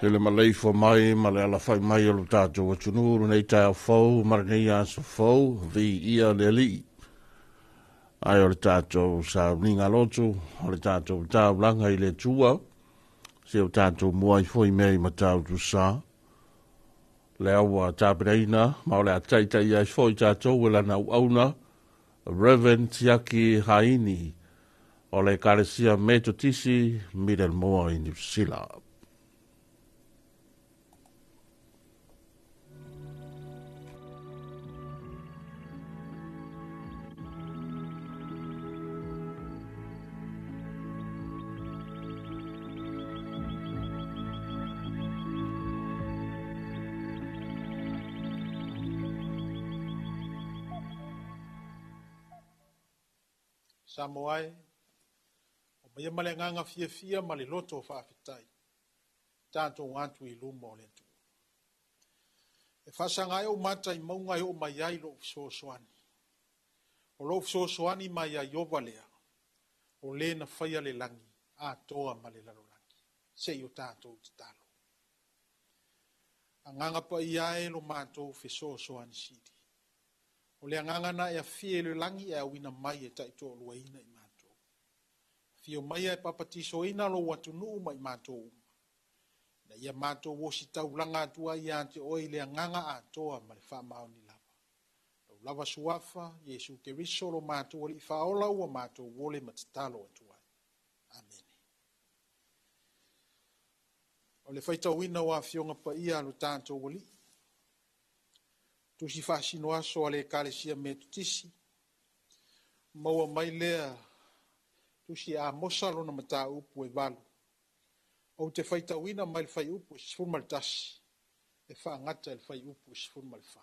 Ele malei fo mai, ma le ala fai mai alo tātou wa tunuru nei tai au fau, mara nei aso fau, vi ia le li. Ai o le tātou sa ringa lotu, o le tātou tāu langa i le tua, se o tātou mua i foi mei ma tāu tu sa. Le aua tāpereina, ma o le ataitai ai foi tātou e lana uauna, Reverend Tiaki Haini, o le karesia metotisi, Middle Moa i New Zealand. Samoai, o mai male nganga fia male loto whaafitai. Tātou ngātu I luma o le tu. E whasanga e o mata I maunga o mai ai lo fisosoani. O lo fisosoani mai ai o valea. O le na whaia le langi, a toa male lalo langi. Se o tātou te talo. A nganga pa I ae lo mātou fisosoani siri. O le angangana e a fie le langi e a wina mai e taito o luaina I mātou. Fio mai e papatiso ina lo watu nuu mai mātou uma. Na ia mātou wosi tau langa atua I ante oi le anganga a toa ma le whamao ni lava. Lau lava suafa, Yesu ke riso lo mātou o li whaola ua mātou wole matatalo atua. Amen. O le whaita wina wa fionga pa ia lo tātou wali. Tusi fasino aso ale kalesia me tutisi. Maua mai lea tusi a mosalo na mata upu e valu. O te whaita wina mai le whai upu e sifun maltasi. E wha ngata le whai upu e sifun malfa.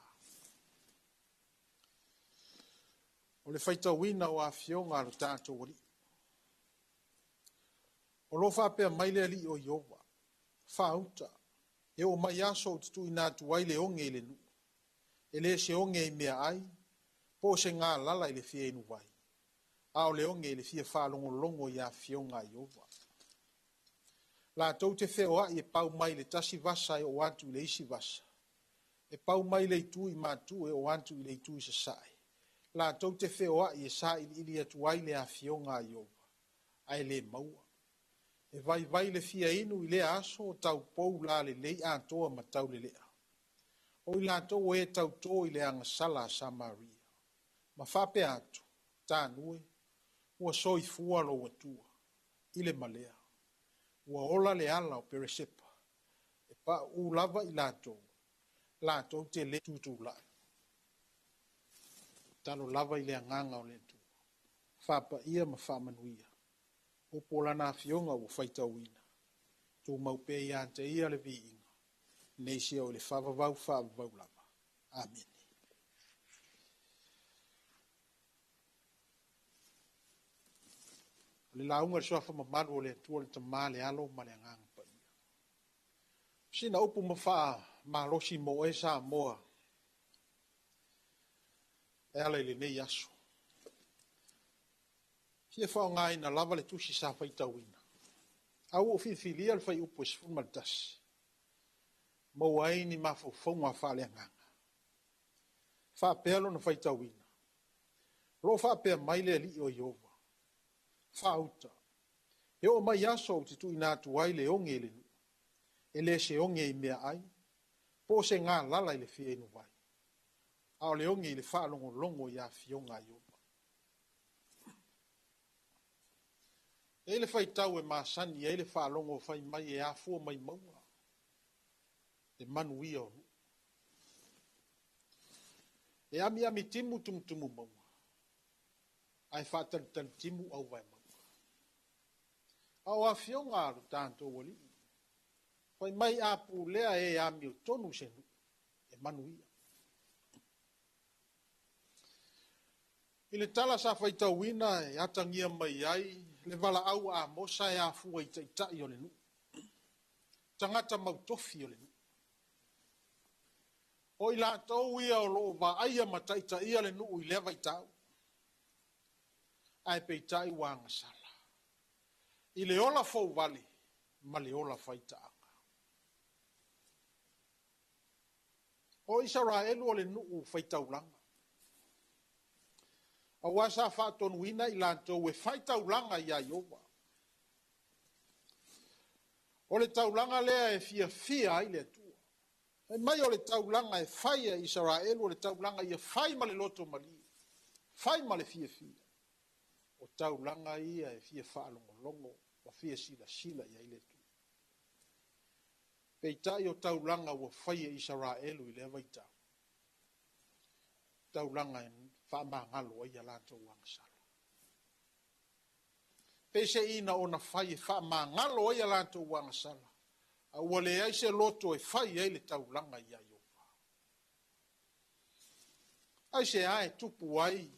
O le whaita wina o a fionga alo tātou wali. O lo whapea mai lea li o Iowa. Wha uta. E o mai aso o tutu inatu waile onge le nu. Ele se onge I mea ai, po se ngā lala I le fia inu vai. A o le onge I le fia whaalongo longo I a fionga I ova. La tau te wheo e pau mai le tasi vasa e o antu I le isi vasa. E pau mai le itu I mātu e o antu I le itu I sasai. La tau te wheo e sa ili atu ai le a fionga I ova. Ai le maua. E vai le fia inu I le aso o tau pou la le lei a toa ma tau le lea. O I lātou e tau tō I le angasala Samaria. Ma whape atu, tānue, ua soi fua lo watua, I le malea. Ua ola le ala o peresepa, e pa u lava I lātou te le tutu lai. Talo lava I le anganga o le tu. Whapa ia ma whamanuia. O pola nā fionga ua whaita wina. Tu maupe I ante ia le vi inga. Neisi o le whavavau lava. Amen. Le launga le soafa mamaru o le atua le tamā le alo ma le anganga pa ia. Sina upu mawha malosi mo e sa moa. E ala I le nei aso. Fia whao ngai na lava le tusi sa whaitawina. Au o filia le whai upu e sifun maltasi. Mau ai ni mawhauwhaunga whale anganga. Whapea lo na whaitawina. Ro whapea maile li o Iova. Whauta. E o mai aso o titu inatu ai le onge le nu. E le se onge I mea ai. Po se ngā lala I le fia inu vai. Ao le onge I le whaalongo longo I a fionga Iova. E le whaitau e maasani e le whaalongo whai mai e a fua mai maua. E manu ia o. E ami timu tumutumu maua. Ai whātaritan timu au vai maua. Au a fionga aru tātou wali. Whai mai a pūlea e ami o tonu senu. E manu ia. I le tala sa whaitawina e atangia mai ai. Le vala au a mosa e a fua I taitai o le nu. Tangata mautofi o le nu. O I lātou ia o loo wa aia mataita ia le nuu I lewa I tau. Ai peitai wanga sala. I le ola fau vale, ma le ola faita anga. o Israel o le nuu faitaulanga. A wasa whaatonuina I lantou e faitaulanga I a Iowa. O le taulanga lea e fia ai le atua. E mai o le taulanga e fai a Israel o le taulanga ia fai ma le loto mali. Fai ma le fia. O taulanga ia e fia whaalongolongo ma fia sila ia I le atua. Peitai o taulanga ua fai a Israel I le avaitau. Taulanga e whaamangalo ai a lantou wangasala. Pese ina ona fai e whaamangalo ai a lantou wangasala. A ua le ai se loto e fai ai le taulanga ia Iowa. Ai se ai tupu ai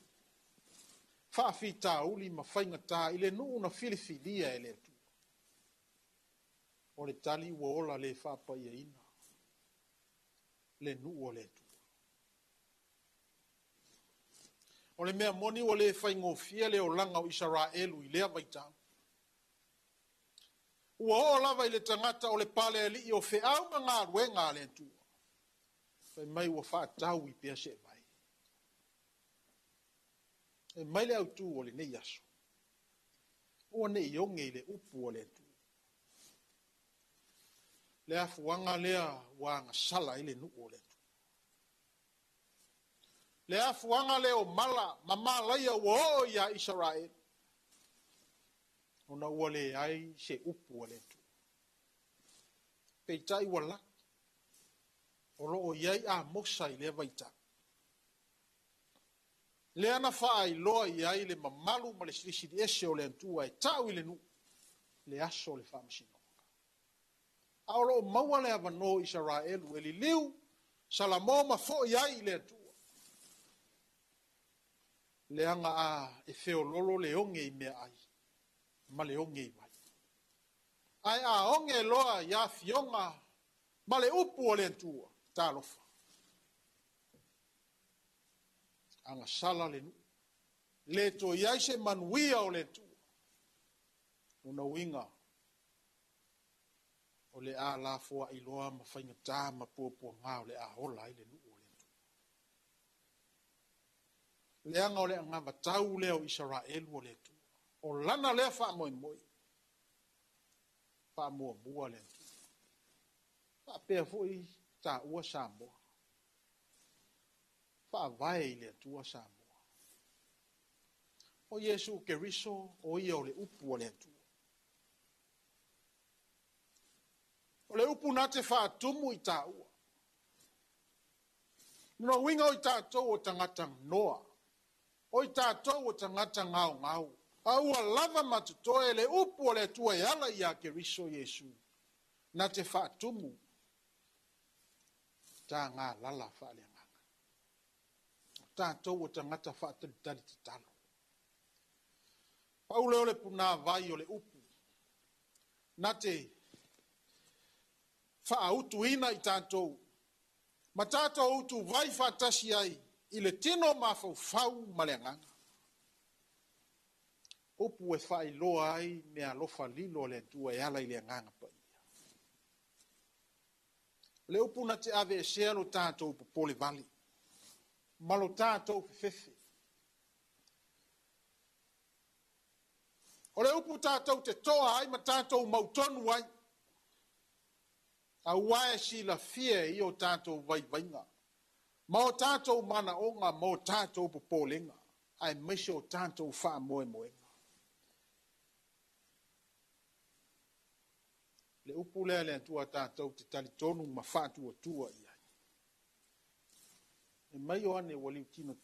whaafita uli ma whaingata I le nuu na filifilia e le atua. O le tali ua ola le whaapai e ina. Le nuu o le atua. O le mea moni o le whaingofia le o langa o Israelu I lea vaitau. Ua o lava I le tangata o le pale ali I o whiau ma ngā ruenga le atua. Whai mai ua whaatau I pia se vai. E mai le autu o le nei aso. Ua ne ionge I le upu o le atua. Le afuanga lea wanga sala I le nuu o le atua. Le afuanga leo mala, mamalaia ua o ia Israel. Ona ua le ai se upu o le tu. Peitai ua lak. O loo iai a mosa I le vaita. Le ana faa I loa iai le mamalu ma le sirisiri ese o le antua e tau I le nu. Le aso le faa masino. A o loo maua le avano Israel e li liu salamo ma fo iai le antua. Le anga a e feo lolo le onge I mea ai. Ma le onge I mai. Ai a onge loa ia fionga. Ma le upu o le antua. Talofa. Anga sala le nu. Le to iai se manuia o le antua. Una winga. O le a la foa I loa ma whaingata ma puapua ngā o le a hola I le nu o le antua. Leanga o le ngava tau leo Israel o le tu. O lana lea wha moi moi. Wha mua mua le tu. Wha pēr fui ta ua Samoa. Wha vai le tua Samoa. O Yesu Keriso o ia o le upu o le tu. O le upu nate wha tumu I ta ua. No winga o I tātou o tangata noa. O I tātou o tangata ngau. A ua lava matutoe le upu o le tua e ala I a Keriso Yesu. Na te whaatumu. Tā ngā lala whaaleanganga. O tātou o tangata whaatalitari te talo. Paule o le puna vai o le upu. Na te whaautu ina I tātou. Ma tātou utu vai whaatasi ai. I le tino mawhau maleanganga. Upu e whai loa ai mea lofa lilo le tua e ala I le anganga pa ia. Le upu na te ave e sea lo tātou upu pole vali. Ma lo tātou fefefe. O le upu tātou te toa ai ma tātou mautonu ai. A wae si la fie I o tātou vai vainga. Ma o tātou mana onga ma o tātou popolenga. Ai mese o tātou wha moe moenga. Le upu lea le antua tātou te tali tonu ma whātua tua I ai. E mai o ane wali tino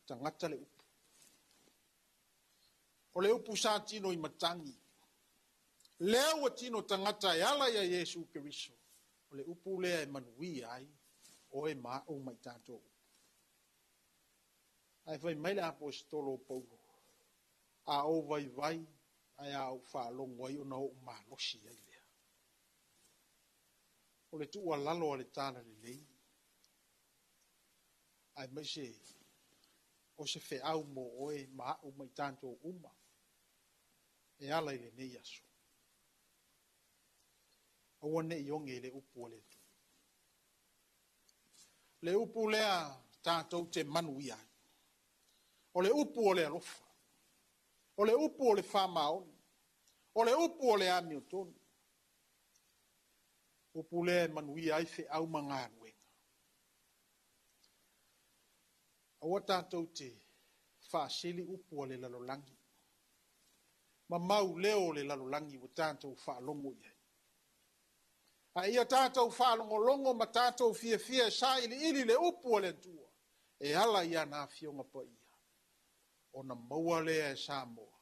tangata le upu. O le upu sa tino I matangi. Lea ua tino tangata e ala ia Yesu Keriso. O le upu lea e manui ai. O e maa o mai tātou. Ai vai mai le apostolo Paulo. A o vai. Ai a o whaalongo ai o na o maa losi ai lea. O le tua lalo a le tāna le lei. Ai mai se. O se wheau mo oe maa o mai tātou uma. E ala I le nei aso. O wane I onge le upu o le tu. le upu lea tātou te manuia. O le upu o le alofa. O le upu o le whamaoni. O le upu o le ami o tonu. Upu lea manuia ai fe au manga anuenga. Awa tātou te whaasili upu o le lalolangi. Ma mau leo le lalolangi wa tātou whaalongo iai. A ia tātou whaalongolongo ma tātou fia sa ili le upu o le tua. E ala ia nā fionga pa ia. O na maua lea e Samoa.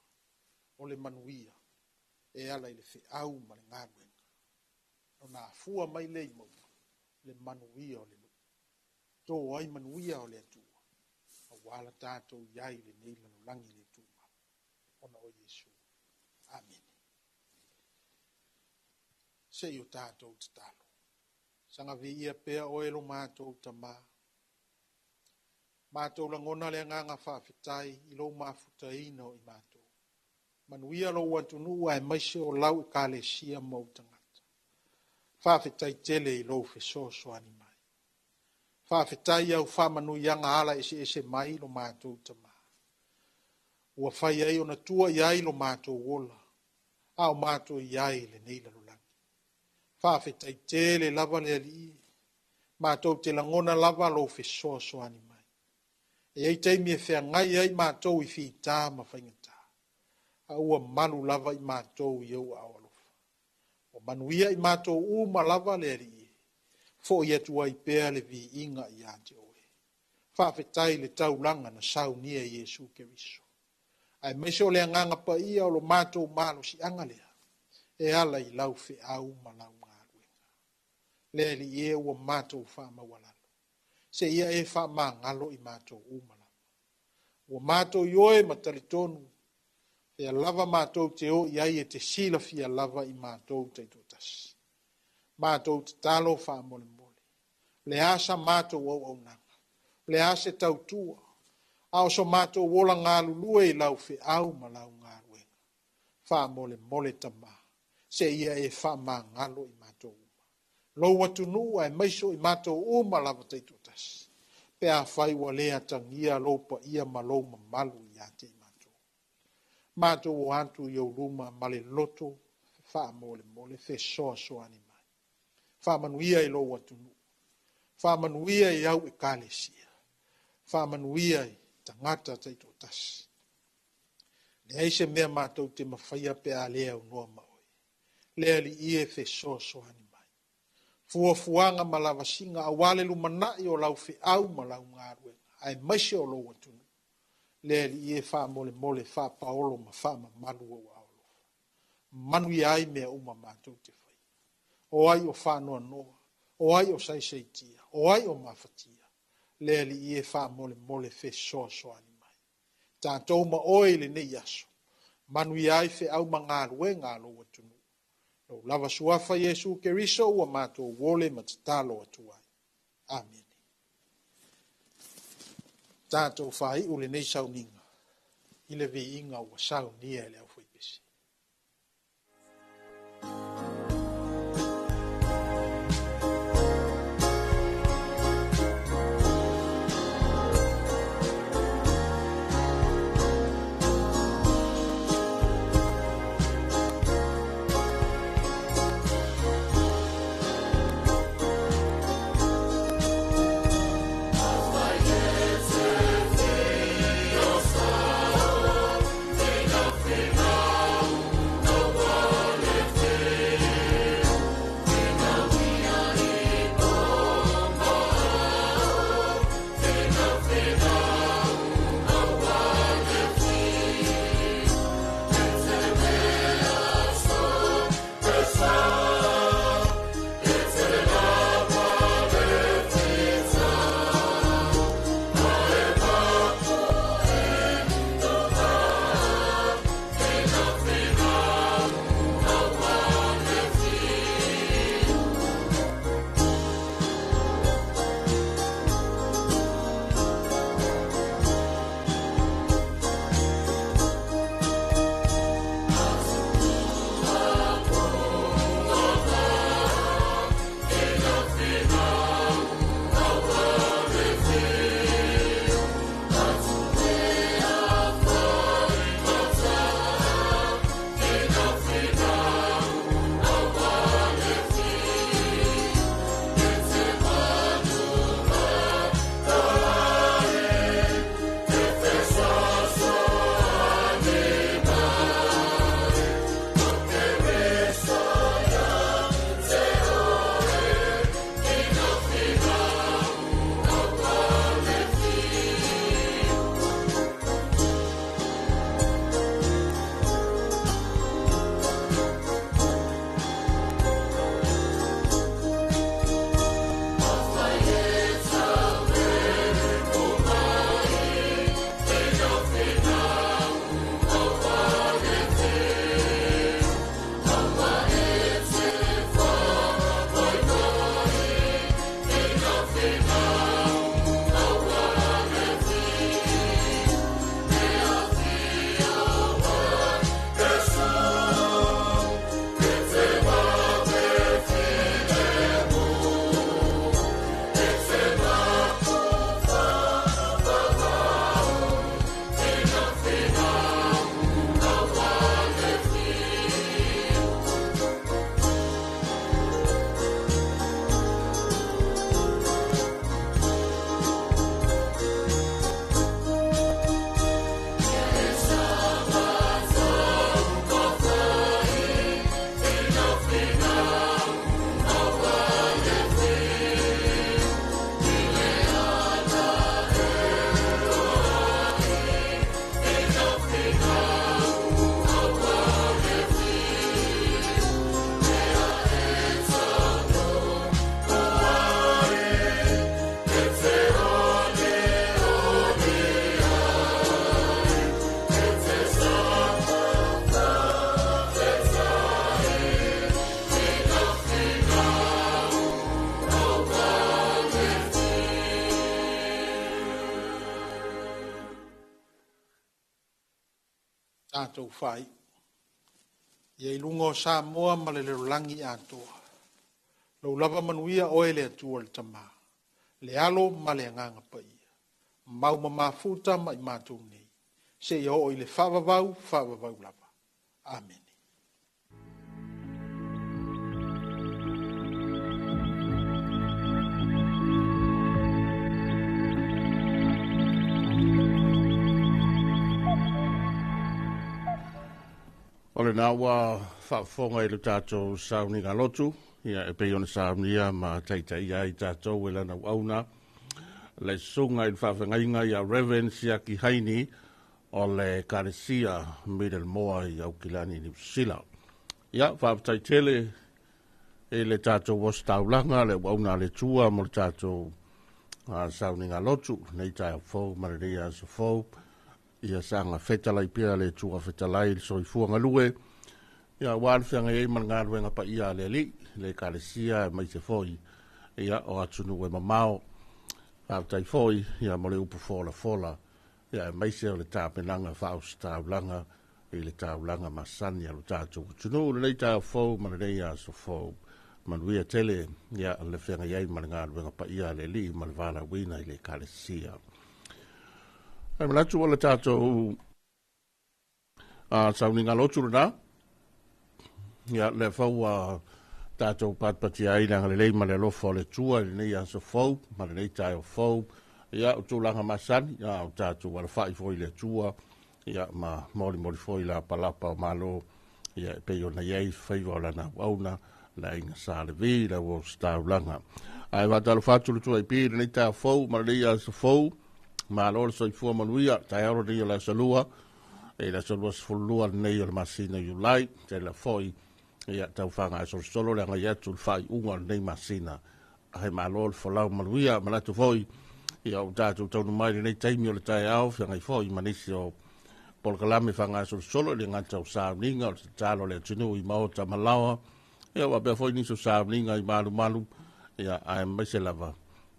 O le manuia. E ala i le whi au ma le ngāruenga. O nā fua mai le i maua. Le manuia o le lu. Tō ai manuia o le atua. A wala tātou iai le nei lalolangi le tua. Ona o Yesu. Amen. Se yo tātou te talo. Sanga vi ia pea oelo mātou ta mā. Mātou langona le nganga whawhitai i lo mafuta ino i mātou. Manuia lo wantunua e maise o lau i kāle sia mau tangata. Whawhitai tele i lo whesoso ani mai. Whawhitai au whamanu ianga ala ese mai lo mātou ta mā. Ua whai ai o na tua iai lo mātou wola. Ao mātou iai le nei lalolangi. Whawhitai tele lava le ali. Mātou te langona lava lo whesoso ani mai. E ei teimi e whea ngai ai mātou i whi tā ma whaingata. A ua manu lava i mātou i au awalofa. O manuia i mātou uma lava le ali. Fo i atua i pēa le vi inga i ate oe. Whawhitai le taulanga na saunia Yesu Keriso. Ai meso le nganga pa ia o lo mātou malo si angalea. E ala i lau whi au ma lau ngāruenga. Le li e ua mātou wha mawalalo. Se ia e wha ma ngalo i mātou umalama. Ua mātou ioe matalitonu. Fea lava mātou te o iai e te sila fia lava i mātou te totasi. Mātou te talo wha mole mole. Le asa mātou au nanga. Le asa tautua. Ao so mātou wola ngā lulue i lau whi au ma lau ngāruenga. Wha mole mole tama. Se ia e wha ma ngalo i mātou uma. Lo watunu ai maiso i mātou uma lava teitotasi. Pea whai wa lea tangia lopa ia ma lo ma malu i ate i mātou. Mātou o antu i au luma ma le loto. Wha mole mole fe soa soa ni mai. Wha manuia i lo watunu. Wha manuia i au i kālesia. Wha manuia i tangata teitotasi. Le eise mea mātou te mawhaia pea lea unua maoi. Lea li ie fe soso ani mai. Fua fuanga ma lava singa awale lumanai o lau fe au ma lau ngāruenga. Ai maise o lo watunu. Lea li ie wha mole mole wha paolo ma wha ma manu o aolo. Manu i ai mea uma mātou te whai. O ai o wha noa noa. O ai o saiseitia. O ai o mawhatia. Lea li ie wha mole mole fe soso ani mai. Tātou ma oe le nei aso. Manu i ai fe au ma ngāruenga lo watunu. Lo lava suafa Yesu Keriso ua mātou wole matatalo atuai. Amen. Tātou whai ule nei sauninga. Ile vi inga ua saunia ele au whaipesi. Feel tātou whai. Ia ilungo Samoa ma le langi atoa. Lau lava manuia oe le atua le tama. Le alo ma le anganga pa ia. Mau ma mafuta ma i mātou nei. Se ia o i le whawawau lava. Amen. Ole nā wā whaafonga i le tātou sauni ngā lotu, ia e pei ona saunia ma taitai ia i tātou e lana wauna. Le sunga i whaafengainga i a Reverend Siaki Haini o le Karesia Middle Moa i Aukilani New Zealand. Ia whaafatai tele e le tātou was taulanga le wauna le tua mo le tātou sauni ngā lotu, nei tai au fau, mararia sa fau, ia sanga fetalai pia le tua fetalai le soifua ngalue. Ia wāle whianga e man ngā ruenga pa ia le li, le Karesia mai se foi. Ia o atunu e mamao, tai foi, ia mo le upu fola. Ia mai se o le tāpenanga whaus tāulanga, i le tāulanga masani alu tātou. Tunu le nei tāu fau, mararia sa fau. Manuia tele, ia le whianga e man ngā ruenga pa ia le li, man wāla wina i le Karesia. Ai malatu o le tātou sauni ngā lotu rana. Ia le whau tātou patpati aina le lei ma le lofa o le tua, le nei ansa whau, ma le nei tai o whau. Ia o tūlanga masani, ia o tātou wala whai foi le tua, ia ma mori foi la palapa o malo, ia e pei o na iei whaiwa o lana wauna, la inga sa le vi, la o staulanga. Ai watalo whatu le tua i pi, le nei tai o whau, ma le nei ansa whau, ma lo le soifua manuia, tai aro nei o la salua, e la salua sfulua nei o le masina yulai, te la foi, ia tau whanga e solo le ngai atu le whai unga nei masina, ai ma lo le whalau manuia, ma latu foi, ia o tātou taunu mai nei taimi o le tai au, whianga i foi, manisi o polkalame whanga e solo le ngata o sāwninga, o te tālo le tunu i maota malawa, ia wa bea foi niso sāwninga i malu, ia ai maise lava,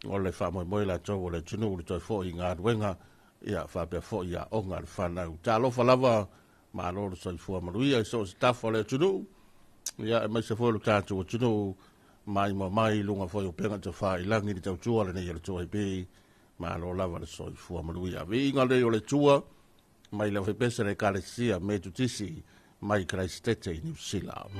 o le whamoe la tau o le tunu le toi foi ngā ruenga, ia whapea foi ia onga le whanau. Tālo whalawa, ma lo le soifua manuia, i so se tafo le tunu, ia maise foi le tātou o tunu, mai lunga foi o penga te wha i langi ni tau tua le nei le tua i pei, ma lo lava le soifua manuia. Vi inga le o le tua, mai le whepesa le Karesia, me tutisi, mai Christchurch i New Zealand.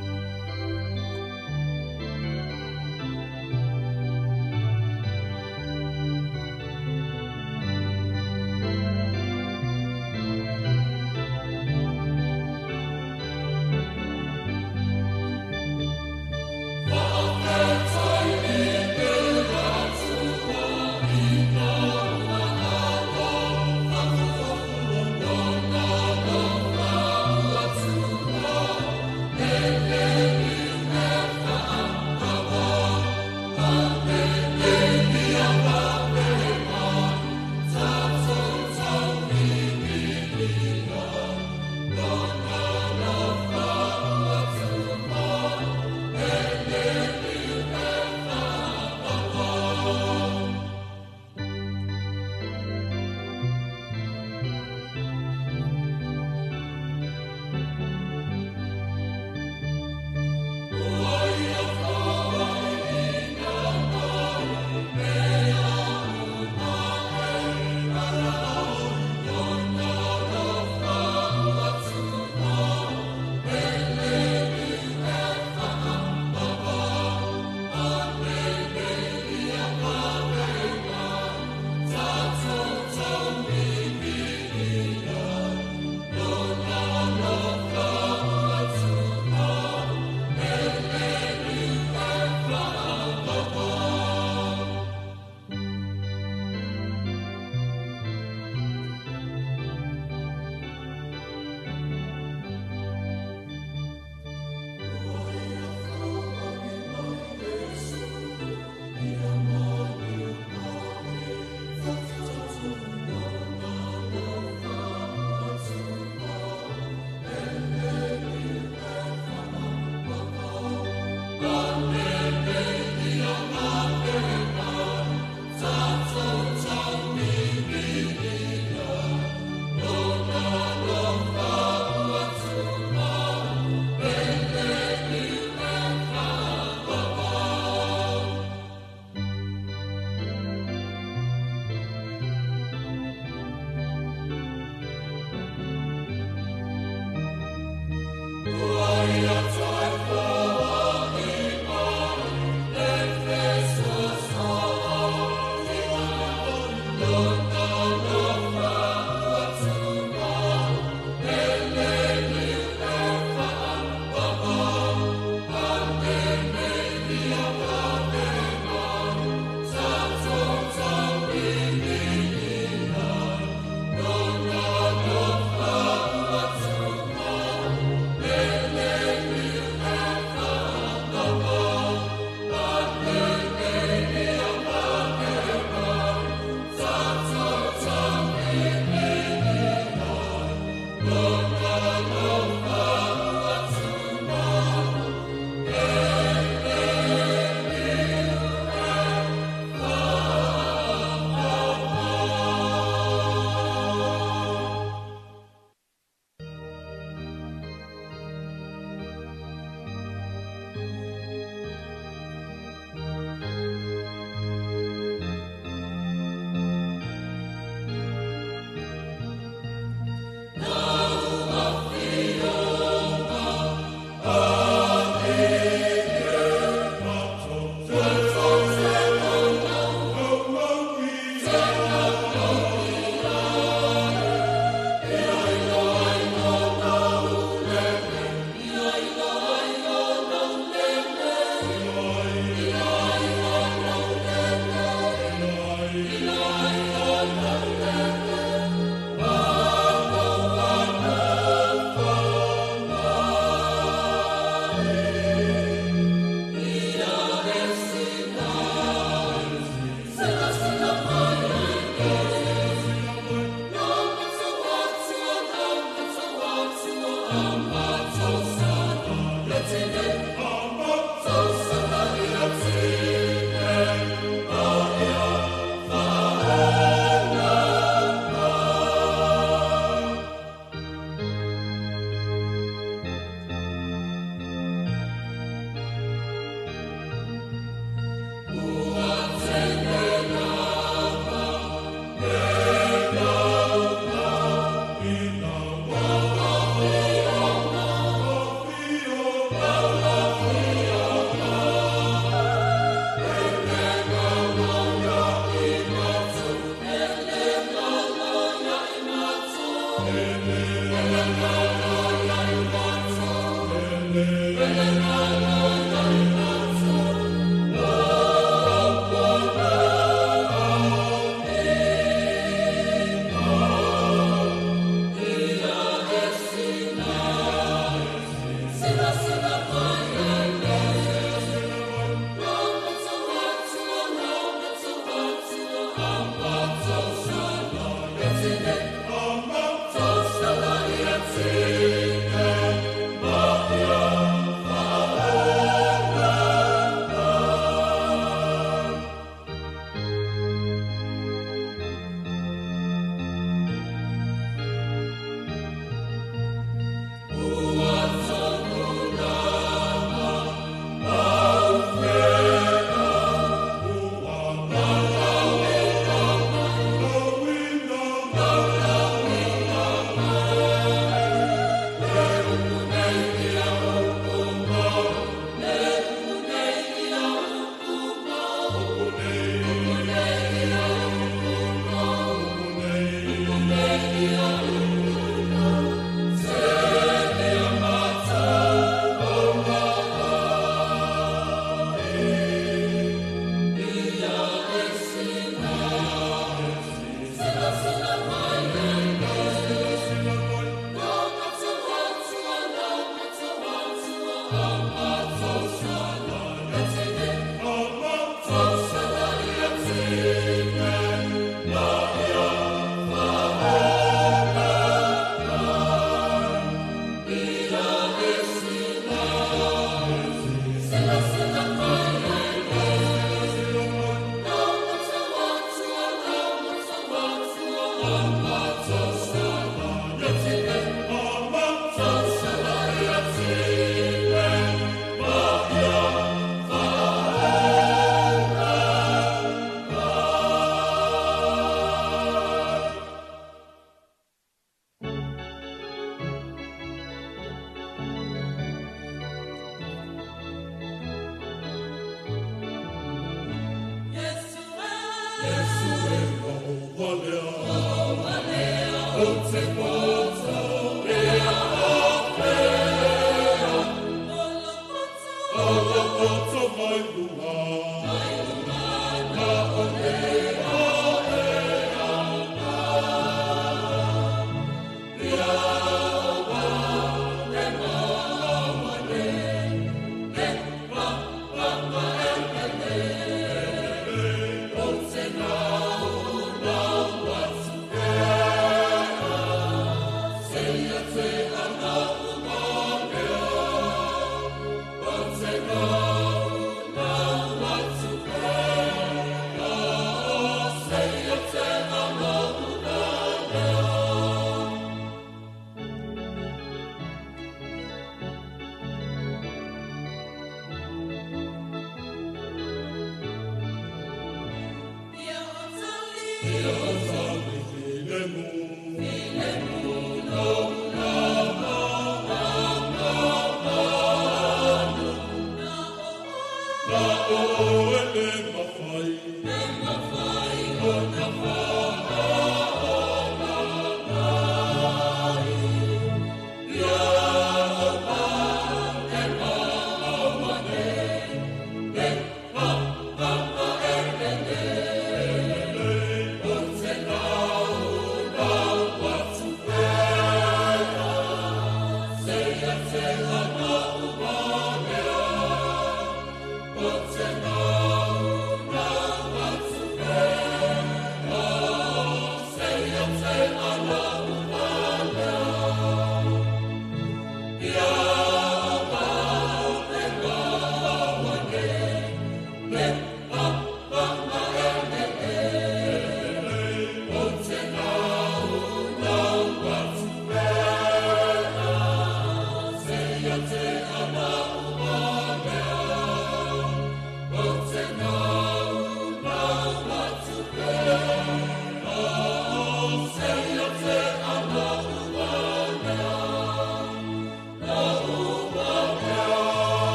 Yeah.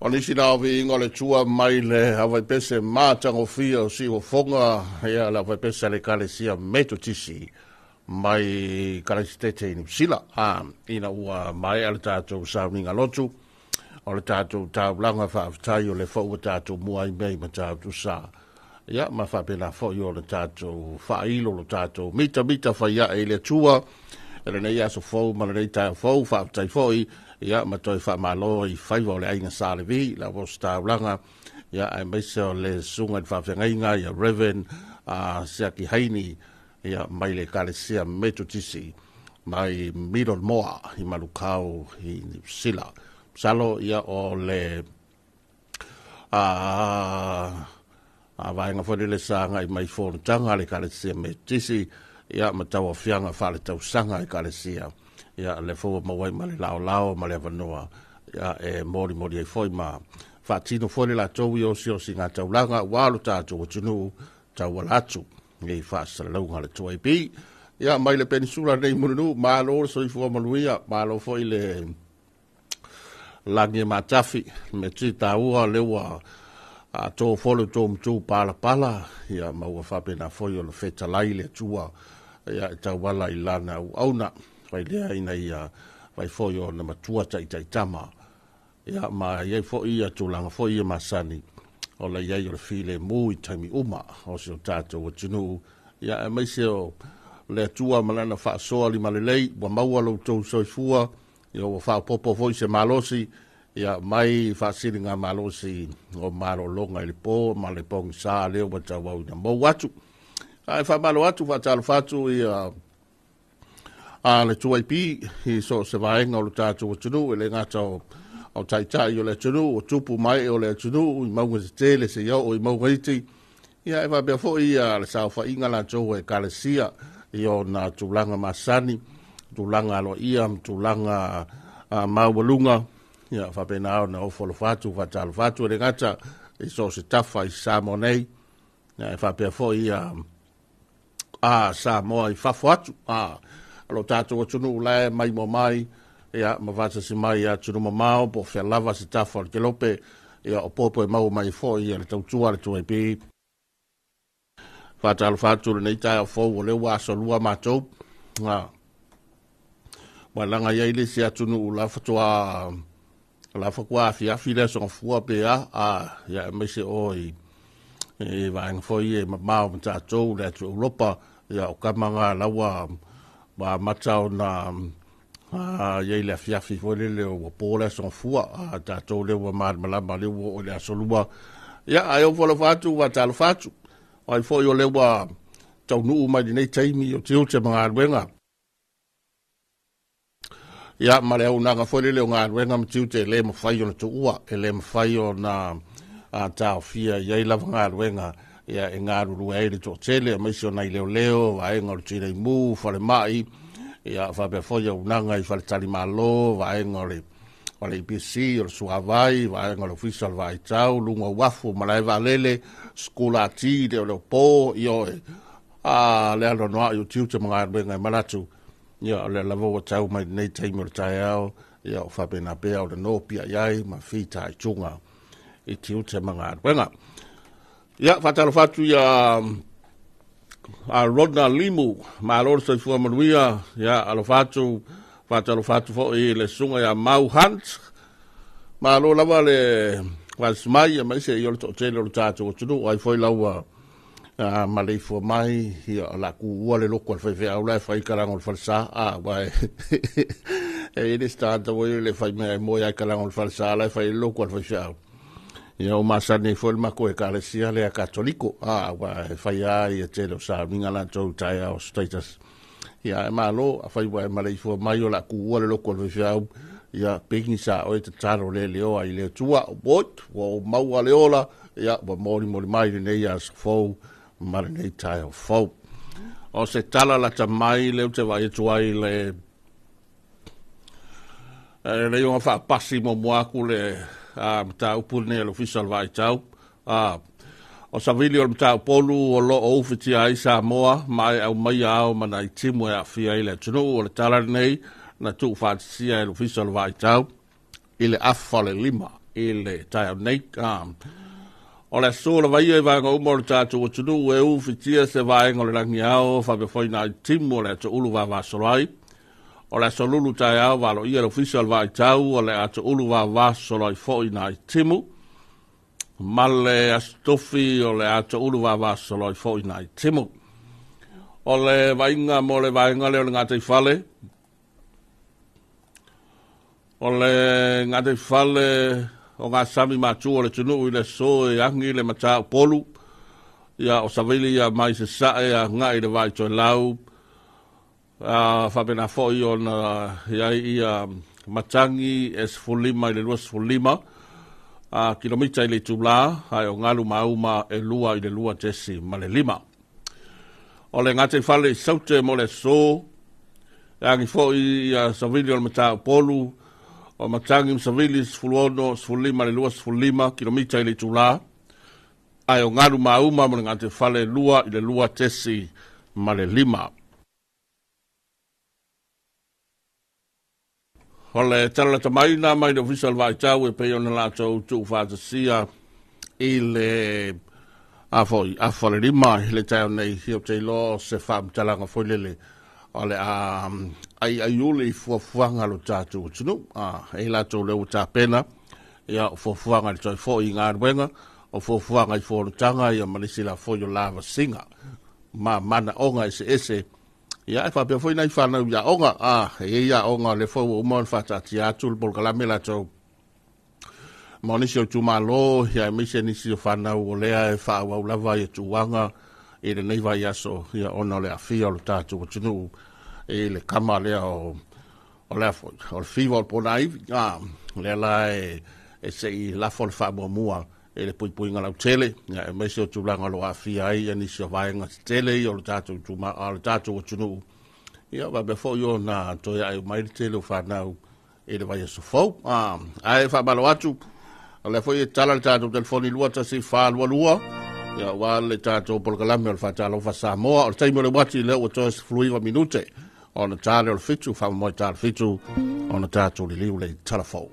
O nisi nao vi ingo le tua mai le hawai pese mātango fia o si o fonga hea le hawai pese le kale sia meto tisi mai kale stete inu sila ina ua mai ale tātou sauninga lotu o le tātou tāulanga whaafitai o le whau tātou mua i mei ma tātou sa ia ma whapena whoi o le tātou whailo le tātou mita whaia e le tua ele nei aso whau ma le nei tātou whau whaafitai whoi ia ma toi fa malo I faiva le ainga sale vi la vosta ulanga ia ai mai se le sunga fa fenga ia Reverend Siaki Haini ia mai le kalesia metotisi mai Middle Moa I malukau I Sila salo ia o le vaenga fo le sanga I mai fo tanga le kalesia metotisi ia ma tau fianga fa le tau sanga I kalesia ia le fo mawai male lao male vanoa ia e mori e foi ma fatino fo le la tau yo si o singa tau langa walo tatu tunu tau walatu ngai fa salunga le toi bi ia mai le peninsula nei munu malo so I fo maluia malo fo le langi matafi me tita ua lewa a to folo to mtu pala ia ma fa pena fo yo le feta lai le tua ia tau wala ilana auna vai lea ina ia vai foi o na matua tai tama ia ma ia foi ia tulanga foi ia masani o la ia o file mui taimi uma o se tato o tunu ia mai se o le tua malana fa so ali malelei wa maua lo to so fua ia o fa popo foi se malosi ia mai fa siringa malosi o maro longa il po ma le pong sa le o bata wa na mo watu ai fa malo watu fa tal fatu ia le tuaipi I so se vaenga o le tātou o tunu, le ngata o taitai o le tunu, o tupu mai o le tunu, I maunga se tele se iau o I maunga iti. Ia e whabea fo ia le sauwha inga la tau e kalesia I o na tūlanga masani, tūlanga alo ia, tūlanga maualunga. Ia whabea nao na ofolo fatu, whatalo fatu, le ngata I so se tafa I Samonei. Ia e whabea fo ia Samoa I fafu atu, alo tātou o tunu ulae mai mo mai ia ma vata si mai ia tunu ma mao po fia lava si tafa o kelope ia o popo e mau mai fo ia le tautua le tuai pi vata alo fatu le nei tai o fo o le waso lua matou walanga ia ile si atunu ula fatua la fakua fia file so fua pe ia me se oi e vaeng fo ia ma mao ma tātou le tu Europa ia o kamanga lawa ba matau na ye le fiafi fo le o pola son fua ta to le wa mar malamba le o le asolua ya ayo fo lo fatu wa tal fatu ai fo yo le wa tau nu mai nei taimi o tiu te mga wenga ya male una ga fo le nga wenga mtiu te le mo fai o to ua e le mo fai o na ta fia ye la nga wenga ia e ngaru rua e le to tele mai so nai leo vai ngor tire mu fale mai ia fa be foia unanga I fale tali malo vai ngor o le PC o suavai vai ngor official vai tau lunga wafu malai valele skula ti de le po io le alo no io tiu te mga benga malatu ia le lavo tau mai nei taimor taiao ia fa be na pe o le no pia yai ma fita I tunga I tiu te mga benga ia fatalo fatu ia Rodna Limu ma lor so fu manuia ia alo fatu fatalo fatu fo I le sunga ia Mau Hunt ma lo lava le was mai ma se io to tele lo tato tu ai foi lawa ma le fo mai ia la ku wale lo ko fe au la fai kalango falsa vai e le sta do le fai mai mo ia kalango falsa la fai lo ko fe au ia o masani foi ma ko e kalesia le katoliko wa fai ai e telo sa minga la tau tai o status ia ma lo fai wa ma le fo mai o la ku wale lo ko fe au ia pegi sa o te taro le leo ai le tua bot o mau ale ola ia wa mori mai le ia fo ma le tai o fo o se tala la ta mai le te vai tuai le le yo fa pasi mo moaku le mta upune le fisal vai tau o savili o mta polu o lo o fiti ai Samoa mai au mai au mana i timu e afia ile tunu o le tala nei na tu fatisia e le fisal vai tau ile afale lima ile tai nei o le sola vai e vai ngo mo tatu o tunu e u fitia se vai ngo le rangi au fa be foi na timu le to ulu va solai o le solulu tai au valo ia le official vai tau o le ato ulu va solai foi na timu male astofi o le ato ulu va solai foi na timu o le vainga mo le vainga le ngate fale o le ngate fale o ngā sami mātua o le tunu i le so e angi le mata polu ia o savili ia mai se sae a ngai le vai toi lau whapena foi o na ia matangi e sfulima i le lua sfulima kilomita i le tula ai o ngalu mauma e lua i le lua tesi ma le lima o le ngate fale i saute mo le so e angi foi ia savili o le mata polu o matangi msavili sfuluono sfulima le lua sfulima kilomita i le tula ai o ngalu mauma mo le ngate fale lua i le lua tesi ma le lima o le tala tamaina mai le official vai tau e pei ona latou tu fatasia i le afale lima i le tau nei hio te lo se whamtalanga foilele o le ai ule i fuafuanga lo tātou tunu e latou leo tā pena ia o fuafuanga le toi fo i ngā ruenga o fuafuanga i fuarutanga ia malisi la fo yo lava singa ma mana onga ese ia e whapea foi nei whanau ia onga ia onga le fo o mon fatati atu le polkalame latou monisi o tumalo ia mise nisi o whanau o lea e whaau lava i tuanga e le nei vai aso ia ona le afia o le tātou tunu e le kama lea o lea foi o le fiva o ponai lea la e se i lafo le whaamua mua e le pui ngala tele ia e mise o tulanga lo afia ai e nisi o vaenga tele i o le tātou tuma o le tātou tunu ia va be fo yo na to ia mai tele o whanau e le vai aso fo ai whamalo atu le foi e tala le tātou telefoni lua ta si whaalua lua ia wale tātou polkalame o le whatalo fa Samoa o le taimo le wati le o toa fluiva minute o na tāle o le fitu whamoe tāle fitu o na tātou li liu le telefon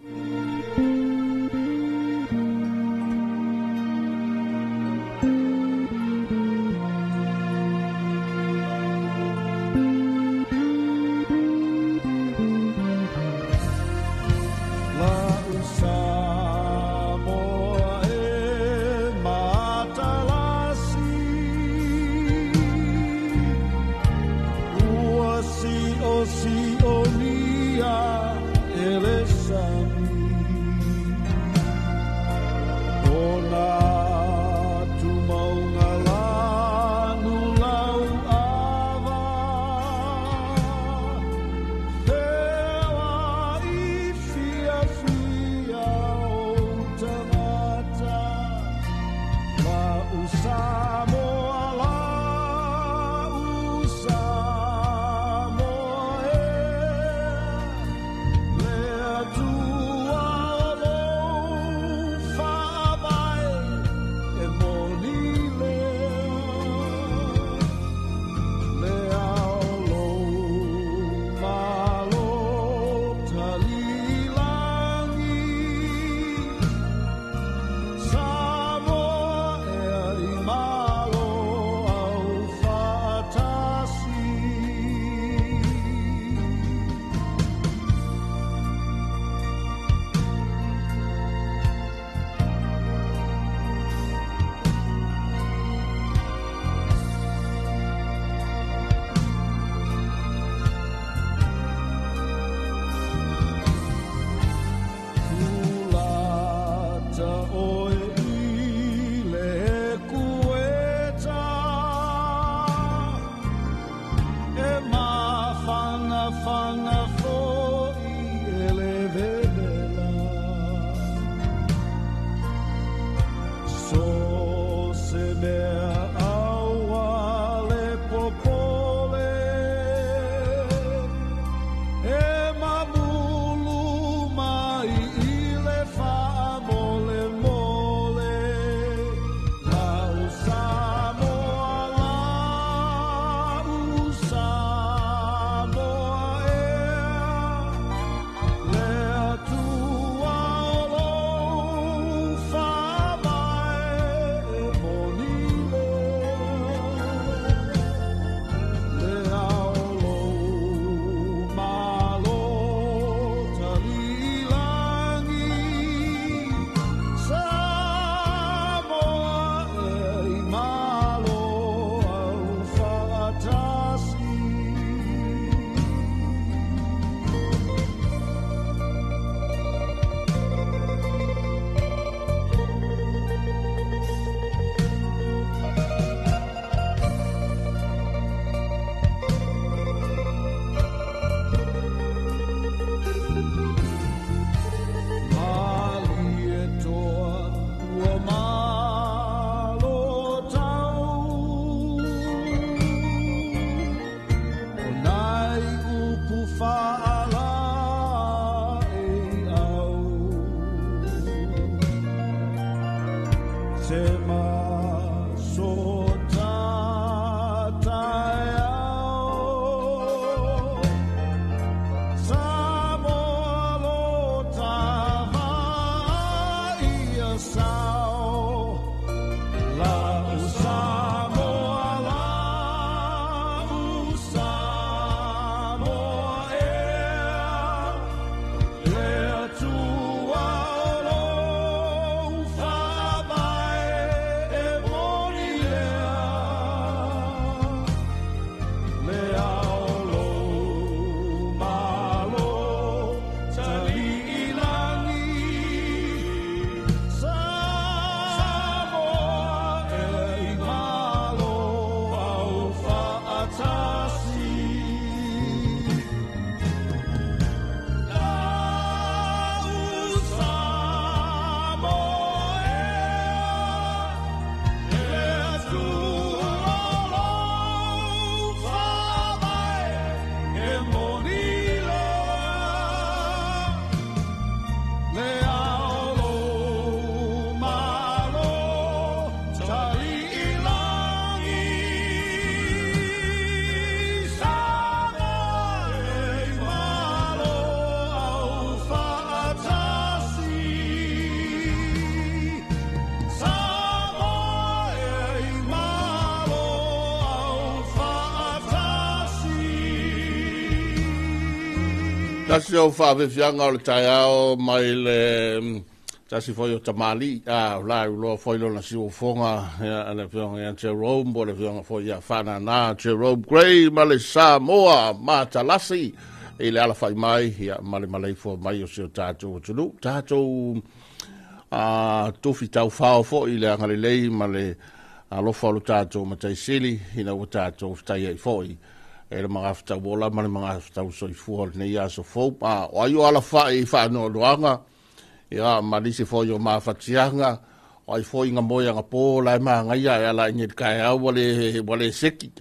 tua Nasi o whaawefianga o le tai ao mai le tasi foi o tamali la lo foi lo na si o fonga le fionga ya Jerome bo le fionga foi ya fana na Jerome Gray ma le Samoa ma talasi e le ala fai mai ya male fo mai o se tato tulu tato tofi tau fao fo i le angale lei ma le alofa lo tato ma tai sili ina o tato tai ai foi e le mga fta bola ma le mga fta so i fuol ne ya so fo o ayo ala fai fa no loanga ya malisi fo yo ma fatianga o ai fo inga moya nga po la ma nga ya la ni ka ya wale seki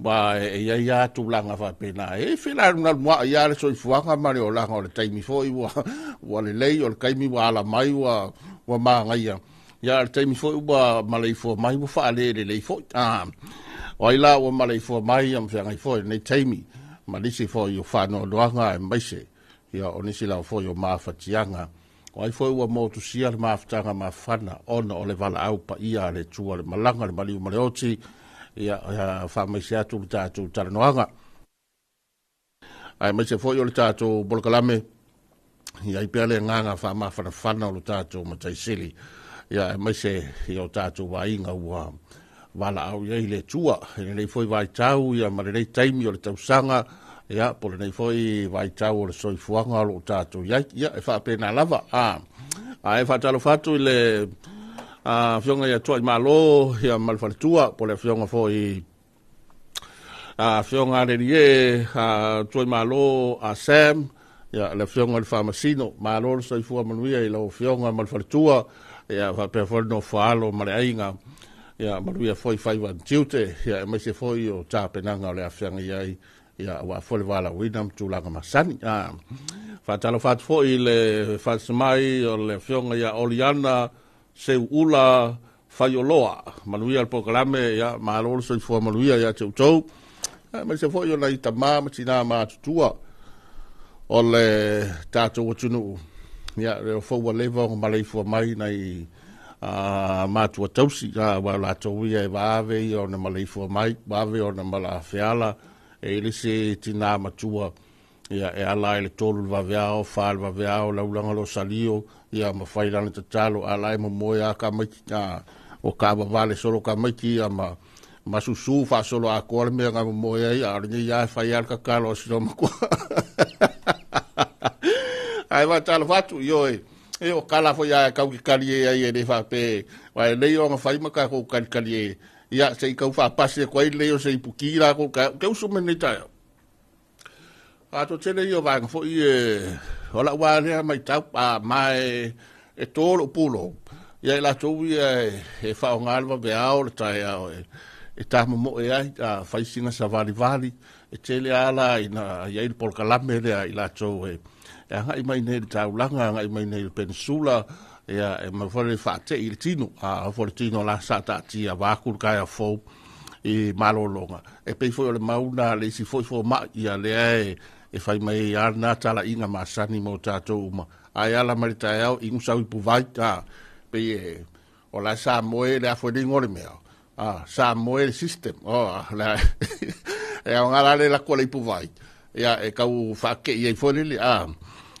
ba ya tu langa fa pena e fila na mo ya le so i fuanga ma le ola nga le taimi fo i wa le lei o le kaimi wa la mai wa ma nga ya le taimi fo wa ma le fo mai wa fa le fo o ai la wa ma le fo mai am fa nga fo nei taimi malisi fo yo fa no loanga e mai se ya onisi la fo yo ma fatianga o ai foi ua motu sia le mafutanga mafana ona o le vala au pa ia le tua le malanga le maliu maleoti ia whamaisi atu le tātou taranoanga. Ai maise foi o le tātou bolokalame ia i pia le nganga whamafana o le tātou mataisili ia maise i o tātou wainga ua vala au ia i le tua e le foi vai tau ia marelei taimi o le tausanga ia por nei foi vai tau o le soifuanga o lo tātou ia e wha pena lava e wha talo fatu i le fionga ia tua i malo ia malwhaletua po le fionga foi fionga le rie tua i malo Sam ia le fionga le whamasino malo le soifua manuia i lau fionga malwhaletua ia wha pia foi no whaalo mare ainga ia manuia foi whaiwa tiute ia mai se foi o tāpenanga o le afianga iai ia wa fole wala winam tūlanga masani whatalo whatu fo i le whatsamai o le fionga ia Oliana seu ula whaioloa manuia al pokalame ia maarolo so i fua manuia ia te utou ma se fo i o na i tamā matina mātutua o le tātou atunu ia reo fau a lewa o malei fua mai nei mātua tausi wa la tau ia e waave i o na malei fua mai waave o na mala feala e le se tina matua ia e ala le tolu vaveao fal vaveao la ulanga lo salio ia ma fai lana tatalo ala mo moya ka mai o ka vale solo ka mai ma susu fa solo a ko me nga moya ia ni ia fai al ka kalo sino ma ko ai va talo fatu yo e o kala fo ia ka ki kali ia e fa pe wa le yo ma fai ma ka ko kali ia se ka fa pase ko ile yo se pukira ko ka uso menita a to tele yo va fo i ola wa ne mai ta mai e tolo pulo ia la to e fa un alva be au ta e ta mo e a fa singa sa vali e tele ala ina ia il por kalame le ila to e nga mai ne ta ulanga nga mai ne peninsula ia e ma fole fate il tino a fole tino la sata ti a va kur ka fo e malolonga e pe fo le mauna le si fo ma ia le e fai mai ana tala inga masani mo tato uma ai ala marita au i usau i puvai pe o la sa moe le fo di ngore me sa moe system la e ngala le la ko le puvai ia e ka u fa ke i fo le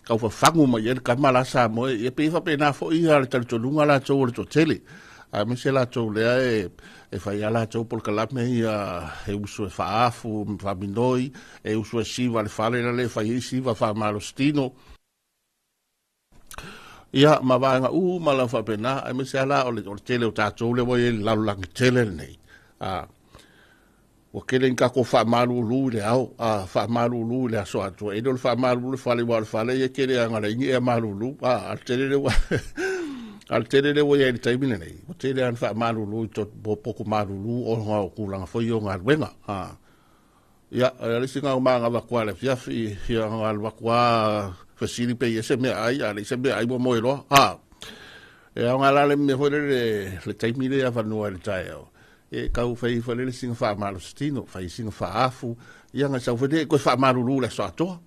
ka fa fangu ma yer ka mala sa mo e pe fa pe na fo i ala to lunga la to to tele a me se la to le e fa ya la to por kala me e uso fa afu fa bindoi e uso si va le fa le fa i si va fa malostino ia ma va nga ma la fa pe na a me se la o le tele o ta to le voi la la tele nei o kele ka ko fa malu lu le au fa malu lu le so atu e do fa malu lu fa le wal fa le e kele anga le e malu lu al tele le wo ye tai bine nei o tele an fa malu lu to poco malu lu o nga ku langa fo yo nga wenga ya le singa ma nga va kwa le fia fi nga va kwa fasili pe ye se me ai ale se me ai mo lo e nga la le me fo le tai mi le fa no le tai e kau fai fa le singa fa malostino fai singa fa afu ia nga sa fede ko fa malulu le so to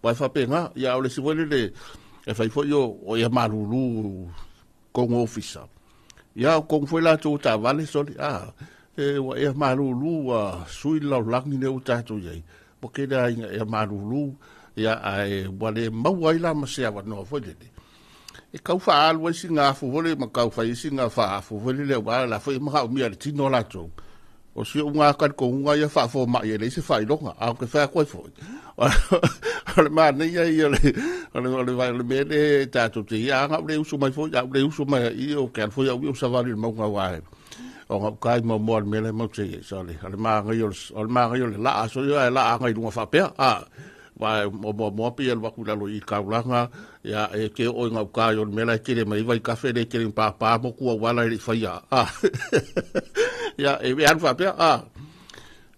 wa fa penga ia o le si vole le e fai fo yo o ia malulu con officer ia con foi la to ta vale so e wa ia malulu sui la langi ne uta to ye porque da ia malulu ia ai wale mau ai la ma se ava no foi de e kau fa alwa singa fu vole ma kau fa singa fa fu vole le wa la foi ma mi al tino la to o si unga kan ko unga ia fa fo ma ia le se fa i longa a ke fa ko fo ole ma ne ia ia le vai le me ta to ti ia nga le usu mai fo ya le usu mai i o kan fo ya u sa va le mo nga wa o nga kai mo mo me le mo se so le ma nga yo le la so yo la nga i lunga fa pe a vai mo pe el vakula lo i kaulanga ya e ke o nga ka yo me la kire mai vai kafe de kire pa mo ku wala i fa ya ya e be alfa pe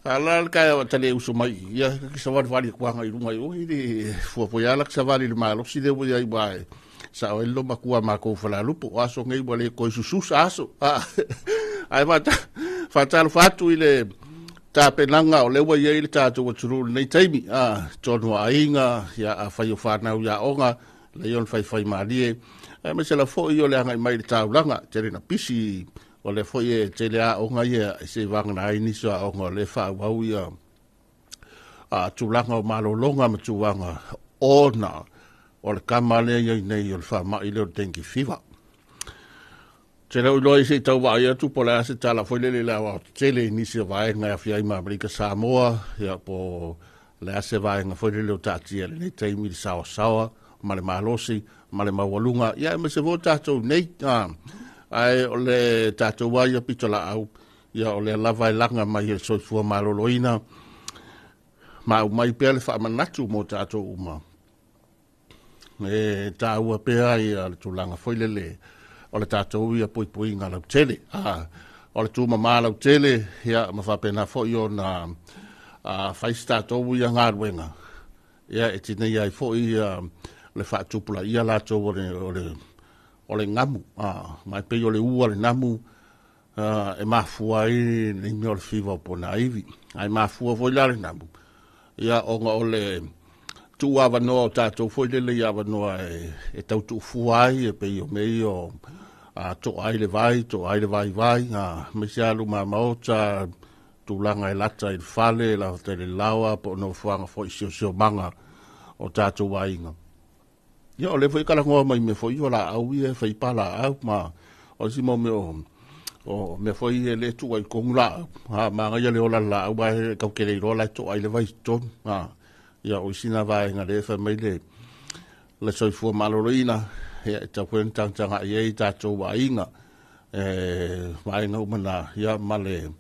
halal ka tale usu mai ya ki sa vali ku nga i lunga yo i fu ya la sa vali ma lo si de wo ya i bai sa o lo ma ku ma ko fa la lupo aso ngai wale ko susu aso ai fatal fatu ile ta penanga o lewa ye ile ta to tru nei taimi tono ainga ya a fai o fana ya onga le yon fai malie me se la fo yo le anga mai ta ulanga tere na pisi o le fo ye tele a onga ye se vanga na ini so onga le fa wa ya tulanga o malolonga ma tuanga ona o le kamale ye nei o fa ma ile o tenki fiva tele o loi se tau wa ya tu pola se tala foi le la wa tele ni se vai nga fia ma Amerika Samoa ya po le se vai nga foi le tati le tai mi sawa male malosi male mawalunga ya me se vota to nei ai o le tato wa ya pitola au ya o le lava langa mai e so fu maloloina ma mai pele fa manatu mo tato uma e ta u pe ai al tulanga foi le o le tatou ia poi ngā lau tele. O le tūma mā lau tele, ia ma whapena fo i o na whaisi tatou ia ngā ruenga. Ia e tina ia i fo i le whaatupula ia lātou o le ngamu. Mai pei o le ua le namu, e mafua i ni mi o le whiwa o pona iwi. Ai mafua fo i la le namu. Ia o ngā o le tu ava no tatou foi le ava no e tau tu fuai e pe o mei o to ai le vai me sia lu ma mota tu langa e lata i fale la te le lawa po no fuanga foi sio manga o tatou wainga ia o le foi kala ngoa mai me foi o la au e foi pala au ma o si mo me o me foi le tu ai kongula ma nga le ola la au ba ka ke le rola to ai le vai ton ia o sina vai nga le fa mai le soi fu maloroina ia ta kuen tanga ia ta to wainga vai nga umana ia male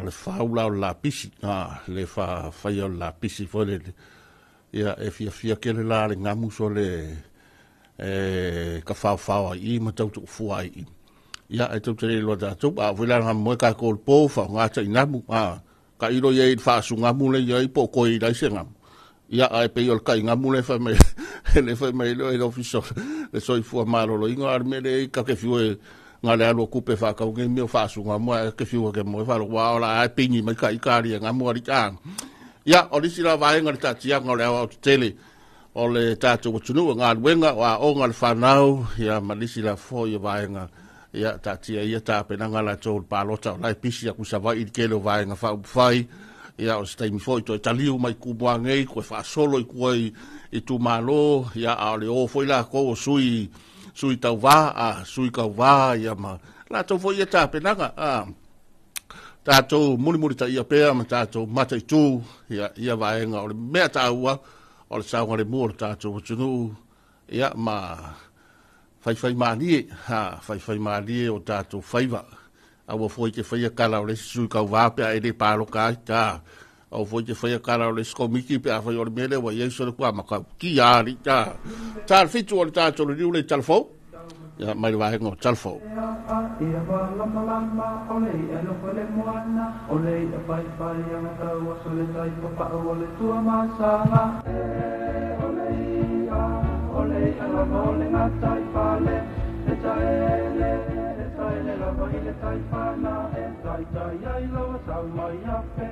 le faula la pisi le fa o la pisi fo le ia e fia ke le la ngamu so le ka fa i ma tau tu fu ai ia e tau tere lo da tu a vila nga mo ka ko po fa nga ta inamu ka iro ye fa su ngamu le ye po ko i dai senga ia ai pe yo ka ngamu le fa me lo e ofiso le soi fu malo lo ingo ar me le ka ke fiu nga le alo kupe fa ka ngi mi fa su ngamu ke fiu ke mo fa lo wa la ai pingi mai ka i ka ri ngamu ari ta ia o disi la vai nga ta tia nga le o tele o le tatu tunu nga wenga wa o nga fa nau ia malisi la fo yo vai nga ia tatia ia ta pena ngala tol palota lai pisi aku sa vai ke lo vai nga fa fai ia o stai mi foi to taliu mai ku buangei ko fa solo i ku i tu malo ia a le o foi la ko sui tau va sui ka va ia ma la to foi ia ta pena nga tato muri ta ia pe ma tato mata tu ia vai nga o le me ta ua o le sa ngale mo tato tunu ia ma fai mani fai mani o tato faiva au foi que foi kala o le su ka va pe e de palo ka ta au foi que foi kala o le skomiki pe a foi o mele wa yeso le kwa ma ka ki ari ta tal fitu o tato le le telefo ya mai va ngo telefo ia va la malama ole e no le moana ole e fai ana ta o so le tai pa o le tua masala ole ala ole na tai pale e taele la vai le tai pana e tai ai lo sa mai ape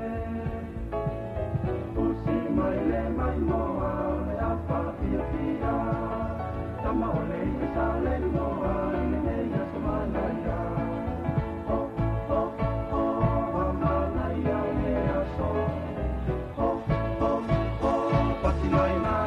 usi mai le mai mo ole apa pia tama ole e sale mo ne ya semana ya mama na ya ne aso pasi mai na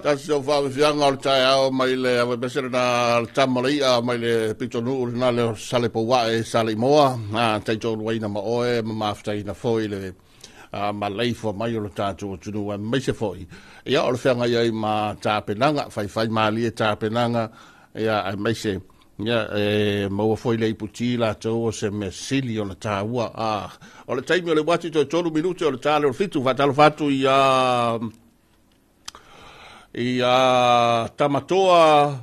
Tasio fa fianga o tai ao mai le ave besera na tamali a mai le pitonu na le sale po wa e sale moa a tai to waina ma oe ma maftai na foi le ma leifo mai o tatu tunu a mai se foi ia o fianga ia ma tapenanga fai mali e tapenanga ia a mai se ia mo foi le puti la to se me silio na taua a o le taimi o le wati to 2 minuti o le tale o fitu fatalo fatu ia tamatoa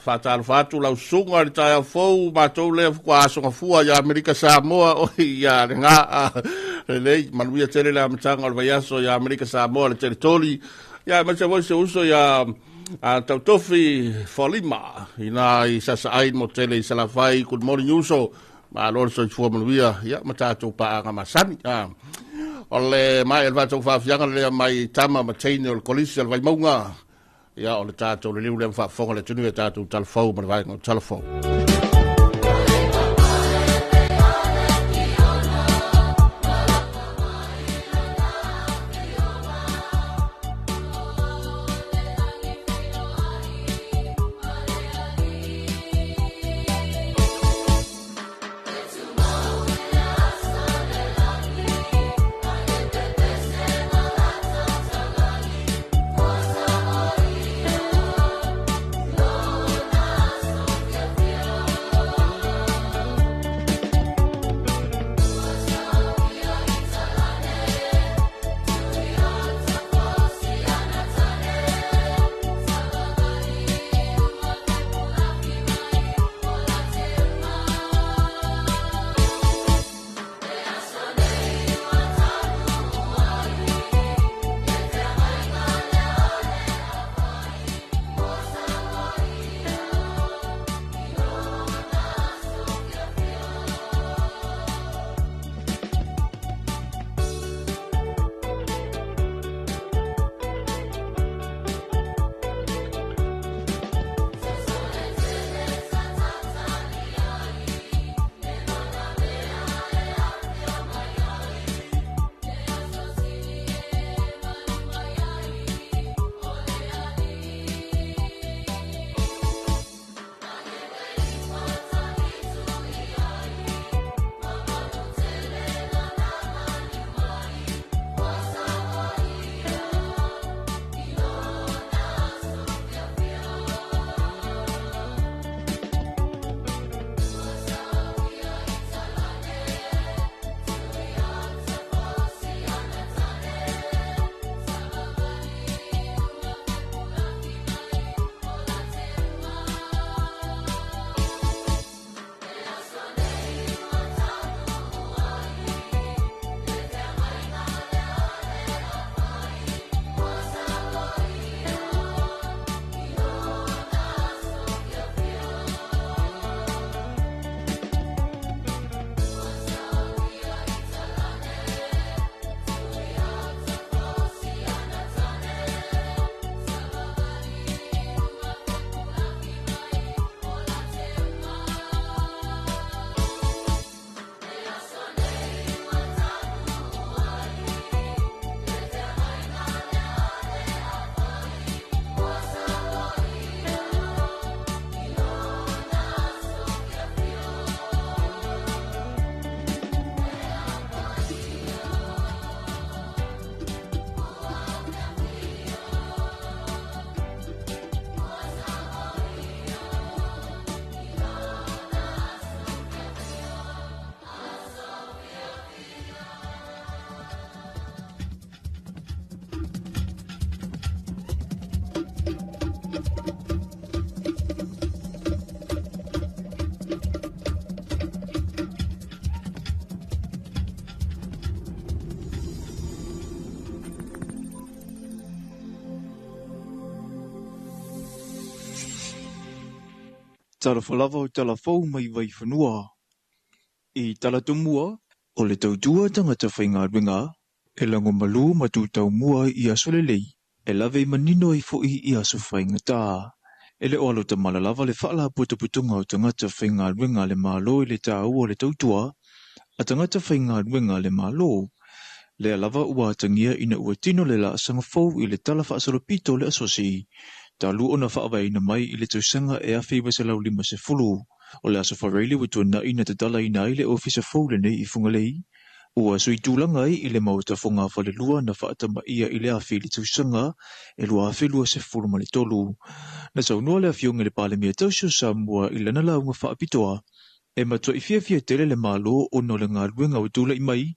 fatal fatu la sunga le tai fo matou le kwa so fua ya Amerika Samoa o ia nga le manuia tele la mtanga o vaiaso ya Amerika Samoa le territory ya ma se uso ya tautofi folima ina i sasa ai motele sala fai good morning uso ma lor so fu manuia ya matato pa nga masani ole mai va to fa fianga le mai tama matino le kolisi le vai maunga ia ole tato le liu le fa fonga le tunu tato talfo ma vai no talfo tala falava o tala fau mai vai whanua. I tala tumua, o le tautua tangata whaingaruenga, e lango malu matu tau mua i asolelei, e lave manino i fo i aso whaingata. E le oalo ta malalava le whaala putuputunga o tangata whaingaruenga le malo i le tau o le tautua, a tangata whaingaruenga le malo, le alava ua atangia ina ua tino le la asanga fau i le tala whaasalopito le asosi, ta lu ona whaawai na mai i le tausanga e awhi wase lau 50, o le aso whareili watu na ina te tala ina i le ofisa fau le nei i fungalei, ua sui tūlanga i le mauta whonga whale lua na whaatama ia i le awhi le tausanga e lua awhi lua se fulu ma le tolu. Na sau nua le awhionga le pale mea tausio Samoa i lana launga whaapitoa, e matua i fia tele le malo o no le ngā ruenga o tūla i mai,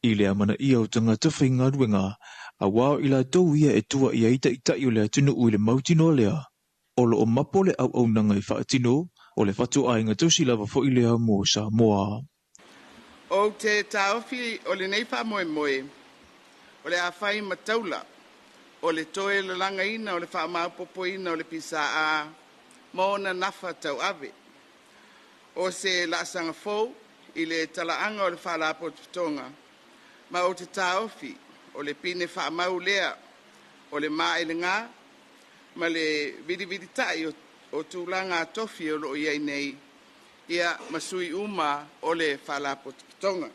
i le amana ia o tangata whainga ruenga, a wao i la tau ia e tua ia ita i o le atunu ui le mautino lea. O lo o mapo le au nanga i whaatino, o le whatu ainga tausi lava fo i lea mo Samoa. O te taofi o le nei wha moe moe, o le awhai mataula, o le toe le langa ina, o le wha maupopo ina, o le pisa a maona nafa tau ave. O se laasanga fau, i le talaanga o le wha la potutonga, ma o te taofi, o le pine wha mau lea, o le maa le ngā, ma le vidi tai o tūlanga tofi o lo iei nei, ia masui uma o le wha la potutonga.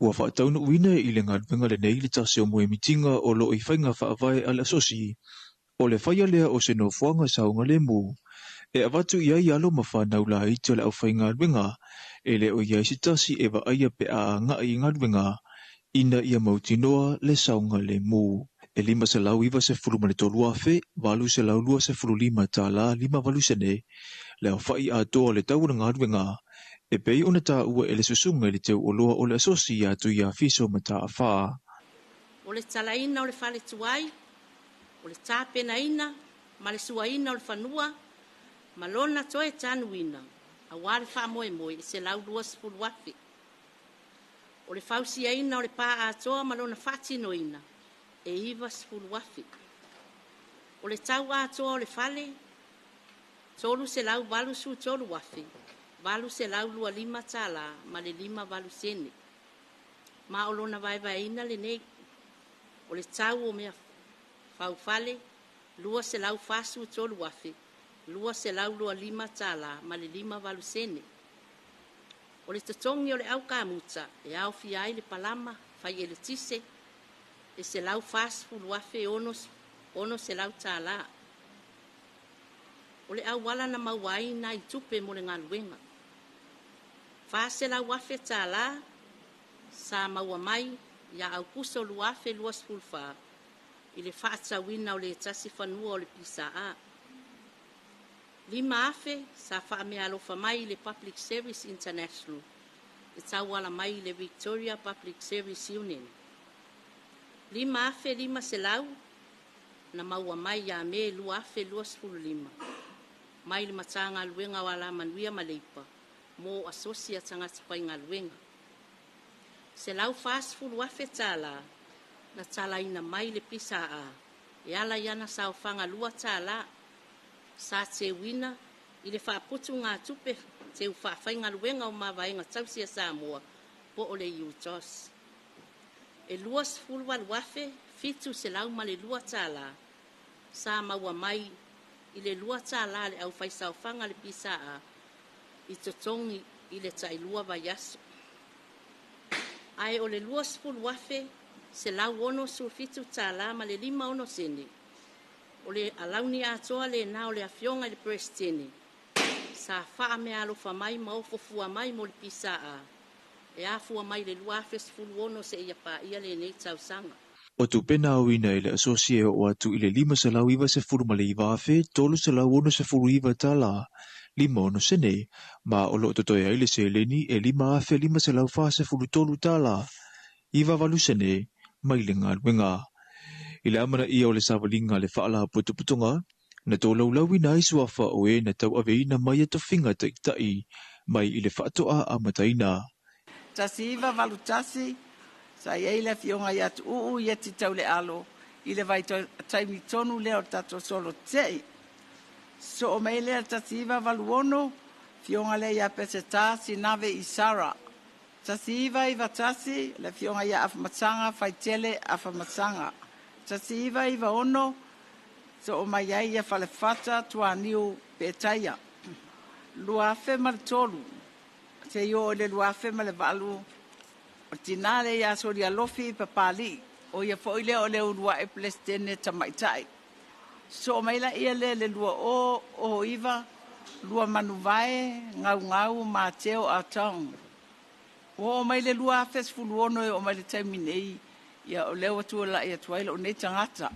Ua whaatauna uina i le ngadwenga le nei le tase o moe mitinga o lo i whainga whaavai ala asosi, o le whaia lea o se no fuanga saunga le mu, e avatu ia i alo ma whanau la iti o le au whainga ngadwenga, e le o iai sitasi e wa aia pe a nga i ngadwenga, ina ia mautinoa le saunga le mu. E 5 se lau iwa se fulu mane tolu afe, 8 se lau lua se fulu 5 ta la 5 valu sene, le au whai a toa le tau na ngadwenga, e pei ona ta ua ele susunga le teu o loa o le asosi i atu ia fiso ma ta awha. O le talaina o le whale tuai, o le tāpena ina, ma le suaina o le whanua, ma lona toe tanuina, a wale wha moe moe i se lau 2 afe. O le whausia ina o le pā atoa ma lona whatino ina, e iwa 10 afe. O le tau atoa o le whale, tolu se lau valu su tolu afe, valu se lau 2 tala, ma le 5 valu sene. Ma o lona vai ina le nei, o le tau o mea whau whale, 2 se lau fasu tolu afe, 2 se lau 5 tala, ma le 5 valu sene. O le tatongi o le au kamuta, e au fiai le palama, fai ele tise, e se lau fas 10 afe ono se lau tala. O le au wala na mauai na i tupe mo le ngaluenga. Fas se lau afe tala, sa maua mai, ia au kuso lu afe 2 fa, i le whaatawina o le tasi whanua o le pisa a. 5 afe, sa wha mea alofa mai le Public Service International, e tau ala mai le Victoria Public Service Union. 5 afe 5 se lau, na maua mai ia me 2 afe 2.5. Mai le matanga luenga wala manuia maleipa, mo asosia tangata whainga luenga. Se lau fast 10 afe tala, na tala ina mai le pisa a, e ala iana sa whanga 2 tala, sa te wina, i le whaaputu ngā tupe, te whaafai luenga o mawainga tausia Samoa, po o le UTOS. E 2 wafe, fitu se lau ma le 2 tala, sa maua mai, i le 2 tala le au whaisau whanga le pisa a, i totongi i le tailua vai aso. Ai o le 2 wafe, se lau ono su fitu tala ma le 5 ono sene, o le alauni atoa le na o le afionga le prestene, sa wha me alofa mai ma ofofua mai mo le pisa a, e afua mai le 2 afe 10 ono se ia pa ia le nei tausanga. O tu pena au ina i le asosie o atu i le 5 se lau iwa se furu ma le iwa afe, tolu se lau ono se furu iwa tala, 5 ono sene, ma o lo totoia i le se leni e 5 afe 5 se lau fa se furu tolu tala, iwa valu sene, mai le ngā luenga. I le amana ia o le savalinga le whaala putuputunga, na tō laulau ina isu awha o e na tau ave ina mai ato whinga tai mai i le whaatoa a mataina. Tasi iwa valu tasi, sa iei le fionga i atu uu i ati tau le alo, i le vai taimi tonu leo tato solo tei. So o mei lea tasi iwa valu ono, fionga le ia peseta sinave I Sara. Tasi iwa tasi le fionga ia afamatanga faitele afamatanga. Tasi iwa ono so o mai ai ia falefata tuaniu petaia. Luafe maltolu. Se yo le luafe malevalu. O tinale ia sori alofi papali. O ia foile o le urua e plestene tamaitai. So maila ia le lua o iwa. Lua manuvae, ngau mateo a taong. O mai le lua fes fuluono o mai le taiminei. Ia o leo atua la ia tuaila o nei tangata.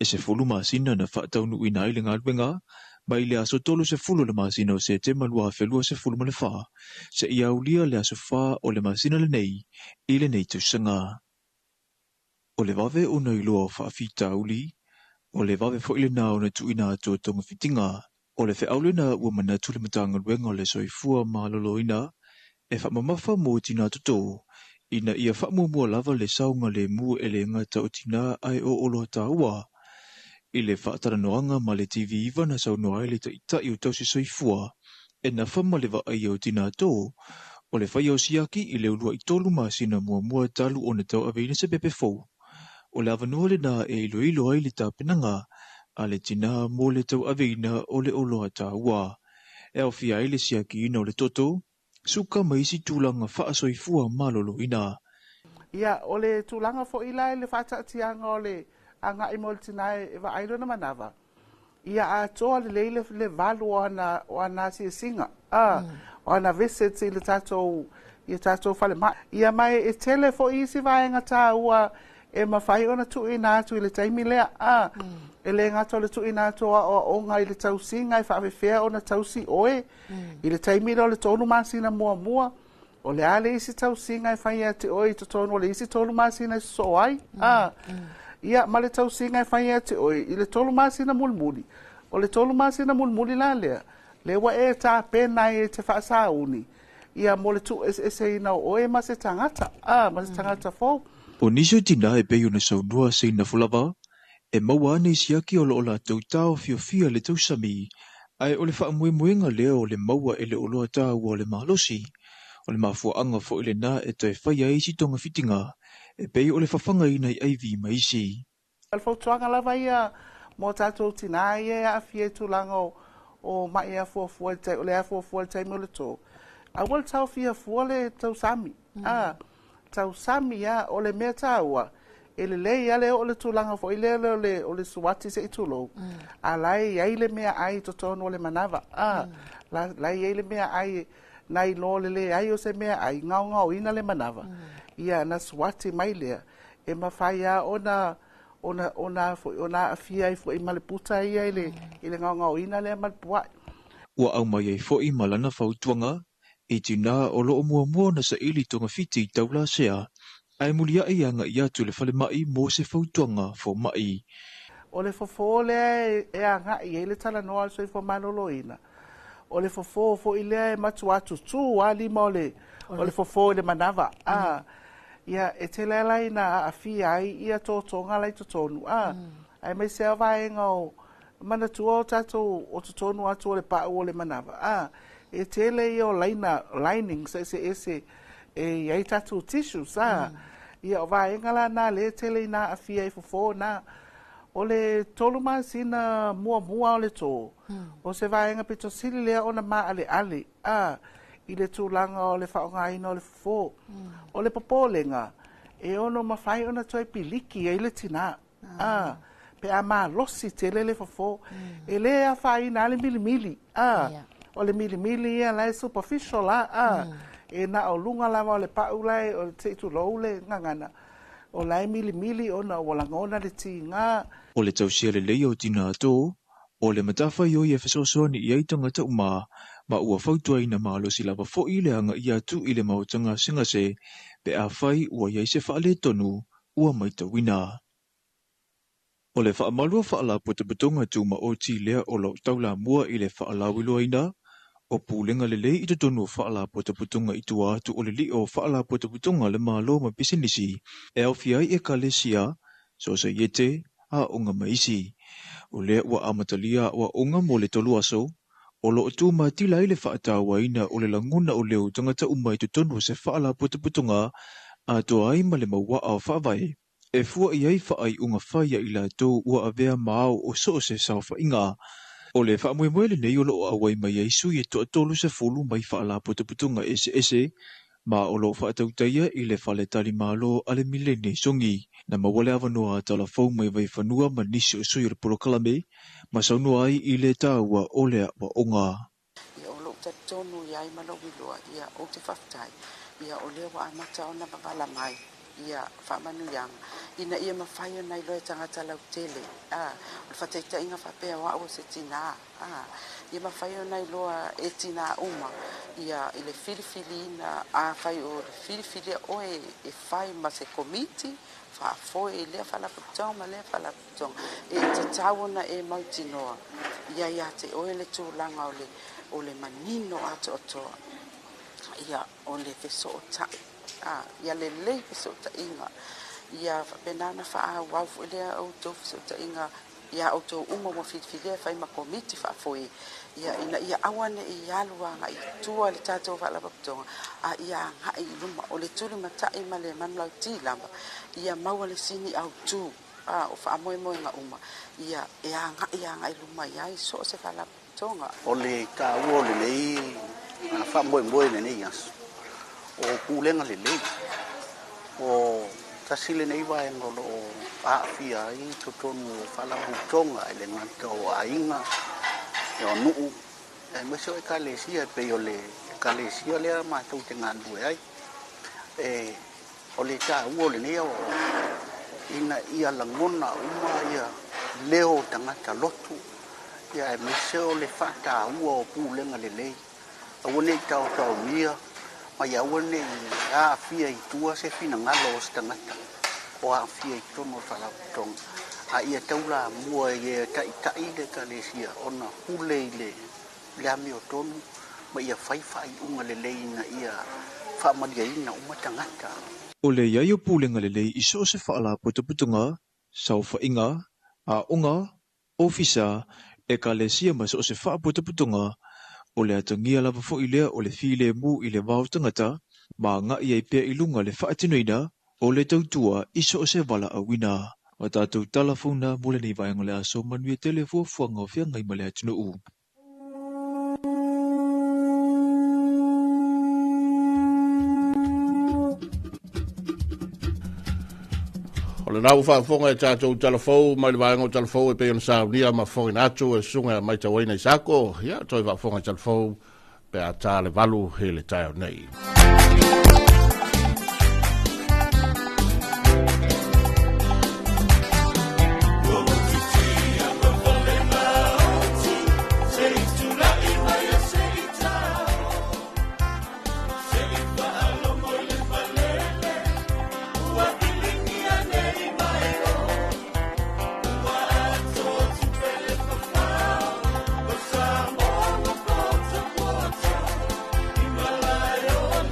E se fulu masina na whaataunu ina i le ngalwenga, mai le aso tolo se fulu le masina o se te malua felua se fulu male wha, se ia ulia le aso wha o le masina le nei, I le nei tausanga. O le vave una I lua o whaafita uli, o le vave fo ile na o na tuina atua tonga fitinga, o le whaole na ua manatu le matanga luenga o le soifua malolo ina, e whamamafa mo tina toto, ina ia whamumua lava le saunga le mu e le ngata o tina ai o olo taua, I le whaataranoanga ma le TV iwa na sau noa le taitai o tausi soifua, e na whama le wa ai o tina tō, o le whai o siaki I le ulua I tolu masina mua talu o na tau aveina se pepe fau. O le avanua le na e ilo ai le tāpenanga, a le tina mo le tau aveina o le oloa tāua. E au fia ai le siaki ina o le toto, suka maisi tūlanga wha soifua malolo ina. Ia, o le tūlanga fo ila le whaatatianga o le anga I moltinae e wa ailo na manava. Ia a toa le leile le valu o ana si singa. O ana visits I le tatou, I tatou fale mai. Ia mai e tele fo isi vaenga tā ua e mawhai ona tuina atu I le taimi lea. E le ngata o le tuina atu o onga I le tausinga I whaafewhea o na tausi oe. I le taimi lea o le tonu masina mua. O le ale isi tausinga I whai ati oe I tonu o le isi tonu masina I so ai. Ia, ma le tausinga I whai ati oe, I le tolu masina mulmuli. O le tolu masina mulmuli la lea. Le wa e tā pēna e te whaasa uni. Ia, mo le tu se ina oe ma se tangata. Ma se tangata fau. O niso tina e peyo na saunua se ina fulava, e maua ane siaki o lo la tau tau fia le tau sami, ai o le wha muenga leo o le maua e le oloa tau o le mahalosi, o le mafua anga fo ile na e toi whai a isi tonga fitinga, e pei o le whawhanga ina I aivi maisi. Al fautuanga lava ia mo tātou tina ia a fie tūlanga o mai a fuafua o le a fuafua le taimi o le tō. A wal tau fia fua le tau sami. Tau sami ia o le mea tāua. E le lei ale o le tūlanga fo ile o le suwati se I tūlou. A lai ai le mea ai to tonu o le manava. Lai ai le mea ai nai lo le ai o se mea ai ngau ina le manava. Ia na swati mai lea e mawhai a ona afia I fo I maleputa ia ile ngau ina lea malepuai. Ua au mai ai fo I malana fautuanga, e tina o loo mua na sa ili tonga fiti taula sea, ai mulia ai anga I atu le fale mai mo se fautuanga fo mai. O le fofo lea e anga I le tala noa so I fo manolo ina. O le fofo fo I lea e matu atu tu a lima o le fofo le manava. Ia e te lelai na a fia ai ia tōtonga lai tōtonu. Ai mai se avaenga o mana tua o tatou o tōtonu atu o le pāu o le manava. E te le i o lining se ese e iai tatou tissues. Ia o vaenga la na le te le na a fia I fofo na o le tolu masina mua o le tō. O se vaenga pito sili lea o na maa ale. I le tūlanga o le whaongaina o le fofo. O le popolenga, e ono mawhai ona toi piliki e le tina. Pe a maa losi te le fofo. E le a whaina le milimili. O le milimili ia lai superficial la. E na o lunga lava o le pau lai o le teitu lou le ngangana. O lai milimili ona o langona le ti ngā. O le tausia le lei o tina ato, o le matawhai o ia fesoasoani I aitanga tau maa, ma ua fautua ina malo si lava fo I le anga I atu I le mautanga singase, pe a whai ua iai se whaale tonu, ua maita wina. O le whaamalua whaala puta tu ma o ti lea o lau taula mua I le whaala wilua ina, o pūlenga le lei I te tonu whaala puta I tua atu o le li o whaala puta le malo ma pisinisi, e au fiai e ka lesia, so sa yete, a onga maisi. O lea ua amatalia ua onga mo le tolu aso, o lo tu ma tila ile whaatawaina o le languna o leo tangata umai tu tonu se whaala putuputunga a to ai ma le maua au whaavai. E fua i ai whaai unga whaia i la tō ua avea maao o so se sau whainga. O le whaamoemoe le nei o lo awai mai aisu i to atolu se fulu mai whaala putuputunga ese ma o lo whaatautaia i le whale tali malo ale milene songi. Na mawale awanoa tala fau mai vai whanua ma nisi o sui le polokalame ma saunua ai i le tāua o lea wa onga. Ia o lo tatonu iai malogi loa ia o te whaftai. Ia o lea wa amata o na mawala mai. Ia whamanu yang. Ina ia mawhaia nei loe tangata lau tele. O le whataita inga whapea wa o se tina. Ia mawhaia nei loa e tina uma. Ia i le filifili ina a whai o le filifili o e whai ma se komiti. Whaafoe e lea whalaputong ma lea whalaputong. E te tawona e mautinoa. Ia ia te oe le tūlanga o le manino ato otoa. Ia o le feso o tai. Ia le lei feso o tai inga. Ia penana wha wafu e lea o tō feso o tai inga. Ia o tō uma mo whiwhilea whai ma komiti whaafoe. Ia ina ia awane i aluanga i tua le tātou whalapaputonga. Ia ngai i luma o le tūri matai ma le manulau tīlamba. Ia maua le sini au tū. O whaamoemoe nga uma. Ia ngai luma ia i so se whalapaputonga. O le tā ua le nei, whaamoemoe le nei asu. O kulenga le nei. O tasile nei wae ngolo o aafia i totonu whalapaputonga e le ngata o ainga. E o nuu, e meso e kalesia pe o le kalesia lea mātou te ngāndue ai. E o le tā ua le nei o ina ia langona uma ia leo tangata lotu. Ia e meso le whata ua o pūlenga le lei. Awane i tau ia, mai awane i aafia i tua se fina ngalo o stangata. O aafia i tono whalaputonga. A ia taula mua e tai le kalesia ona hule i le ame o tonu ma ia whaiwhai unga le leina ia whaamaria ina uma tangata. O le iai o pūlenga le lei iso se whaala putuputunga, sau whainga, a onga, ofisa, e kalesia ma so se wha putuputunga, o le atangia lava fo i lea o le while mu i le wau tangata, ma nga iai pia i lunga le whaatinoina, o le tautua iso se wala a wina. O tātou talafona mole nei vai ngole aso manui tele fuafuanga o whiangai ma le atino u. O le nau whaafonga e tātou talafou, mai le vai ngau talafou e peon saunia ma whongi natu e sunga mai tawaina i sako. Ia, toi whaafonga talafou pe a tā le valu he le taio nei. Himalaya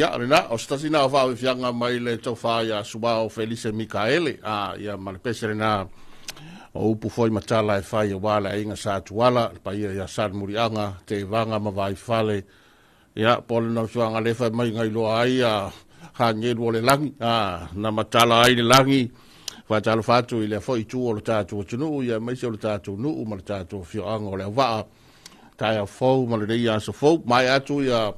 ia na o stasi na fa fianga mai le tofa ia Subao Felice Mikaele ia ma le pese na o upu foi matala e fai wala inga sa tuala pa ia sa murianga te vanga ma vai fale ia pole na fianga le fa mai ngai lo ai ha ngeru le langi na matala ai le langi fa talo fatu ile foi tu o tatu tunu ia mai se o tatu nu ma tatu fianga le va tai a fo ma le ia so fo mai atu ia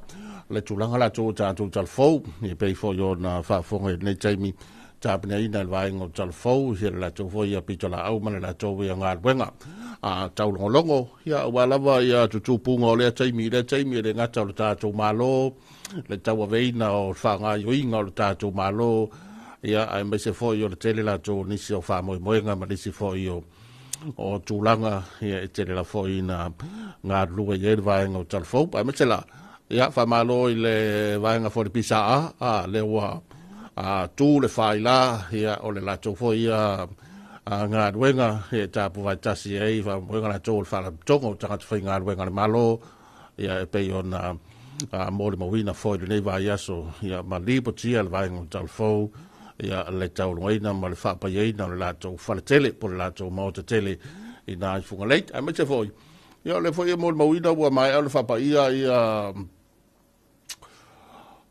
le tulanga la tu tatu tal fo ni pe fo yo na fa fo nei taimi tapne ina le vai ngo tal fo se la tu fo ia pitola au ma la tu ia ngar wenga tau longo ia wala va ia tu pungo le taimi le ngata o tatu malo le tau veina o fa nga yo inga o tatu malo ia ai me se fo yo le tele la tu ni se fa mo nga ma si fo yo o tulanga ia e tele la fo ina ngar lu ye vai ngo tal fo pa me se la ia fa malo le vai nga fo le pisa le wa tu le faila ia o le la tu fo ia ngā ruenga e tāpu vai tasi e iwa ruenga la tōl whala tongo tangata whai ngā ruenga le malo ia e pei o na mōre mawina fōi le nei vai aso ia ma lipo tia le vai ngō tal fōu ia le taurungaina ma le whapaieina le lātou whala tele po le lātou maota tele i nā i whunga leit ai me te fōi ia le fōi e mōre mawina ua mai au le whapaia ia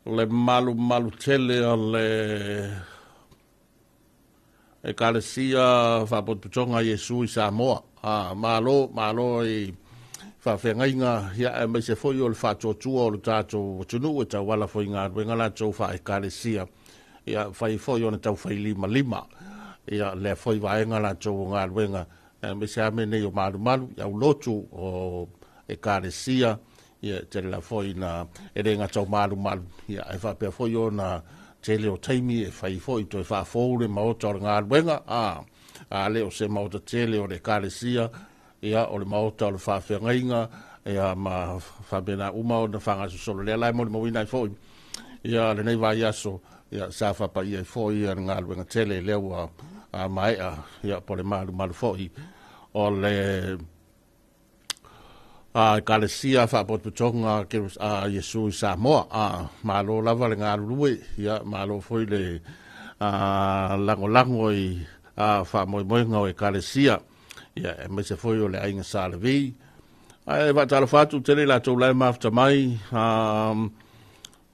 le malu tele o le e kalesia fa potonga Yesu i Samoa malo i fa fengainga ya me se foi o le fa totu o le tato tunu e ta wala foi nga wenga la to fa e kalesia ya fa i foi ona tau fai lima ya le foi vaenga la to nga wenga me se amene o malu ya lotu o e kalesia ya te la foi na e renga tau malu ya e fa pe foi ona tele o taimi e fai foi to e fa fōre maota o ngā ruenga leo se maota tele o le kalesia ia o le maota o le whawhengainga ia ma whabena uma o na whangasosolo lea lai mo le mawina i foi ia le nei vai aso ia sa whapa ia i foi ia ngā ruenga tele leo a maea ia po le malu foi o le kalesia fa potonga ke Yesu Samoa malo lava le ngalue ya malo foi le lango i fa moi ngo e kalesia ya me se foi o le ainga salvi ai va tala fatu tele la to la mafta mai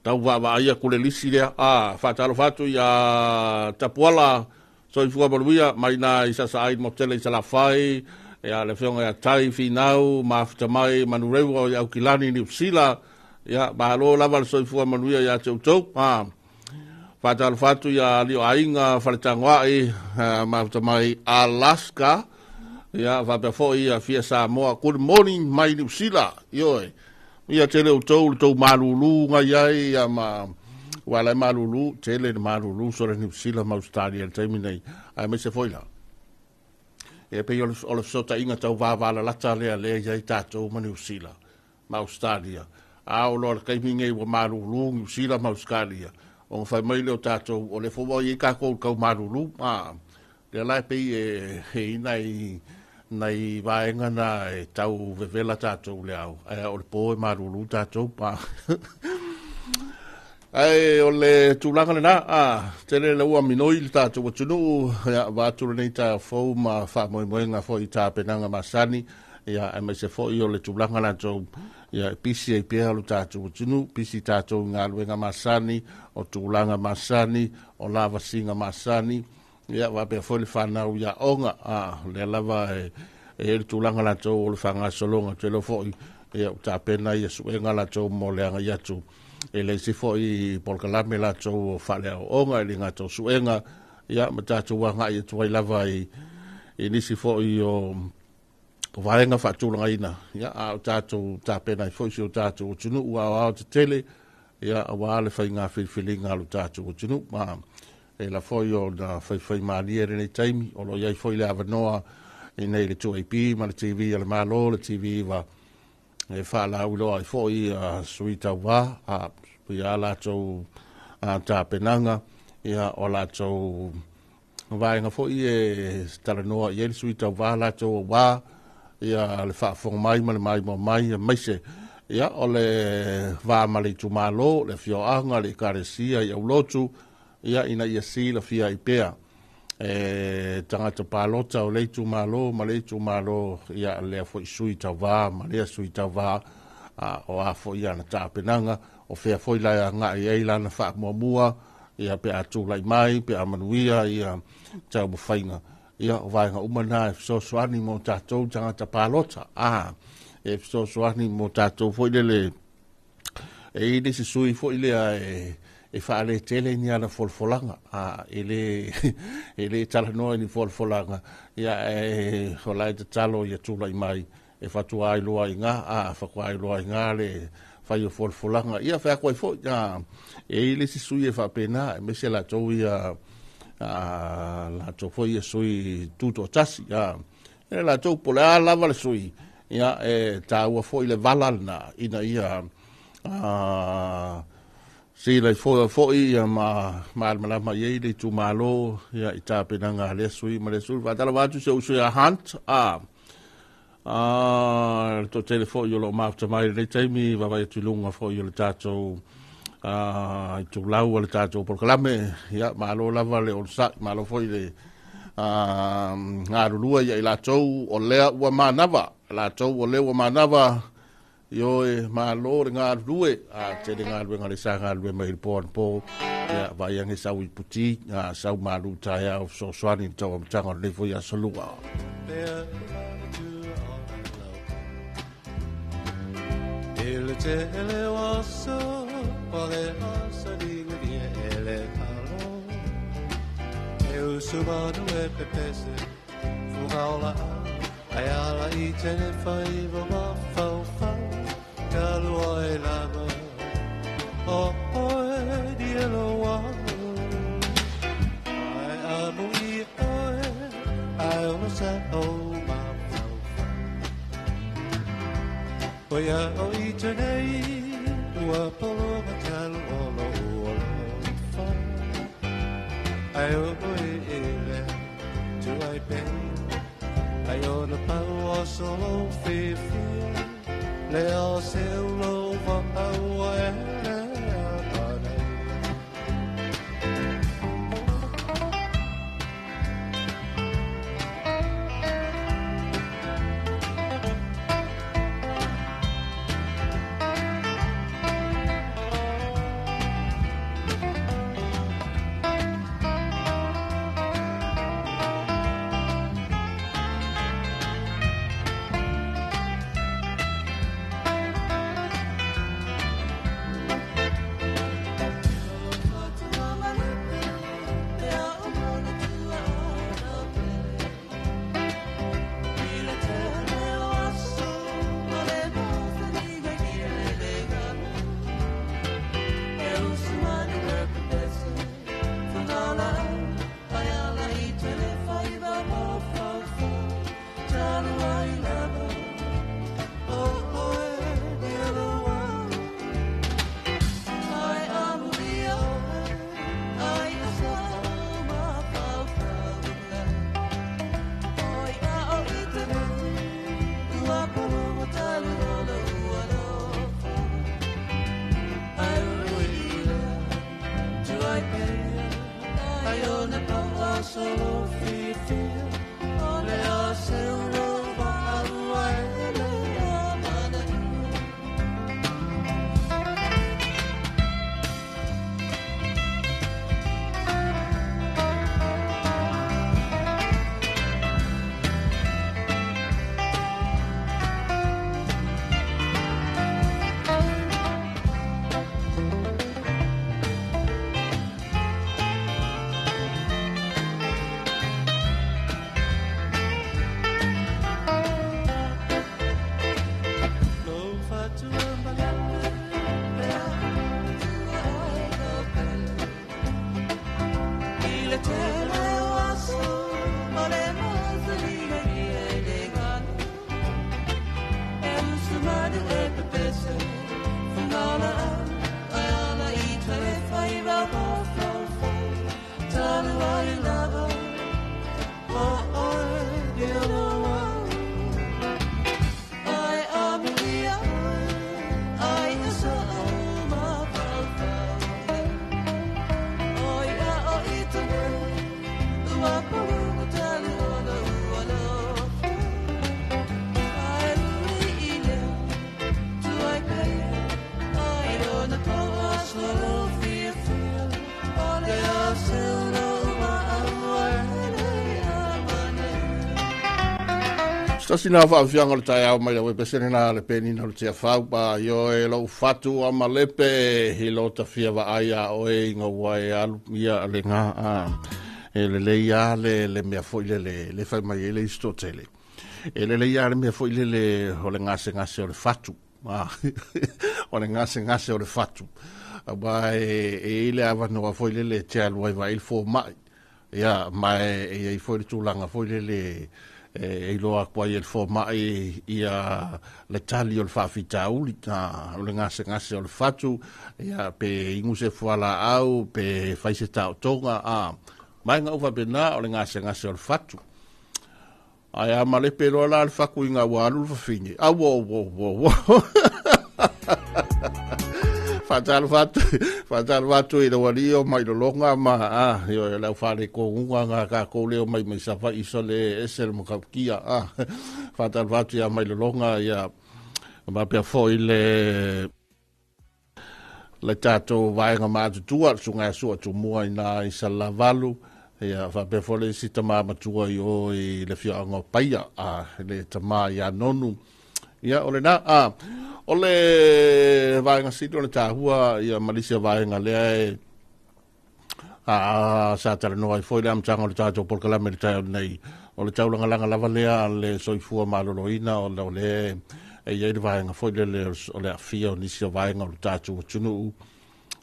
tau va ia kule lisi le fa tala fatu ya tapuala so i fua bolvia mai na isa sai mo tele sala fai ya le fionga ya tai finau mafta mai manureu o ya kilani ni usila ya balo lava so fu manuia ya tau fatal fatu ya lio ainga faltangwa mafta mai Alaska ya va pe fo ya fia Samoa good morning mai ni usila yo ya tele o tau malulu nga ya ma wala malulu tele malulu so ni usila ma ustadi el terminai ai me se foila e pe o le sota inga tau vāwala lata lea ia i tātou mani usila, ma Australia. O lor kaimine i wa marulu, usila ma Australia. O whai mai leo tātou, o le fōwa i kako kau marulu, le lai pe he nei vaenga na e tau vevela tātou le au. O le pō e marulu tātou, ai o le tulanga le na tele le ua minoi le tātou watunu ia vāturu nei tā fōu ma wha moenga fō i tā penanga masani ia e mai se fō i o le tulanga la tau ia pisi e pēha lu tātou watunu pisi tātou ngā luenga masani o tulanga masani o lava singa masani ia wapea fō le whanau ia onga le lava e le tulanga la tau o le whanga solonga telo fō i ia tā pena ia suenga la tau mo le anga iatu e le se fo i polkalame la tau whale o onga e linga tau suenga ia ma tātou wanga i tuai lava i nisi fo i o vaenga whatulanga ina ia a tātou tāpena i fo i si o tātou o tunu ua o au te tele ia a wale whai ngā whiwhilinga alu tātou o tunu e la fo i o na whai maania rene taimi o lo iai fo i le avanoa i nei le 2AP ma le TV le malo le TV wa e whala uloa i fōi suita wā, ia lātou tā penanga, ia o lātou vāenga fōi e taranoa i ele suita wā lātou wā, ia le whaafonga mai, ma le mai mo mai, maise, ia o le va mali tu malo le fio anga le karesia ia ulotu ia ina ia si la fia ipea tangata palota o le tu malo ma le tu malo ia le fo sui tava ma le sui tava o a fo ia na tapenanga o fea fo la nga ia ila na fa mua ia pe atu lai mai pe amanuia ia tau mo fainga ia o vai nga umana so swani mo tatou tangata palota so swani mo tatou fo le ele se sui fo ile e fa le tele ni ala folfolanga ele tala no ni folfolanga ia ho lai te talo ia tu lai mai e fa tu ai lo inga fa ko ai lo inga le fa yo folfolanga ia fa ko fo ia ele se sui e fa pena me se la to ia la to fo ia sui tuto tasi ia la to pola la vale sui ia ta ua fo ile valalna ina ia si lai fo ia ma ye le tu malo ia ita penanga le sui va tala va tu se usu ya hunt to telefo yo lo mafta mai le taimi va vai tu lunga fo yo le tato tu lau le tato proclame ia malo la vale on sa malo fo ile ngarulua ia ila tou o lea ua manava la tou o lea ua manava yo malo nga rue te nga rue nga le sa nga rue mai po ya vai ang sa wi puti sa malu taia o so swani to tanga le fo ya solua il tele waso ole asa di ele talo eu subano e pepese fugaula ayala I tene fai va fa Kalua e lava e dielo wa ai amo I ai o sa o ma Oia o I tenei ua polo matal o lo fa ai o ele tu ai ben ai o na pau o solo fi Leo seu louva a Sasina whaafianga le tai au mai la wepesene na le peni na le tia whaupa yo e lau fatu a malepe he lo ta fia wa aia o e inga wai alu ia le ngā e le leia le mea foi le whai mai e le isto tele e le leia le mea foi le o le ngase o le fatu o le ngase o le fatu ba e le ava no foi le tia luai vai il fo mai ia mai e foi le tūlanga foi le e loa kwa i el fo mai ia le tali o le whawhita uli o le ngase o le fatu ia pe ingu se fuala au pe whaise tau tonga mai ngau whapena o le ngase o le fatu ai a male pe roa la le whaku inga walu le whawhingi wo Fatal watu i le wali o mai lo longa ma yo la fale ko unga nga ka ko leo mai safa iso le esel mo kia fatal watu ya mai lo longa ya ma pe fo le tato vai nga ma tu sunga su tu mo ina isa lavalu ya fa pe fo le sitama ma tu yo i le fia ngo paia le tama ya nonu ya ole na ole vaenga sito le tahua ia Malaysia vaenga lea sa tala noa i foi le amtanga o le tātou polkalame le tai nei o le taulanga langa lava lea le soifua maloloina o le e iei le vaenga foi le o le afia o nisi o vaenga o le tātou tunu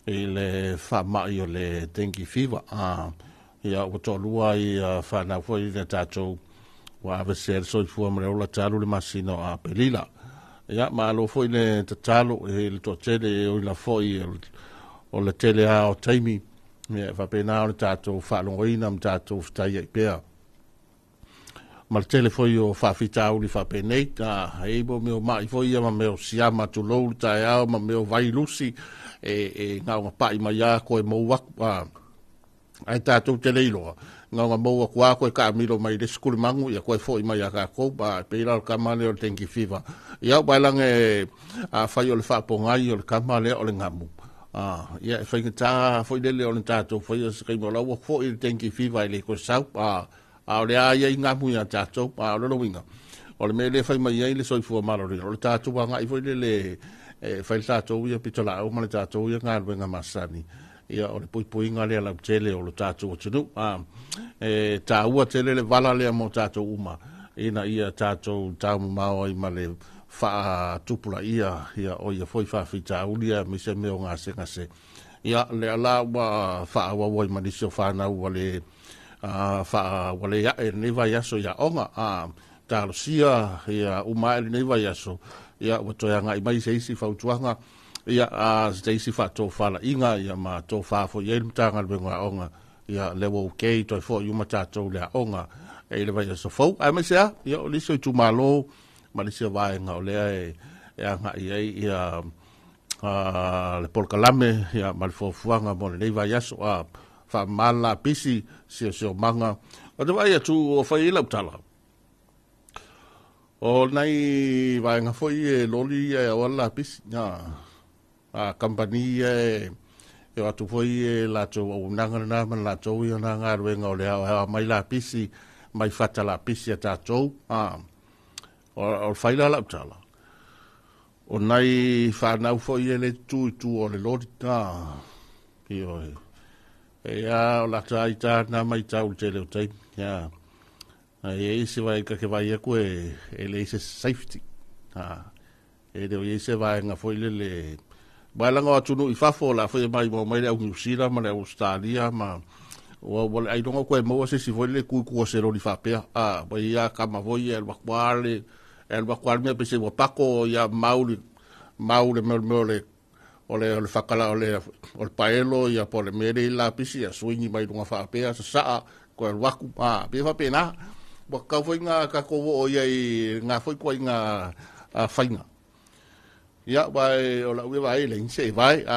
i le whamai o le dengue fever ia o tolua i whanau foi le tātou wa avese le soifua mre ola talu le masino a pelila ia ma lo foi le tatalo e le totele o la foi o le tele a o taimi me va pena o tato fa longoina m tato ftai pea ma le tele foi o fa fita o li fa peneta e bo me o mai foi ma me o siama tu lo tai a ma me o vai lusi e nga ma pai ma ya ko e mo wa ai tato tele ilo nga mo wa ko ka milo mai le skul mangu ya ko foi mai ka ko ba pe la ka male o tenki fiva ia bailang a fai o le whapongai o le kamale o le ngamu. Ia fai ngata foi lele o le tatou fai o skai mo lau fo i le tenki fiva i le ko sau o le aia i ngamu ia tatou o le winga. O le mele fai mai i le soifua marori o le tatou wanga i foi lele fai tatou ia pitola o ma le tatou ia ngā ruenga masani. Ia o le pui ngā lea lau tele o le tatou o tunu. Tā ua tele le vala lea mo tatou uma. Ina ia tatou taumu mao i ma le fa tupula ia o ia foi fa fita ulia mi se me ngase ia le ala wa fa wa wa ma disio fa na wale fa wale ya ne va ya so ya onga tarusia ia uma ne va ya so ia o to ya ngai mai se si fa utuanga ia se si fa to fa la inga ia ma to fa fo ye mtanga le nga onga ia le wo ke to fo yu ma ta to le onga e le va ya so fo ai me se ia o liso tu malo Malaysia vaenga o lea e anga ia le polkalame ia malfofuanga mo le nei vai aso fa mala pisi sio manga o te vai atu o fai ila utala o nei vaenga foi e loli e wala pisi company e atu foi e la to o nanga na man la to ia nanga ruenga o lea mai la pisi mai fata la pisi ata to o faila la utala o nai whanau fo i ele tu o le lorita pio e a o la taita na mai tau te leo tei e isi vai ka ke vai aku e le isi safety e leo isi vai nga fo i le bailanga o tunu i fafo la fo i mai mo mai le au New ma le Australia ma o ai dongo ko e mo se si foi le ku se ro li fa pe ba ia kama voi el bakwale el bakwal me pese wo pako ya maule mole ole fakala ole paelo ya por mere la pisi ya swingi mai dunga fa pe sa ko el waku pe fa pena bo ka foi nga ka ko o ya nga foi ko nga fainga ya vai ola we vai le se vai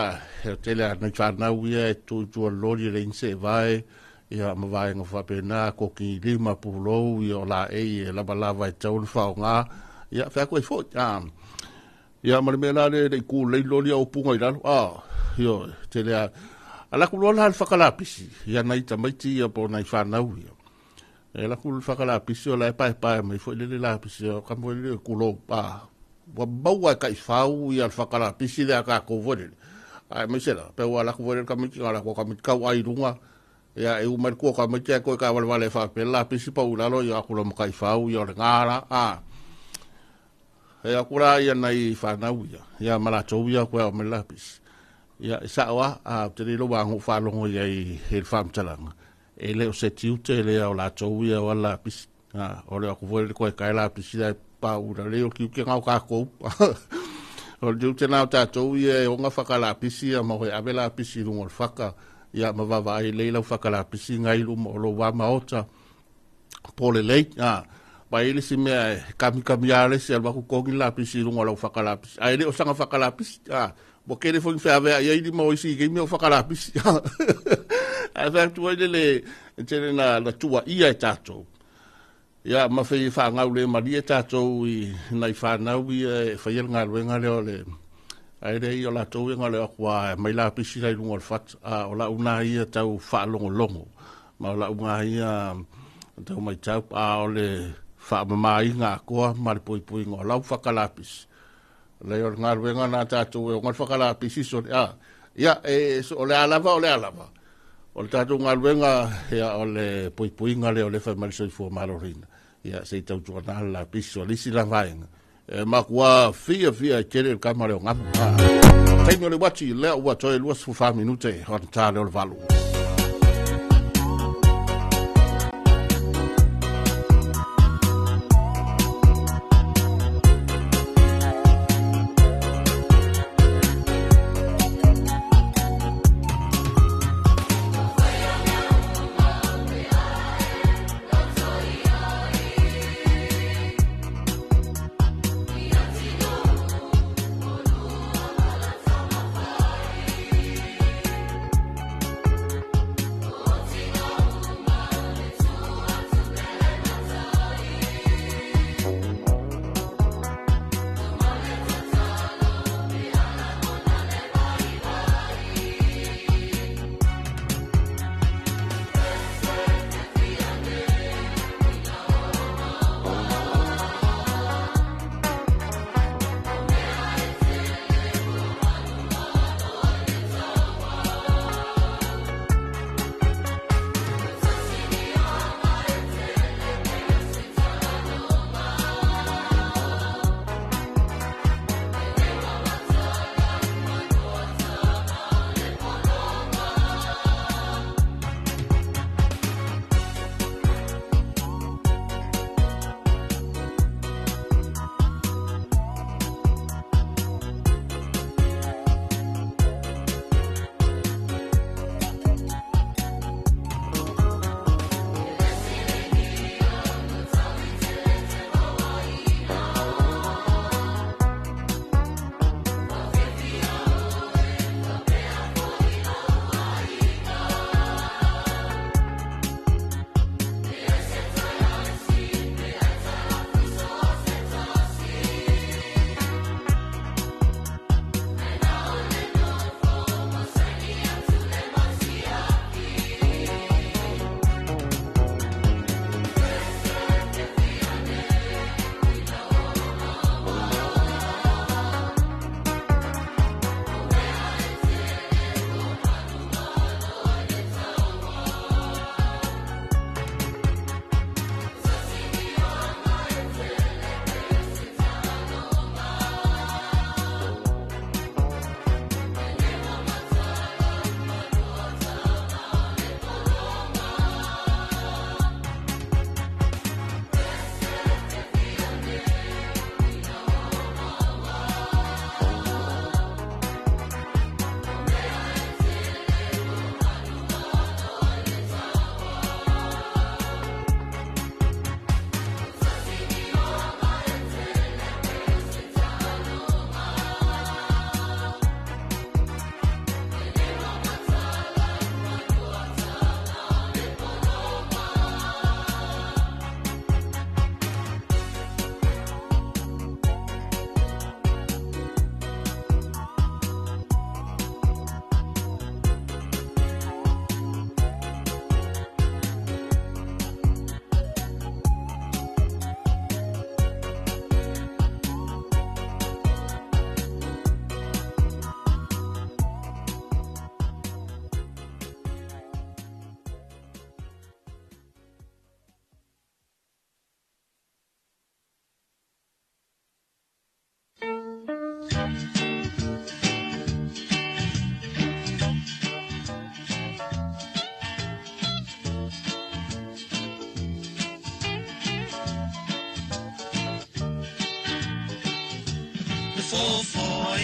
tele na chana we tu lori le se vai ia ma vai nga fa pena ko ki lima pulo yo la la balava e tau fa nga ia fa ko fo ia ma me la le ku le lori o punga ira yo tele ala ku lola al fa kala pisi ia nai tamaiti ia po nai fa na E la kul whakala pisi o lai pai mai fo le la pisi o ka mo le kulo pa. Wa baua ka ifau ia whakala pisi le ka ko vore. Ai me sela pe wa la ko vore ka miti ala ko ka miti ka ai runga. Ya e u mar ko ka miti ko ka wale fa pe la pisi pa ulalo ia kulo mo ka ifau ia ngara a. E akura ia nai fa na uia. Ia mala tauia ko o me la pisi. Ia sa wa a te lo wa ngo fa lo ia i he fam talanga. E le o se tiute le o la tauia wala pisi. O le ako vore ko ka la pisi la pa ura le o ki ke ngau ka ko. O le tiute na tatou ia o nga whakala pisi a mo ave la pisi lungo whaka. Ia ma va vai le la whakala pisi ngai lu mo lo wa maota. Pole le ba ile si me kami ale se alba ku kogi la pisi lungo lo whakala pisi. Ai le o sanga whakala pisi. Bo kere fo fa ave ia di mo isi ke me o whakala pisi. A fa tu le tene na la tua ia tatou. Ya ma fe fa ngau le maria tatou i nai fa nau i fa ia nga luenga le ole. Ai re i o la tau nga le akwa mai la pisi lai lungo fat o la una ia tau fa longo longo. Ma o la una ia tau mai tau o le fa mai nga koa ma le poi ngo la fa kalapis. Le o nga luenga na tatou o nga fa kalapis so ya o le alava. O le tatou nga luenga ya o le poi nga le o le fa mai so fo malorina. Ya se tau tu na la piso lisi la vainga ma kwa fia kere kamare ngam taino le wati le wa toi lu su fa minute hon ta le valu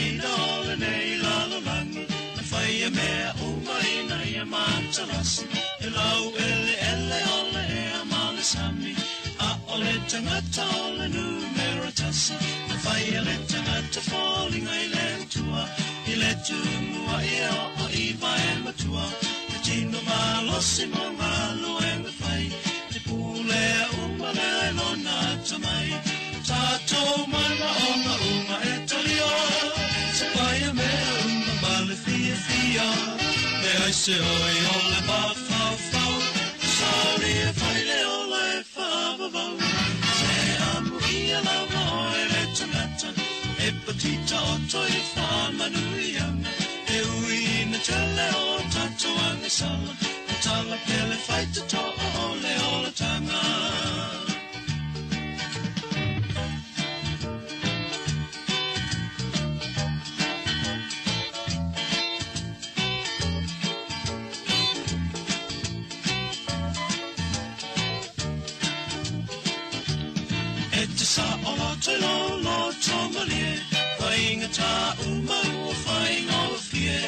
ina ole nei lalo langi na fai e mea uma ina ia matalasi e lau ele ole e amale sami a ole tangata ole numero tasi na fai e le tangata falling ai le tua i le tumua i o i vai matua e tino malosi mo ngalo e me fai te pule uma le lona tamai tato mana uma e talio se vai a me uma male fia me ai se oi ole ba fau sorry if I le ole fa se amo ia la voi le tamata e petita o toi fa manuianga e ui na tele o tato ange sala tala pele fai te to ole tanga lo tomalie fainga ta uma o fainga o fie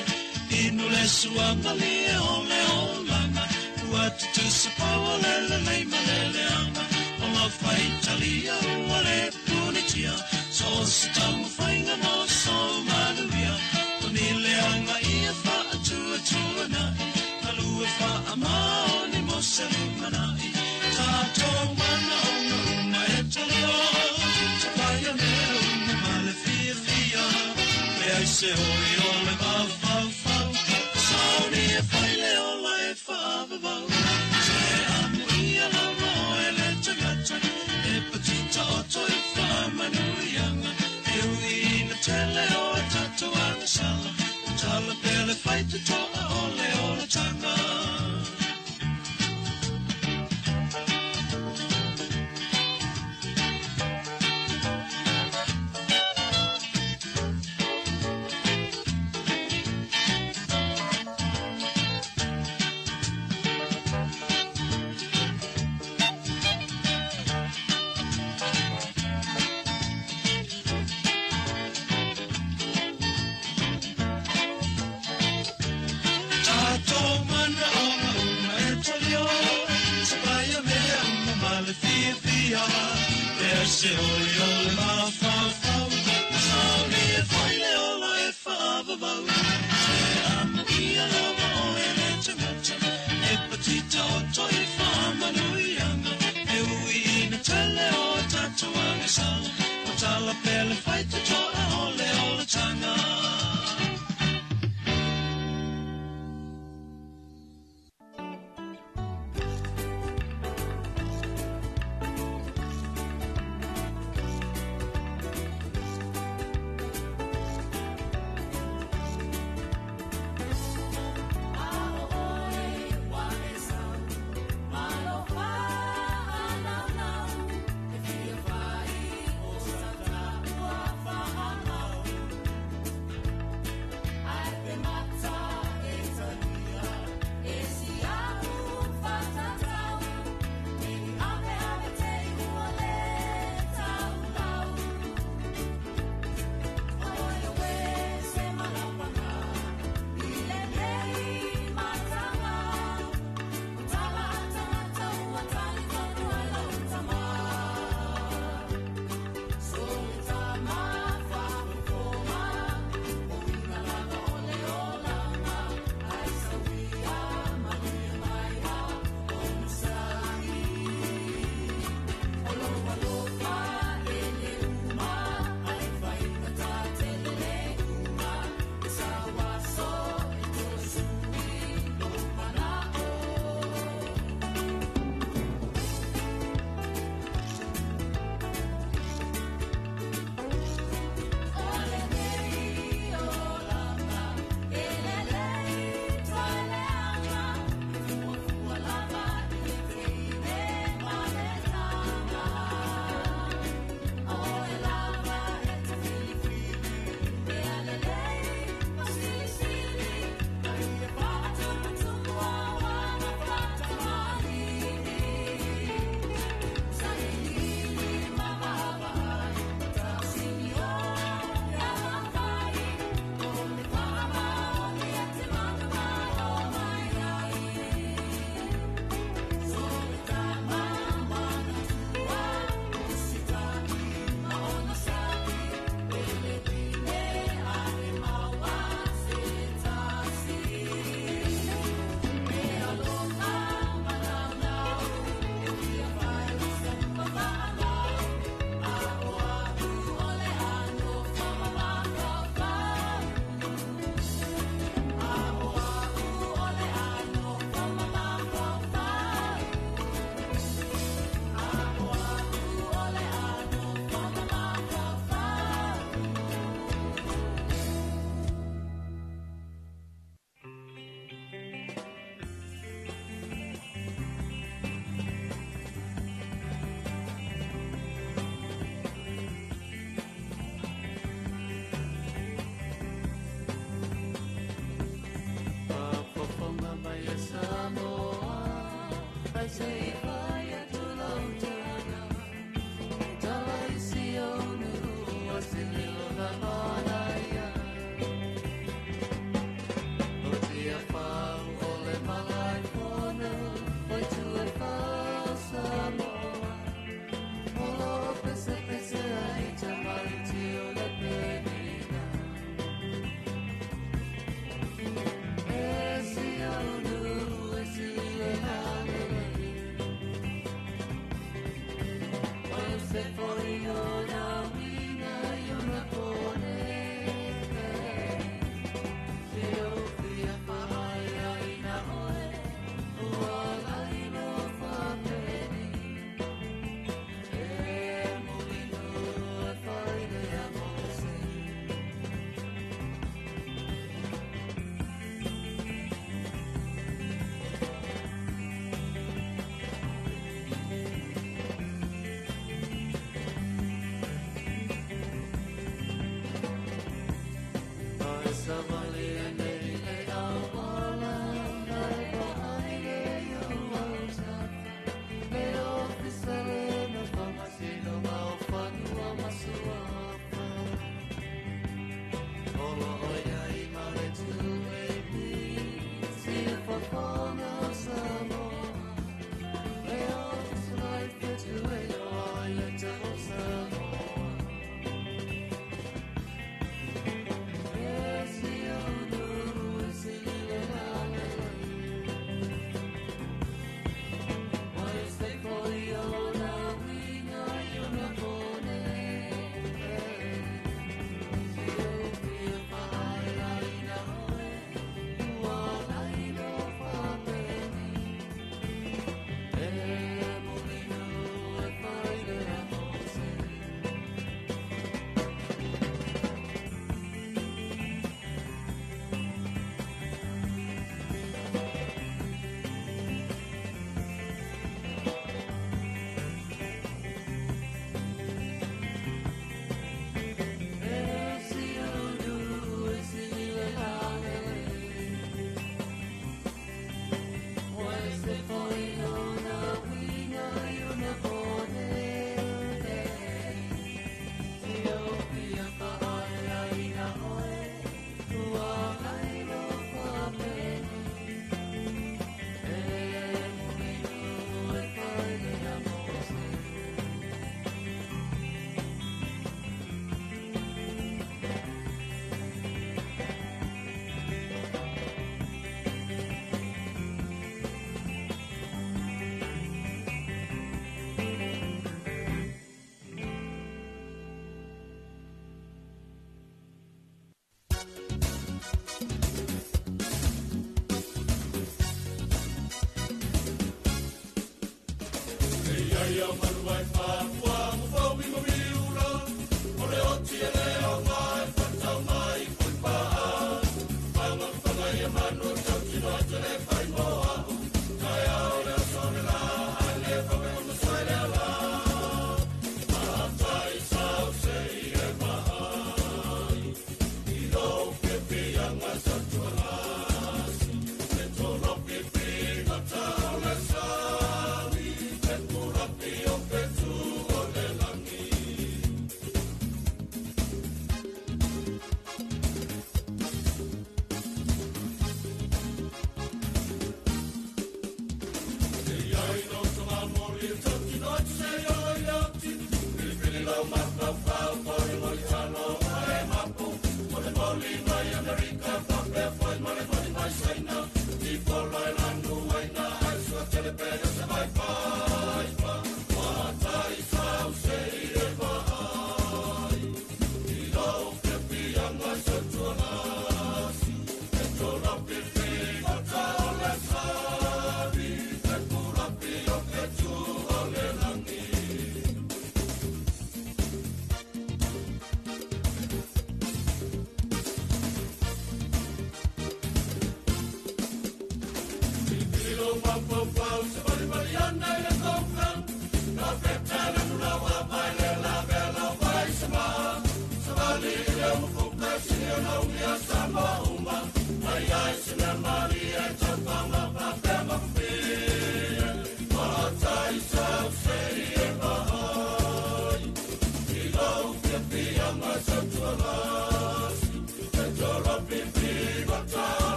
inu le suangali ole olanga what to suppose le malele anga o fai talia ole punitia so sta fainga no so maluia onile anga ia fa tu na alu fa ama oni moselu manai ta to mana uma etalio I say, oh, ole fau, sauni e fai le ola e fau, se amo ia la moe le tagata, e patita o toi whamanuianga, e ui na tele o tato anga sala, o tala pele fai te toa ole tanga. Se oi ole ma fau, sauni e fai le ola e fau, se amo ia la moe le tangata, e patita o toi whamanuianga, e ui na tele o tato anga sala, o tala pele fai te toa ole tanga.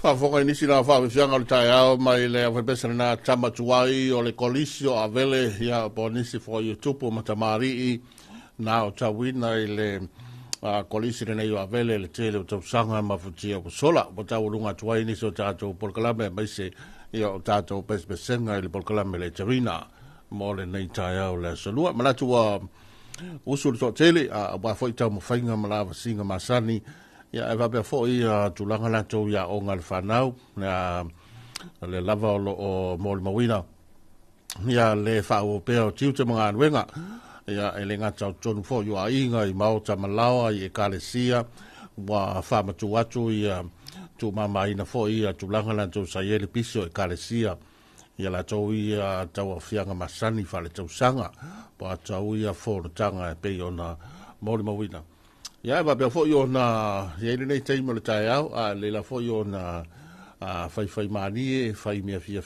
Whafonga inisi na whawhianga o le tai au mai le awhepesana na tama tuai o le kolisio a vele ia po nisi fo YouTube o matamari na o tawina i le kolisi le nei o a vele le tele o tausanga mafutia o sola po tau runga tuai nisi o tātou polkalame mai se ia o tātou pespesenga i le polkalame le tarina mo le nei tai au le solua manatu wa usul so tele a wafo i tau mawhainga malawa singa masani ia e vapea fo i tulanga latou ia o ngal whanau na le lava o mōli mawina ia le whao pēo tiu te mga anuenga ia e le ngata o tonu fo i a inga i mao tamalawa i e kalesia wa whamatu atu ia tu mama ina fo i tulanga latou sa iele piso e kalesia ia latou i tau a fianga masani whale tau sanga pa tau i fo na tanga e pei o na mōli mawina. Ia ba be fo yo na ye nei teimo le tai au a le la fo yo na fai mani fai mia fia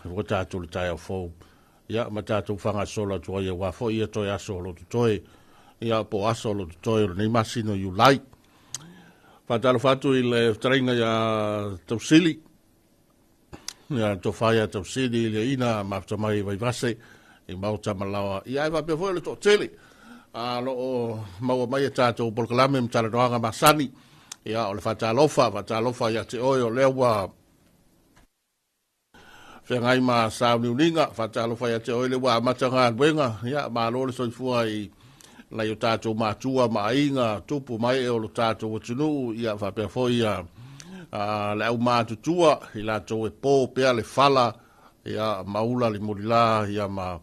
rota tu le tai au fo ia mata tu fanga solo tu ia wa fo ia to ia solo tu toi ia po asolo tu toi nei masino you like fa talo fatu il trainga ya tu sili ia to faya tu sili le ina mafta mai vai vase e mauta malawa ia ba be fo le to tele lo o mau mai tātou polkalame mtala noanga masani ia o le fatalofa ia te oio lewa whengai ma sauni uninga fatalofa ia te oio lewa matanga wenga ia ma lo le soifua i lai o tātou mātua ma inga tupu mai e o lo tātou watunu ia whapea foi ia le au mātutua i lātou e pō pēa le fala ia maula le morila ia ma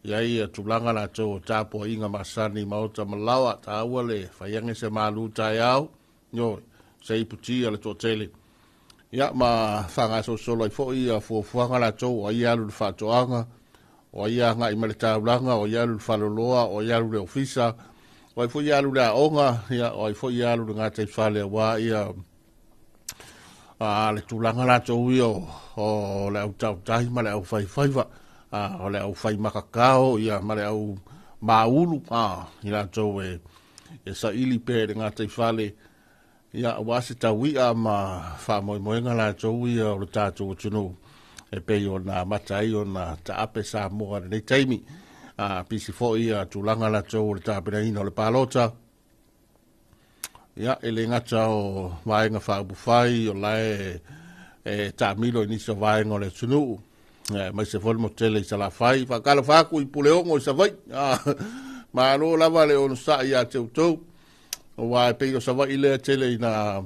ia ia tulanga na tō tāpua inga masani mauta malawa tā ua le whaiange se mālu tai au no se iputia le tō tele ia ma whanga so solo i fo ia fuafuanga na tō o ia alu le whātoanga o ia nga i male tāulanga o ia alu le whaloloa o ia alu le ofisa o i fo ia alu le aonga ia o i fo ia alu le ngātai whale wa ia le tulanga na tō ia o le au tau tahi ma le au whaiwhaiwa o le au whai makakao ia mare au maulu i la tau e sa ili pēre ngā tei whale ia wasi tau ia ma wha moenga la tau ia o le tātou tunu e pei o nā matai o nā taape sa moa nei taimi pisi fo ia tulanga la tau le tāpina ino le palota. Ia, ele ngata o vaenga whaabufai o lae tā milo inisi o vaenga o le tunu. Mai se fol mo tele i sala fai, whakala whaku i puleongo i sa vai. Ma alo lava le ono sa ia te utou. O wae pei o sa vai le tele i na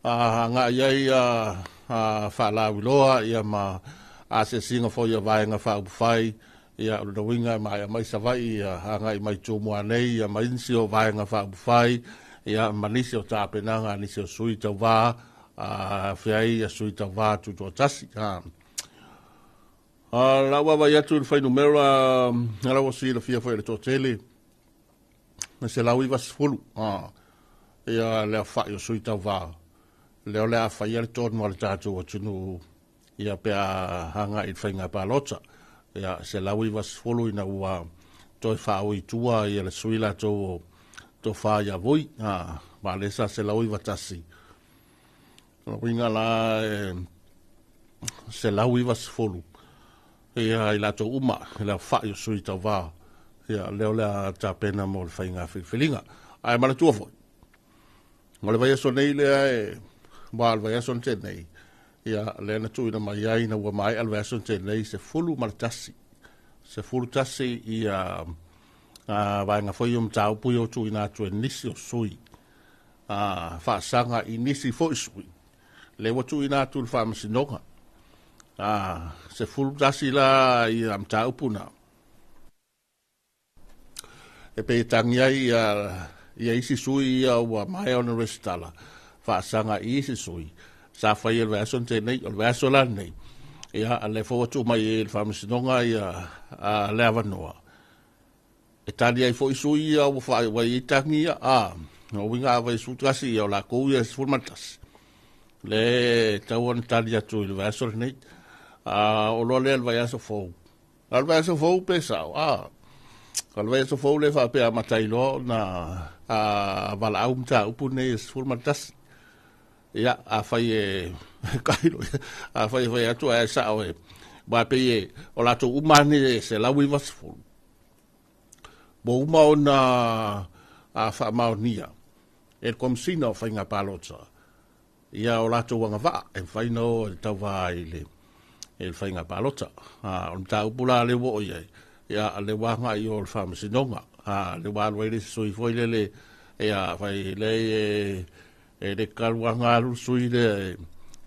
ngā iai whaalawiloa ia ma se singa fo ia vaenga whaabufai. Ia o winga mai sa vai ia ngai mai tō mua nei ia mai insi o vaenga whaabufai. Ia manisi o tāpenanga nisi o sui tau wā. Whiai ia sui tau wā tuto tasi. La wawa yatu le whainu mera, la wa si la fia whaile tō tele. Na se lau i was fulu. Ia lea whai o sui tau wā. Leo lea whai ale tōn mo le tātou o tunu. Ia pia hanga i whainga pālota. Ia se lau i was fulu ina ua toi whao i tua ia le sui la tō whai a voi. Ma lesa se lau i watasi. Winga la se lau i was fulu. Ia i lato uma, lea whai o sui tau wā. Ia leo lea tā pena mo le whainga whiwhilinga. Ai mana tua foi. Mo le vai aso nei lea wā le vai aso te nei. Ia lea na tui na mai ai na ua mai al vai aso te nei se fulu maratasi. Se fulu tasi ia vaenga foi tau pui o tui nā tue nisi o sui. Whaasanga i nisi foi sui. Le wa tui nā tui whaamasinonga. Se fulu tasi la i am tau puna. E pe tangi ai ia isi sui ia ua mai ona restala. Whaasanga i isi sui. Sa whai el vason te nei, el vaso la nei. Ia le fōtu mai el whamasinonga ia le avanoa. E tani ai fo sui ia ua whai wai i tangi ia. O winga vai su tasi ia o la kou ia sfurmatas. Le tau an tani atu il vaso nei. O lo le vai aso fou. Al vai aso fou pesau. Al vai aso fou le fa pe matai lo na vala au mta upu nei sfurmatas. Ia a fai kairo. A fai atu a sa o ba pe o la to umani se la wi was fou. Bo uma ona a fa maonia. E komsina o fainga palota. Ia o la to wanga va e fai no tau vai le el fainga palota. On tau pula le wo ye. Ya le wanga i ol fam sinonga. Le wan we sui foi le ya fai le le kalwanga lu sui le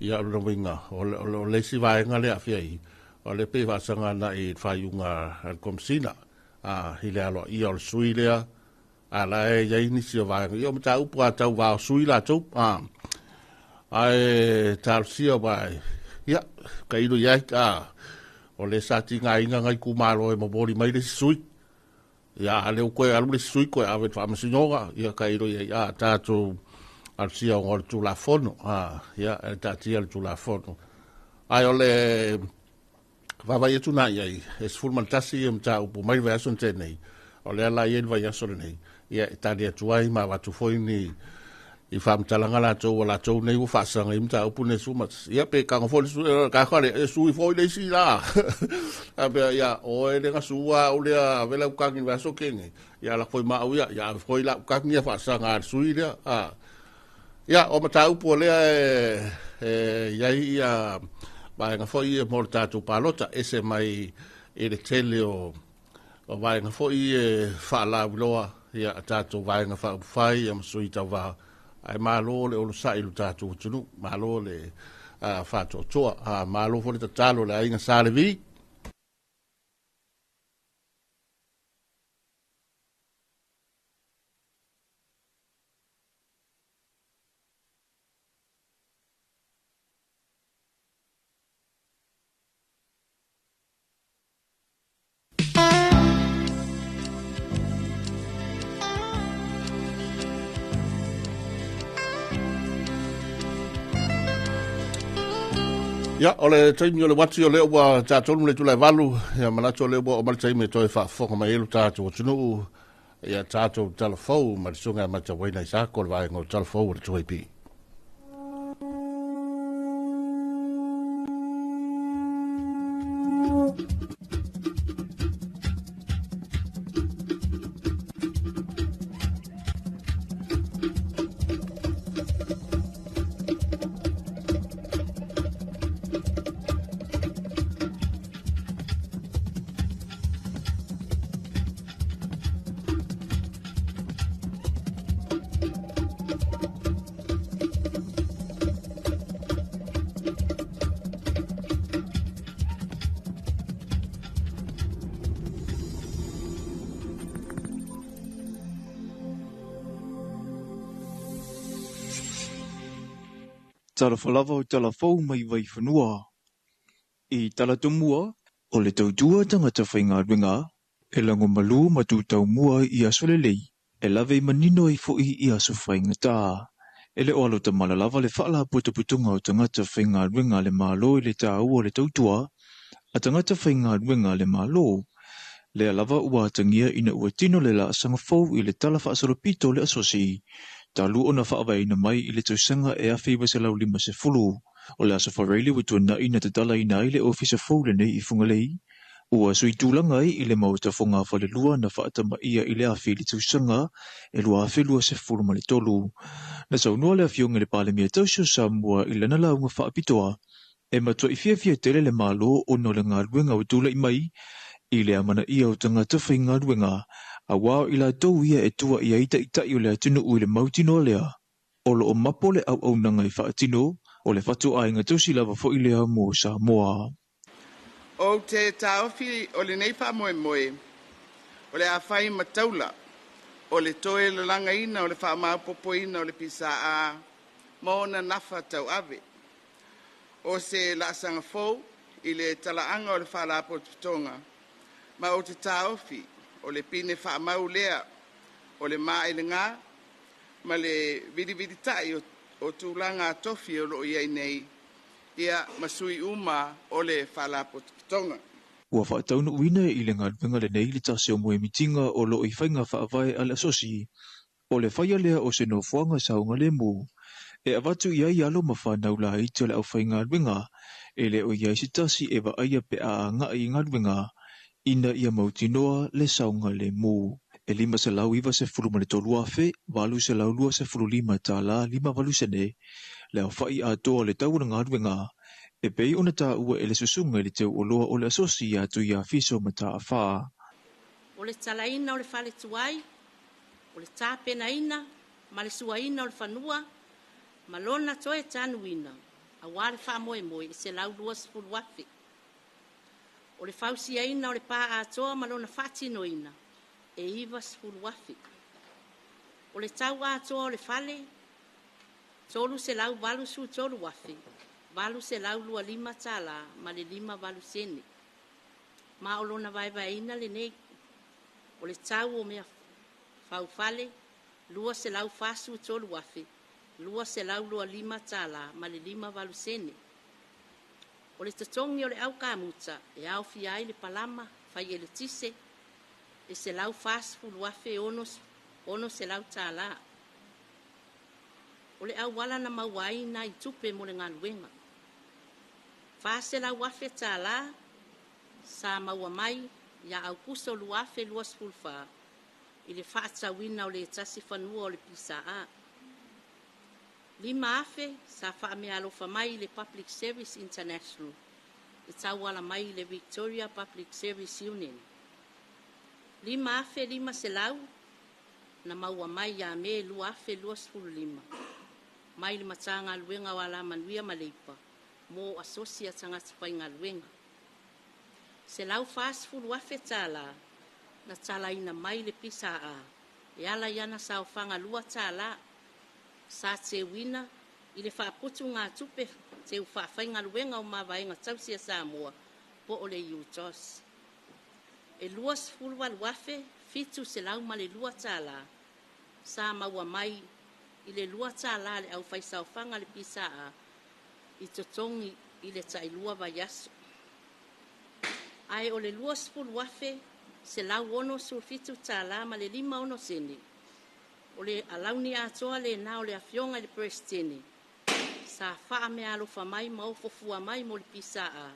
ya lo winga o le si vai nga le afia o le pe va sanga na i fai unga al komsina. Hile alo i ol sui le ala e ya inicio vai yo tau pu tau va sui la tau. Ai tal sio vai. Ya, kairu ia o le sati ngai kumalo e mabori mai le sui. Ia le koe alu le sui koe ave whaamasinonga. Ia kairu ia tātou alsia o ngore tu la fono. Ia tāti al tu la fono. Ai o le vavai e tuna iai. E sfulmantasi e mta upu mai vai aso ntenei. O le ala iei vai aso nei. Ia tani atuai ma watu foi ni I fam talanga la tau la tau nei u fasanga I mta upu ne sumat. Ia pe kanga fo ka khale e sui fo le si la. Abe ia o e le ngasua o le vela u kangi va so kenge. Ia la foi ma ia ia foi la kangi fasanga sui le. Ia o mta upu le ia ia ba nga foi morta tu palota ese mai e le tele o vai nga foi fa la loa ia tatu vai nga fa fai am sui ta va ai malo le o sai lu tatu tunu malo le fa to toa malo fo le talo le inga sale vi Ya, ole taimi ole wati ole ua tātonu le tulai walu, ya manatu ole ua o mali taimi e toi whaafonga mai elu tātou o tunu, ya tātou talafou, marisunga mata waina i sāko le vaenga o talafou o le tuai pi. Tala falava o tala fau mai vai whanua. I tala tumua, o le tautua tangata whainga ringa, e lango malu matu tau mua i asolelei, e lave manino i fui i aso whainga tā. E le oalo ta malalava le whaala putuputunga o tangata whainga ringa le malo i le tā ua le tautua, a tangata whainga ringa le malo, le alava ua tangia ina ua tino le la asanga fau i le tala whaasolopito le asosi, ta lu ona whaawai na mai i le tausanga e awhi wase lau 50, o le aso whareili witua na ina te tala ina i le ofisa fau le nei i fungalei, ua sui tūlanga i le mauta whonga whale lua na whaatama ia i le awhi le tausanga e lua awhi lua se fulu ma le tolu. Na saunua le awhionga le pale mia tausio Samoa i lana launga whaapitoa, e matua i fia tele le malo o no le ngā ruenga o tūla i mai, i le amana ia o tangata whainga ruenga, a wao i la tau ia e tua i aita i tai o le atino ui le mautino lea. O lo o mapo le au nanga i whaatino, o le whatu a inga tausi lava fo i lea mo Samoa. O te taofi o le neipa moe moe, o le awhai mataula, o le toe le langa ina, o le wha maupopo ina, o le pisa a maona nafa tau ave. O se la sanga fau, i le talaanga o le wha la potonga, ma o te taofi, o le pine wha mau lea, o le maa le ngā, ma le vidi tai o tūlanga tofi o lo iai nei, ia masui uma o le wha la potonga. Ua whaatauna uina i le ngadwenga le nei le tase o moe mitinga o lo i whainga whaavai ala asosi, o le whaia lea o se no fuanga saunga le mu, e avatu iai alo ma whanau la ito le au whainga ngadwenga, e le o iai sitasi e wa aia pe a nga i ngadwenga, ina ia mautinoa le saunga le mu. E 5 se lau iwa se fulu ma le tolu afe, 8 se lau lua se fulu 5 ta la 5 valu sene, le au whai a toa le tau na ngadwenga, e pei ona tā ua e le susunga le teo o loa o le asosi a tu ia fiso ma tā a whaa. O le talaina o le whale tuai, o le tāpena ina, ma le suaina o le whanua, ma lona toe tanuina, a wale wha moe moe se lau 2 wafi. O le whausia ina o le pā atoa ma lona whatinoina, e iwa 10 wafi. O le tau atoa o le whale, tolu se lau valu su tolu wafi, valu se lau 5 tala, ma le 5 valu sene. Ma o lona vai ina le nei, o le tau o mea whau whale, 2 se lau fasu tolu wafi, 2 se lau 5 tala, ma le 5 valu sene. O le tatongi o le au kamuta, e au fiai le palama, fai e le tise, e se lau fasu wafi ono se lau tala. O le au wala na mauai na i tupe mo le ngaluenga. Fase lau wafi tala, sa maua mai, ia au kuso luafe 2 i le whaatawina o le tasi whanua o le pisa a. 5 afe, sa wha mea alofa mai le Public Service International, e tauala mai le Victoria Public Service Union. 5 afe, 5 se lau, na maua mai ia me 2 afe 2 mai le matanga luenga wala manuia maleipa, mo asosia tangata whainga luenga. Se lau fast food wafe tala, na tala ina mai le pisa a, e ala iana sa ofanga lua tala, sa te wina, i le whaaputu ngā tupe, te uwhawhainga luenga o mawainga tausia Samoa, po o le UTOS. E 2 wafe, fitu se lau ma le 2 tala, sa maua mai, i le 2 tala le au whaisa ofanga le pisa a, i totongi i le tailua vaiaso. Ai o le 2 wafe, se lau ono sulfitu tala ma le 5 ono sene. O le alauni atoa le na o le afionga le prestene. Sa faa me alofa mai ma ofofua mai mo le pisa a.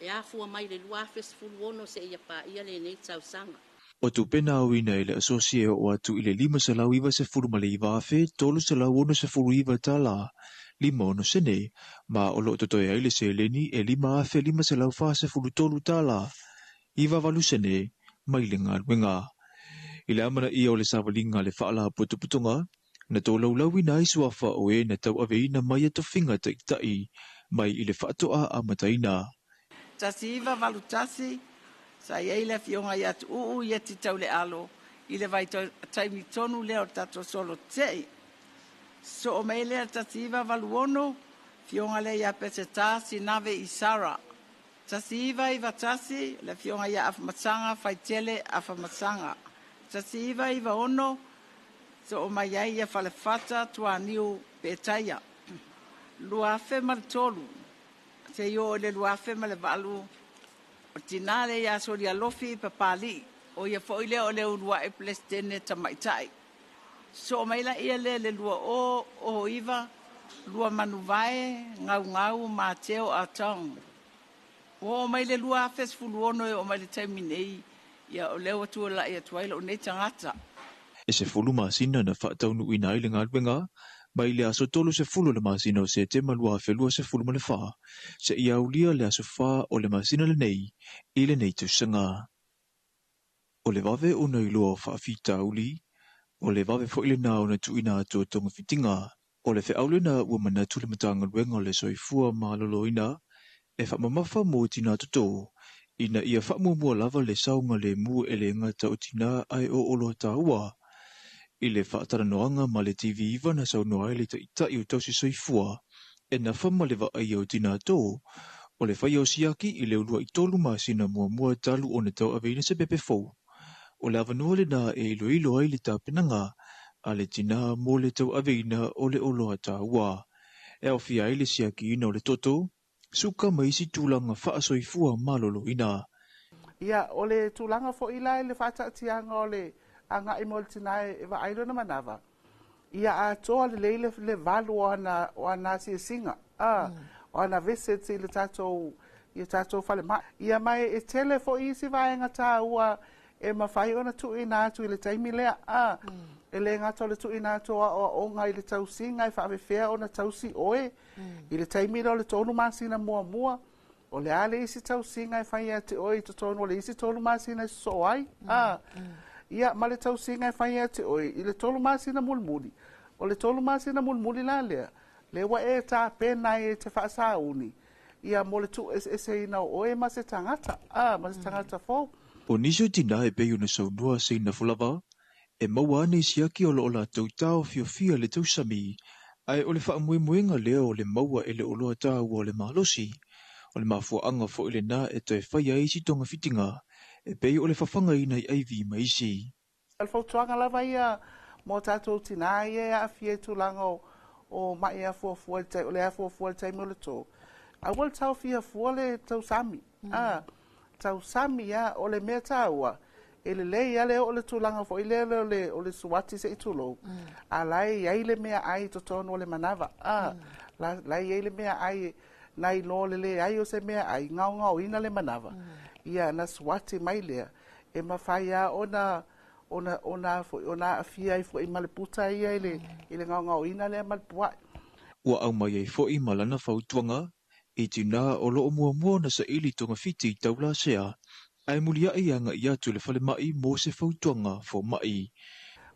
E afua mai le 2 wafe 10 ono se ia pa ia le nei tausanga. O tu pena au ina i le asosie o atu i le 5 se lau iwa se furu ma le iwa afe, tolu se lau ono se furu iwa tala. 5 ono sene, ma o lo totoe ai le se leni e 5 afe 5 se lau fa se furu tolu tala. Iwa valu sene, mai le ngā ruenga. I le amana ia o le sawalinga le whaala putuputunga, na tō laulawi na isua wha oe na tau aveina mai ato whinga tai mai i le whaatoa a mataina. Tasi iwa valu tasi, sa iei le fionga i atu uu i ati tau le alo, i le vai taimi tonu leo tato solo tei. So o mei lea tasi iwa valu ono, fionga le ia pese tasi nave i Sara. Tasi iwa iwa tasi, le fionga ia afamasanga, faitele afamasanga. Tasi iwa ono, so o mai ai ia falefata tua niu petaia. Luafe maritolu, se yo le luafe male valu, o tinale ia sori alofi papali, o ia foile o le ulua e plestene tamaitai. So mai la ia le lua o iwa, lua manuvae, ngau mateo a tong. O mai le lua afes fuluono e o mai le taiminei, ia o leo atua la ia tuaila o nei tangata. E se fulu masina na whaataunu ina i le ngalwenga, mai le aso tolu se fulu le masina o se te malua felua se fulu ma le wha, se ia ulia le aso wha o le masina le nei, i le nei tausanga. O le vave una i lua o whaafita uli, o le vave fo ile na ona tu ina atua tonga fitinga, o le whaole na ua mana tule matanga luenga le soifua maalolo ina, e whamamafa mo tina toto, ina ia whamumua lava le saunga le mu e le ngata o tina ai o olo taua, i le whaataranoanga ma le TV iwa na saunoa e le ta i o tausi soifua, e na whama le wa ai o tina to, o le whai o siaki i le ulua i tolu masina mua talu o na tau aveina se pepe fau. O le avanua le na e ilo ai le tāpenanga, a le tina mo le tau aveina o le oloa taua. E au fia i le siaki ina o le toto, suka maisi tūlanga whaasoifua malolo ina. Ia, o le tūlanga fo ila e le whaatatianga o le anga i moltinae e wa ailo na manava. Ia a toa le leile le valu o ana si singa. O ana visit i le tātou whale ma. Ia mai e tele fo isi vaenga tā ua e mawhai ona tu ina atu i le taimi lea. E le ngata o le tu ina atu o onga i le tausinga i whaawewhea o na tausi oe. I le taimi lea o le tonu masina mua. O le ale isi tausinga i whaia te oe i tonu o le isi tonu masina i so ai. Ia ma le tausinga i whaia te oe i le tonu masina mulmuli. O le tonu masina mulmuli la lea. Le wa e tā pena e te whaasa uni. Ia mo le tu ese ina oe ma se tangata. Ma se tangata fo. O niso tina e peyo na saunua se ina fulava, e maua ane siaki o la tau tau fia le tau sami, ai o le wha muenga lea o le maua e le oloa tau o le malosi, o le mafua anga fo ile na e toi whaia isi tonga fitinga, e peyo o le whawhanga ina i aivi maisi. Al fautuanga lava ia mo tātou tina ia a fie tūlanga o mai a fuafua o le a fuafua le taimi o le tō. A wal tau fia fua le tau sami. Tau sami ya o le mea taua e le lei ale o le tūlanga fo i le o le suwati se i tūlou a lai ai le mea ai to tonu o le manava lai ai le mea ai nai lo le ai o se mea ai ngau ina le manava ia na suwati mai lea e mawhai a ona afia i fo i maleputa ia i le ngau ina le malepuai Ua au mai ai fo i malana fautuanga i tina o loo mua na sa ili tonga fiti taula sea, ai mulia i anga i atu le fale mai mo se fautuanga fo mai.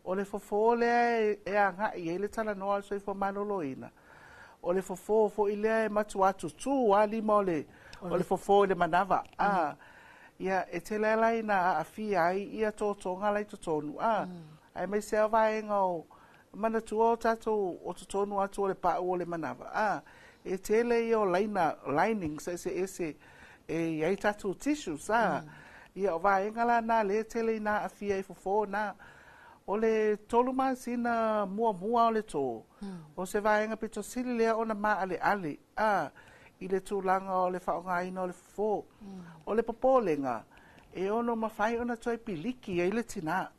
O le fofo lea e anga i le tala noa so i fo manolo ina. O le fofo i lea e matu atu tu a lima o le fofo i le manava. Ia e te lea lai na a fia ai i a tōtonga lai tōtonu. Ai mai sea vaenga o mana tua o tatou o tōtonu atu o le pāu o le manava. E tele i o lining ese e iai tatu tissues ia o vaenga la na le tele na a fia i fofo na o le tolu masina mua o le tō o se vaenga pito sili lea ona ma ale i le tūlanga o le whaongaina o le fofo o le popolenga e ono mawhai ona toi piliki e le tina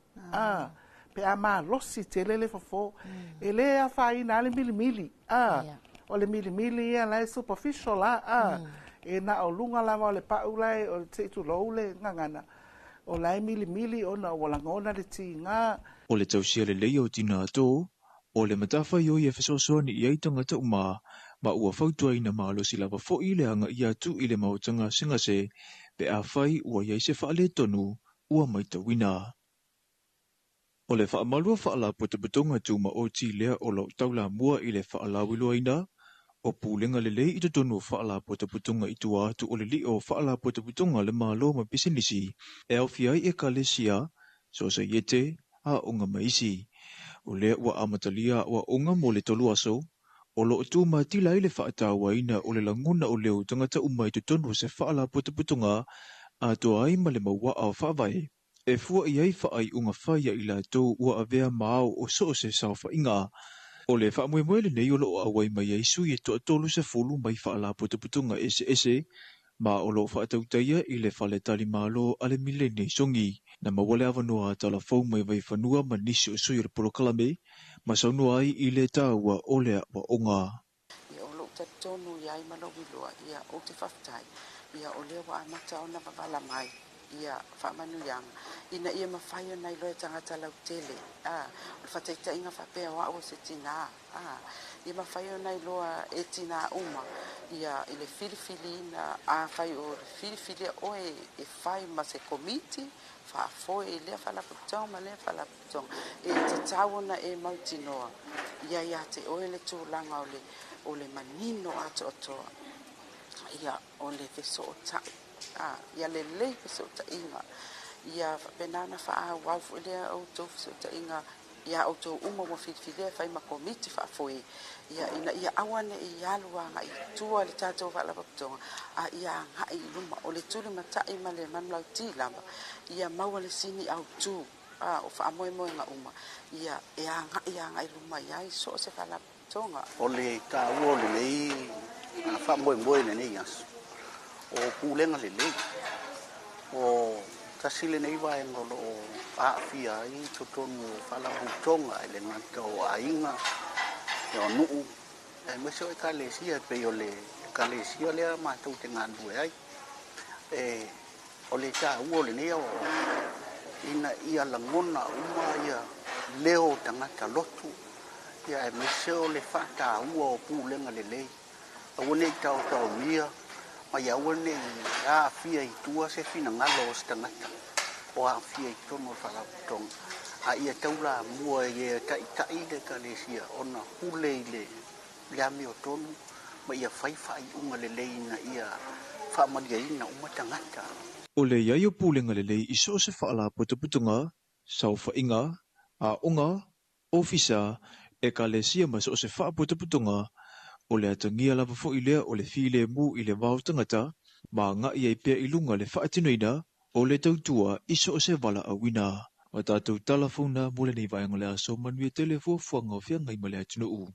pe a ma losi tele le fofo e le a whaina le milimili o le milimili ia lai superficial e na o lunga lava o le pau lai o le teitu lou le ngangana o lai milimili o na walangona le tinga. O le tausia le leia o tina ato, o le matafa i o i e fesoasoani i aitanga ta uma, ma ua fautua ina maalosi lava fo i le anga i atu i le mautanga singase, pe a fai ua iai se whaale tonu, ua maita wina. O le whaamalua whaala potaputonga tu ma o ti lea o lau taula mua i le whaala wilua ina, o pūlenga le lei i te tonu whaala potaputonga i tua atu o le li o whaala potaputonga le malo ma pisinisi, e au fiai e ka lesia, so sa iete, a unga maisi. O lea ua amatalia ua unga mo le tolu aso, o lo tu ma tila i le whaatawaina o le langona o leo tangata umai te tonu se whaala putuputunga a to ai ma le maua au whaavai. E fua i ai whaai unga whaia i la tau ua avea maao o so se sauwha inga. O le whaamoemoe le nei o lo awai mai eisu i toa tolu se fulu mai whaala putuputunga ese. Ma o lo whaatautaia i le whale tali malo ale mile nei songi. Na mawale awanoa tala fau mai vai whanua ma nisi o sui porokalame. Ma saunua ai i le tāua o lea wa onga. Ia o lo tatonu iai malowiloa ia o te whaftai. Ia o lea wa amata o na wawala mai. Ia whamanu yang. Ina ia mawhaia nei loe tangata lau tele. O whataita inga whapea wa o se tina. Ia mawhaia nei loa e tina uma. Ia i le filifili na a whai o le filifili oe e whai ma se komiti. Whaafoe e lea whalaputong ma lea whalaputong. E te tāwana e mautinoa. Ia te oe le tūlanga o le manino ato atoa. Ia o le veso o tai. Ia le lei veso o tai inga. Ia penana wha wafu lea o tau veso o tai inga. Ia o tau uma wa whiwhilea whai ma komiti whaafoe. Ia awane i aluanga i tua le tātou whalapaputonga. Ia ngai luma o le tūle matai ma le manlau tīlamba. Ia maua le sini au tū. O whaamoemoe nga uma. Ia ngai luma iai so se whalapaputonga. O le tāua o le nei, whaamoemoe le nei asu. O pūlenga le lei. O tasile nei vai ngolo o aafia i totonu whalapaputonga e le ngata o ainga. E o nuu. E meso e kalesia pe o le kalesia lea mātou te ngānue ai. O le tāua o le nei o ina ia langona uma ia leo tangata lotu. Ia e meso le whātāua o pūlenga le lei. Awane i tau mia. Ma ia awane i aafia i tua se fina ngalo o stangata. O aafia i tono whalapaputonga. A ia taula mua ia tai le kalesia ona hule i le ami o tonu. Ma ia whaiwhai unga le leina ia whaamalia ina umatangata. O le iai o pūlenga le lei iso se whaala putuputunga, sau whainga, a onga, ofisa, e kalesia ma so se wha putuputunga, o le atangia lava fo i lea o le while mu i le wau tangata, ma nga iai pia ilunga le whaatinoina, o le tautua iso se wala a wina. O tātou talafona mole nei vaianga le aso manuia telefo fuanga o fia ngai male atino u.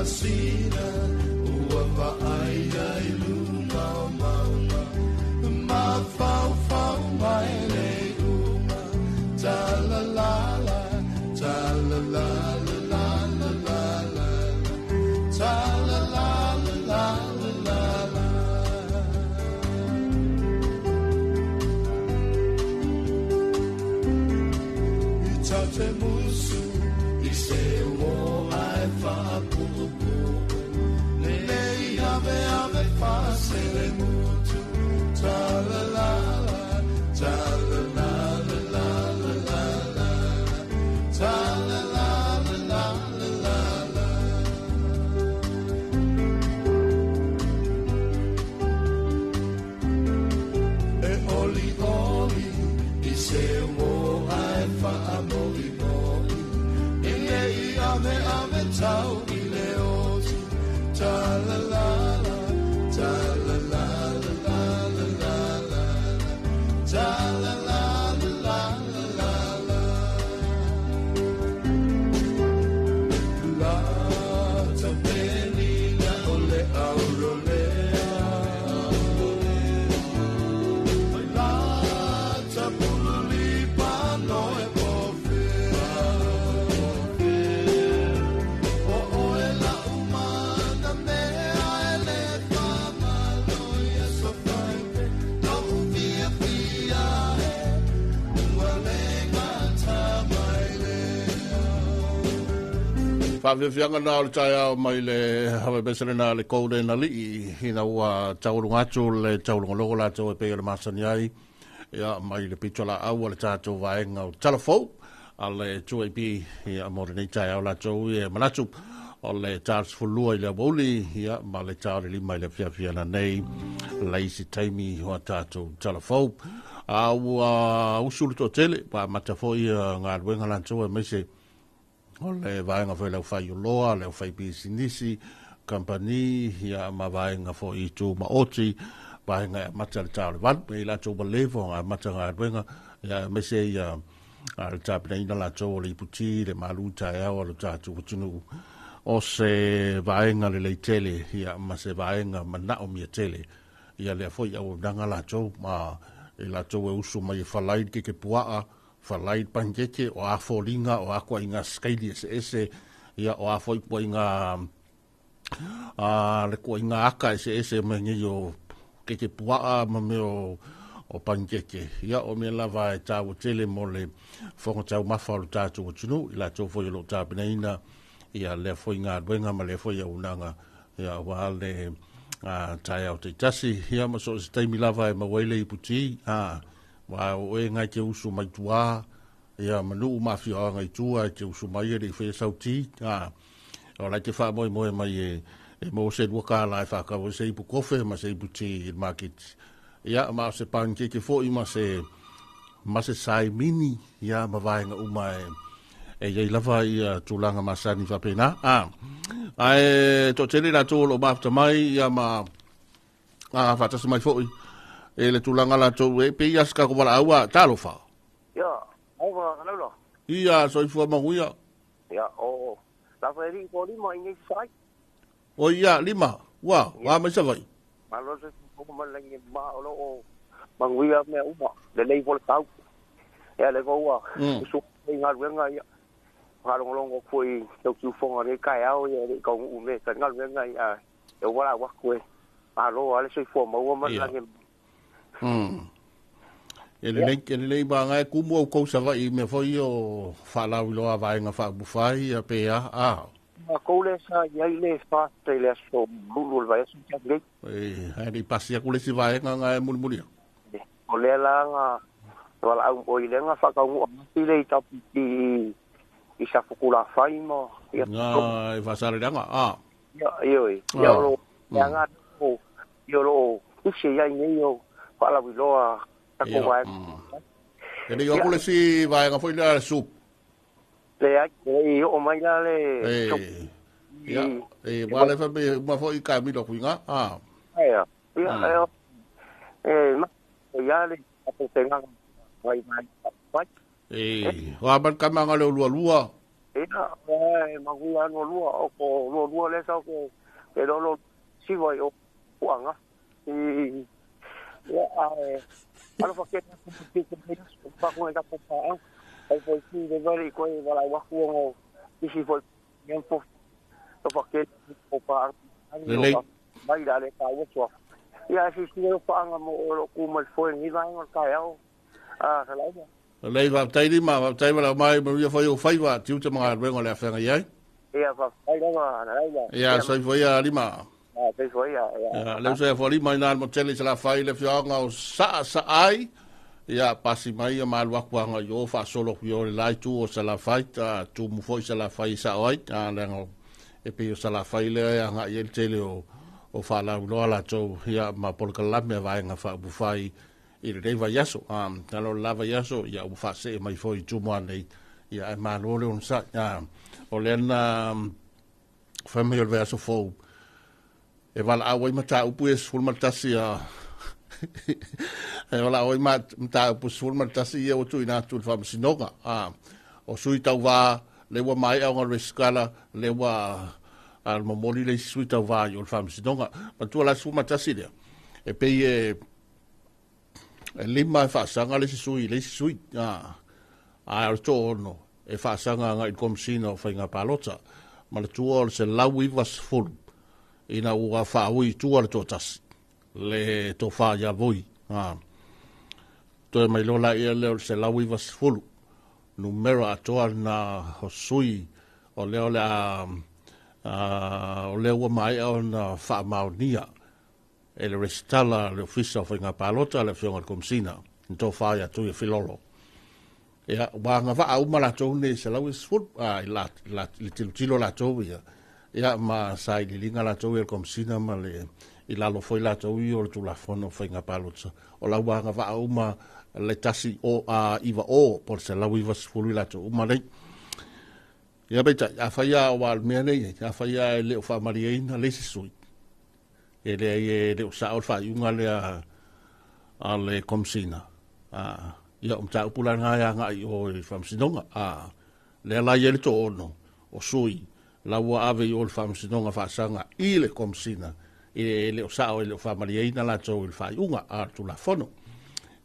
sina ua vai ai luma mauna ma fau fau mai le uma ta la la la ta la la la la la la ta la la la la la I tau te musu I se o ai whaapupu Nei ave ave whase le mutu Ta la la la Ta la la la la la la Ta la la la la la la E oli oli I se o ai whaamoli moli E nei ave ave tau I le otu Ta la la la Ta la la la la la la Ta la la la la la La ta penina o le aurolea La ta pululi pano e pofea O e la umana mea e le whamalo I a sofaite No via via e Ua lenga tamai lea Whawhiawhianga nā o le tai au mai le hawe besere nā le koude na li hina ua taurunga atu le taurunga logo la tau e pēra masani ai ia mai le pitola au le tātou vaenga o talafou a le tuaipi ia mōre nei tai au la tau e manatu o le tārs fulua I le woli ia ma le tāre lima I le whiawhiana nei leisi taimi hoa tātou talafou a ua usulu tō tele pa matafoi ngā ruenga la tau e meise o le vaenga foi le fai loa le fai bisinisi company ia ma vaenga foi tu ma oti vaenga mata le tau van pe la tu belevo a mata nga ruenga ia mese ia al tapena ina la tu le puti le maluta e o le tatu tunu o se vaenga le tele ia ma se vaenga mana o mi tele ia le foi au danga la tu ma e la tu e usu mai falai ke puaa falai pankeke o a folinga o a kwa inga skaili ese ia o a foi po inga le kwa inga aka ese me ngi yo keke pua ma me o pankeke ia o me lava e tau tele mo le fonga tau mafa o tatu o tunu ila tau foi lo tapena ina ia le foi ngā ruenga ma le foi au nanga ia wa le tai au te tasi ia ma so se taimi lava e ma waile I puti wa o e ngai te usu mai tua ia manu mafi o ngai tua te usu mai e fe sauti o la te fa moi mai e mo se duka la fa ka o se ipu kofe ma se ipu ti market ia ma se panke ke fo I ma se sai mini ia ma vai nga uma e ye lava ia tulanga masani fa pena ai to tele la to lo mafta mai ia ma fa ta mai fo e le tulanga la tau e pe iaska ko wala aua talo fa ya ova kanalo ia so I fua manguia ya o la feri ko lima ingi sai o ia lima wa mai sa vai malo se ko malangi ma o manguia me uma le lei vol tau ya le ko wa su ngal wenga ya ngalong foi tau tu fonga re kai au ya ko u me kan ngal wenga ya e wala wa ko alo ale se fo ma wa malangi ele nei ba ngai kumu ko sa vai me foi o fa la lo vai nga fa bufai a pe ma ko le sa ya le fa te le so bulu vai su cha le ai pasi ku le si vai nga mulmuli o le la nga wala au o ile nga fa ka ngu ti le ta pi I sa fukula fai mo nga e fa sa le nga ya lo ya nga o yo lo isi ya ni yo Pala wiloa tako wa. Ele yo kule si vai nga foi la soup. Le yo o mai la le. Ya. Wale fa be ma foi ka mi lo kuinga. Ya. Ma ya le apo tenga vai mai. Wa ban ka manga le lua. ina manguia no lua o ko lua le sa ko e lo si vai o kuanga ya ala fa ke pa ko ka pa ai foi si de vai ko e vai wa ko si foi nem po to fa ke o pa vai dale ka o so ya si o pa mo o ku mo foi ni vai o ka eu salai lei va tai di ma tai va mai mo ia foi o fai va tiu te mga vengo le afenga ia ia va ai la ia sai foi a lima sai foi ia le sai foi lima na mo tele la fai le fionga o sa ai ia pasi mai ma wa kwanga yo fa solo yo lai tu o sa la fai ta tu mo foi sa la fai sa oi le ngo e pe sa la fai le nga ia tele o fa la lo la to ia ma por kala me va nga fa bu fai i le va yaso talo lava yaso ya u fa se mai foi tu mo nei ya ma lo le un sa o le na fa me el verso fo e val a wai mata u pues ful mata sia e vala oi mata u pues ful mata sia o tu ina tu fa sinoga o sui tau va le wa mai a ngor skala le wa al momoli le sui tau va yo fa sinoga ma tu la su mata sia e pe e lima e whaasanga le sui a to no e whaasanga nga i komsina o whainga palota ma le tua se lau i was fulu ina ua whaui tua le tōtasi le tō whaia voi to e mai lola ia leo se lau i was fulu numero atoa na ho sui o leo le o leo mai au na wha maonia e le restala le ofisa o whainga palota le whionga komsina nto whaia tui e filolo. Ia, wanga wha au ma la tau ne se lau isfut, le tilo la tau ia. Ia, ma sai li linga la tau e komsina ma le i lalo foi la tau i o le tula whono whainga palota. O la wanga wha au ma le tasi o iwa o por se lau iwa sfulu la tau ma lei. Ia beita, a whaia o al mea nei, a whaia e leo wha mariaina le se sui. E le sa o fa yunga le a le komsina ia ta pula nga nga o fam sinonga le la ye to ono o sui la wa ave o fam sinonga fa sanga i le komsina e le sa o le fa mariina la to il fa yunga a tu la fono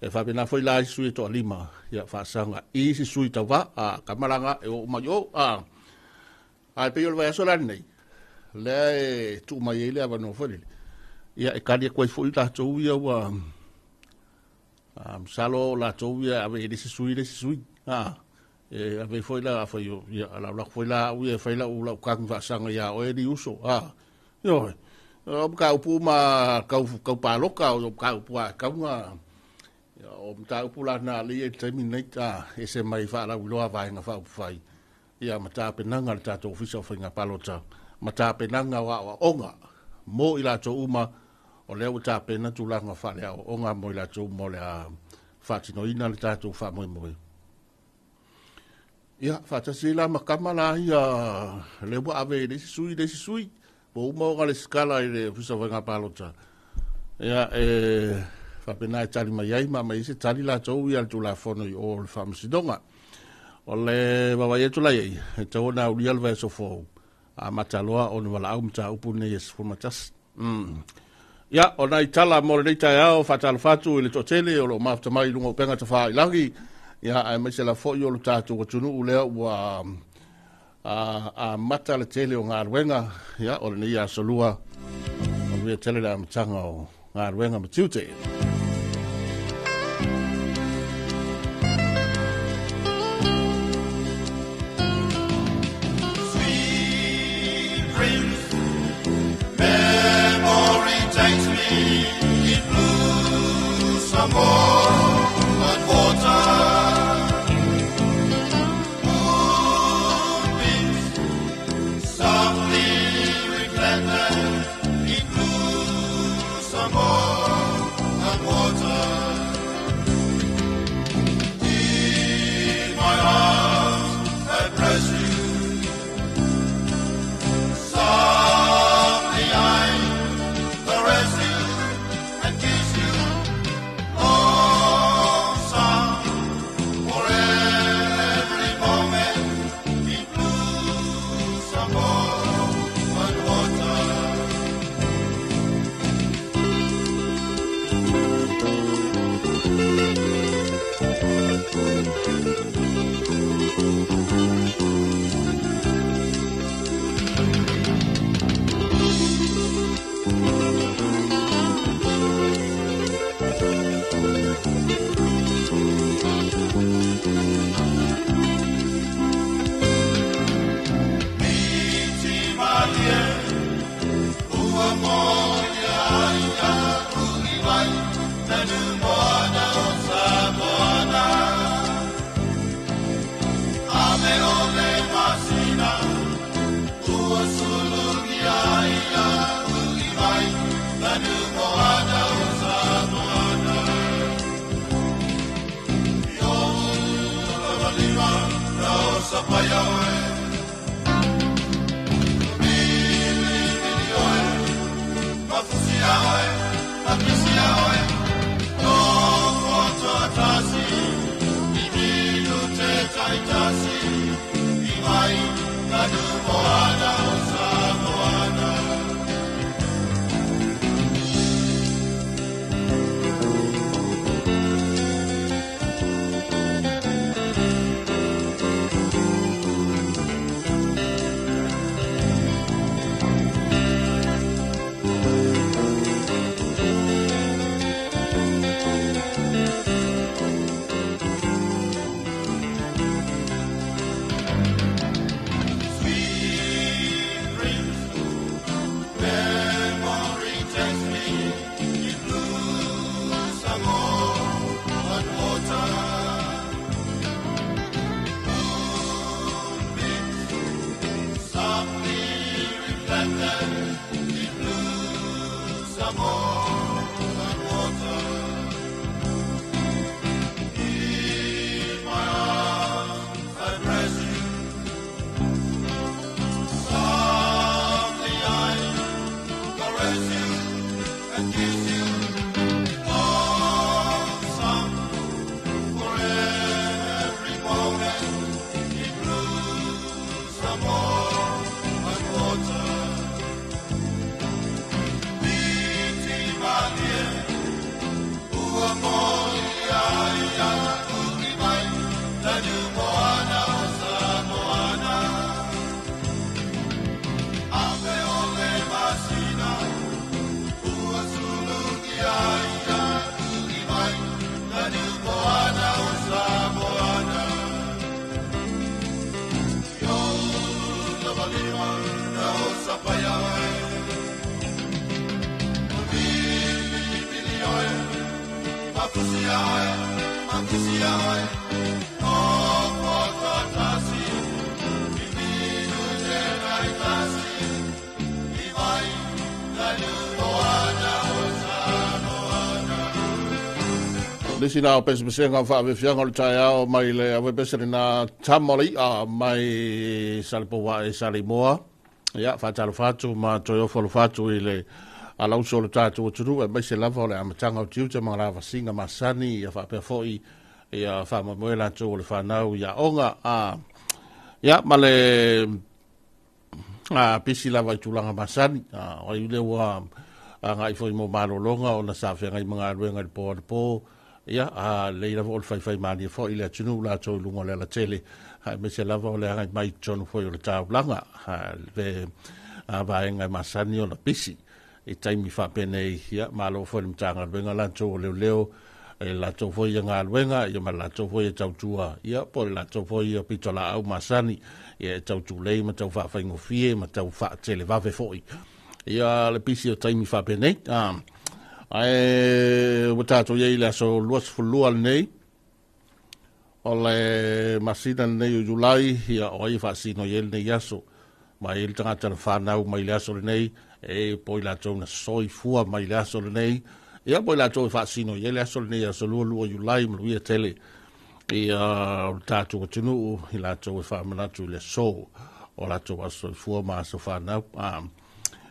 e fa bena foi la sui to lima ia fa sanga i si sui ta va a kamaranga e o mayo a pe yo va so la nei le tu mai le ava no foi ia e kali koe foi la tou ia wa salo la tou ia ave le sui e ave foi la foi ia la foi la ia foi la u la kang va sanga ia o e di uso yo o ka upu ma ka pa loka o ka upu ka nga o ta upu la na le e terminate e se mai fa la lo va nga fa fai ia mata penanga ta to ofisa foi nga palota mata penanga wa onga mo ila to uma o leo ta pena tu langa fa le o nga mo ila to mo le fa tino ina le ta to fa mo mo ia fa ta sila makama la ia le bo ave de sui bo mo ga le skala ile fusa va nga palota ia fa pena tali mai ai ma mai se tali la to ia tu la fono o fa msidonga o le baba yetu la ye to na urial va so fo a mataloa o ni wala au mta upu ne yes formatas ya o nai tala mo le ta o fatal fatu ile totele o lo mafta mai lungo penga ta fa ilangi ya ai me se la fo yo lo tatu o tunu ule wa a mata le tele o ngarwenga ya o ni ya solua o we tele la mtanga o ngarwenga mtiute Oh Nisi na o pese pese nga wha fianga le tai ao mai le awe pese na tamoli a mai salipowa e salimoa. Ia, whatalo whatu ma toi ofo le whatu i le alau so le tātu o turu e mai se lava o le amatanga o tiu te mga rawa singa masani ia whapea foi ia whamamuela tō le whanau ia onga a ia ma le pisi lava i tūlanga masani o i lewa ngai foi mo malolonga o na sawhia ngai mga aruenga le pō le pō ia a leila vo fai fai mani fo ile tunu la to lungo le la tele ha me se lava le ngai mai tonu fo le tau langa ha ve a vai ngai masani o la pisi e taimi fa pene ia malo fo le mtanga venga la to le leo e la to fo ia nga luenga ia ma la to fo ia tau tua ia po la to fo ia pitola au masani ia tau tu le ma tau fa fai ngofie ma tau fa tele va ve foi ia le pisi o taimi fa pene ai watato ye la so luas fulua nei o le masina nei o Julai ia o i fa sino ye nei yaso mai il tanga tana whanau mai le aso nei e poi la tona soi fua mai le aso nei ia poi la tona fa sino ye le aso nei aso lua Julai mluia tele ia tatu o tunu i la tona fa manatu le so o la tona soi fua ma so whanau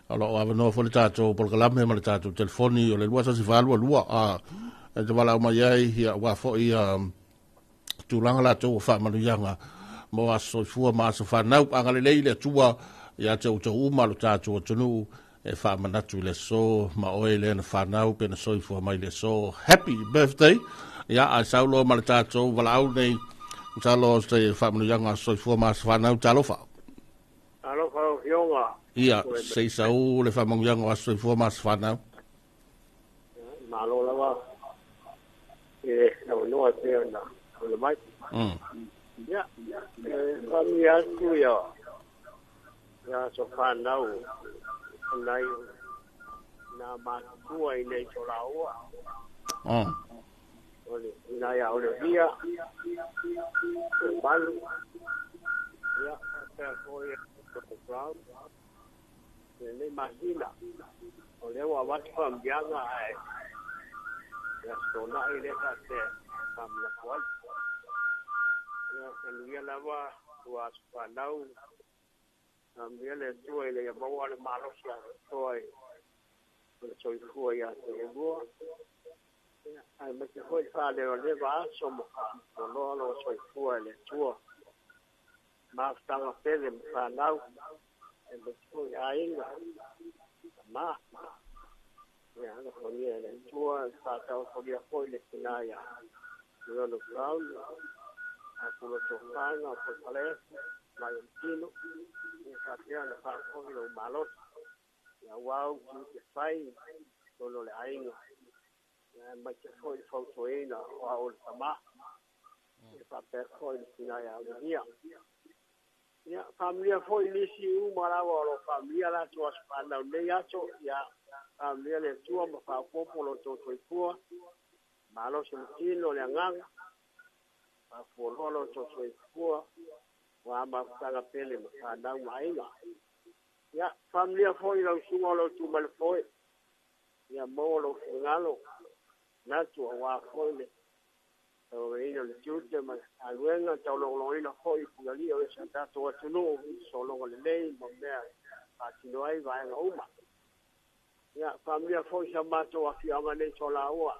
alo ava no fo le tato por kalame ma le tato telefoni o le lua sa si valua lua e te wala mai ai ia wa fo ia tulanga la to fa manu yanga mo aso fua ma so fa nau anga le le tua ia te uto uma lo tato tunu e fa manatu le so ma o ele na fa nau pe na so fua mai le so happy birthday ia a saulo ma le tato wala au nei talo ste fa manu yanga so fua ma so fa nau talo fa yonga ia sei sau le whamangianga o aso i fua mas whanau. Malo lawa e noa te ona o le mai. Ia, whami atu ia so whanau nai na matua i nei so laua. Nai a ole via balu ia, pēr koe Brown, le masina, o le wa wat fam yanga ai, ya sona ile ka te fam la kwal, ya kan la wa wa spanau, le tu ile ya bawa le malos ya toy, so fu ya te go, ai me ke foi fa le va so mo lo so fu le tu, ma stava pele fa nau e poi ainda ma ya no ponía el tua sta podía poi le finaya io lo brown a quello tofano por palestra valentino e facciano fa poi lo malo ya wow che fai solo le ainda ma che poi fotoina o sama e fa per poi le finaya via ya familia foi lisi umara o familia la tua spanda nei ato ya familia le tua ma fa popolo to tua malo sentino le nganga a fololo to tua wa ma tanga pele ma da mai Ya, familia foi lo sumo lo tu mal foi. Ya mo lo ngalo. Na tu wa foi le. O ino le chute ma alwenga tau lo ino foi pugali o santa to tuno solo le lei mo mea. A tino ai vai na uma. Ya, familia foi chamato a fiamane sola ua.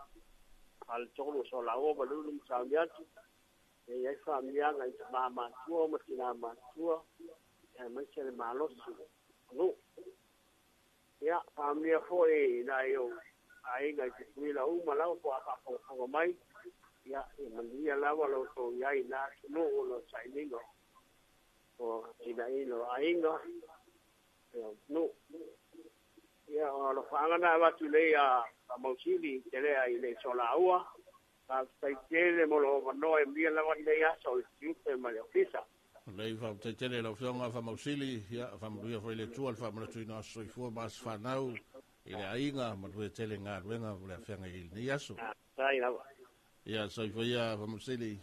Al tolo sola ua balulu samiatu. E ai familia ngai mama tua ma tina ma tua. E mai se malosu. No. Ya, familia foi na yo. Ai ngai kuila uma lao po apa mai. Ya, e mandia lava lo to ya ina no lo sainino. O ina ino ainga. No. Ya, lo fangana va tu le a Mausili, tele ai le sola ua. Pa sai tele mo lo no envia lava le ya so siupe ma le ofisa. Lei fa te tele la fionga fa Mausili, ya fa mruia foi le tua fa mra tu ina so fo mas fa nau. Ile ainga ma tu tele nga wenga le fenga il ni yaso. Sai lava. Ya so foi ya fa Mausili.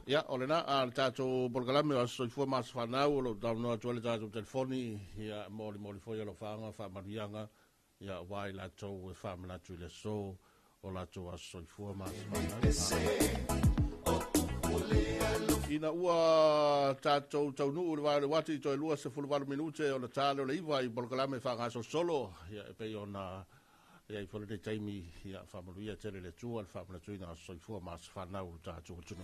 Ya, olena al tato borgalame o so fo mas fa nau lo da no to le tato telefoni ya moli foi lo fanga fa marianga ya wai la to we fa mna tu le so o la to so fo mas fa ina ua tato tau nu le wati to lua se fulu valu minute o le talo le iwa i borgalame fa ga so solo ya pe ona ya i fole de taimi ya fa maria tele le tu al fa mna tu ina so fo mas fa nau tato tu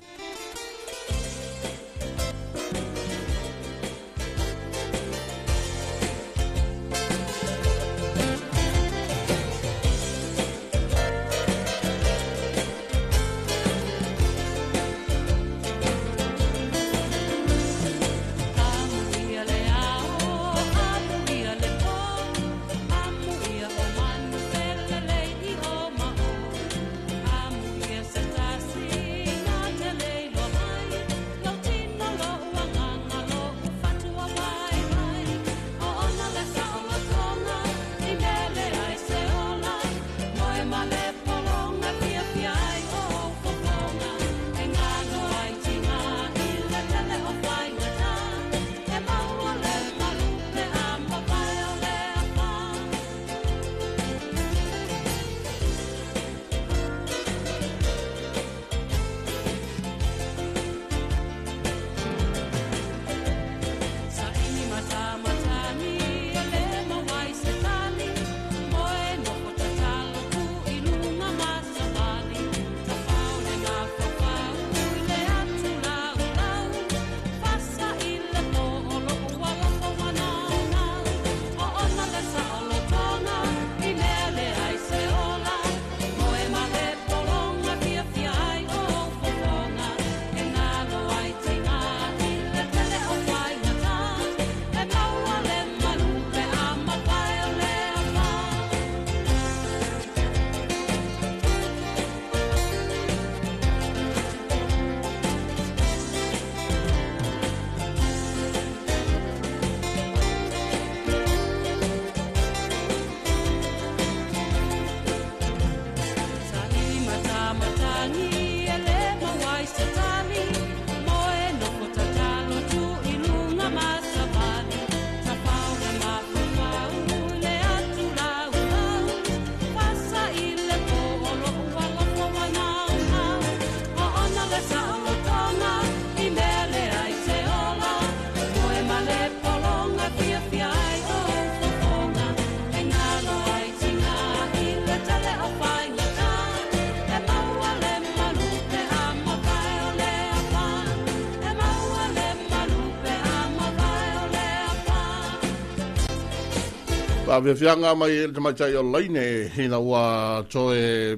Ave fianga mai te mai tai online hina ua toe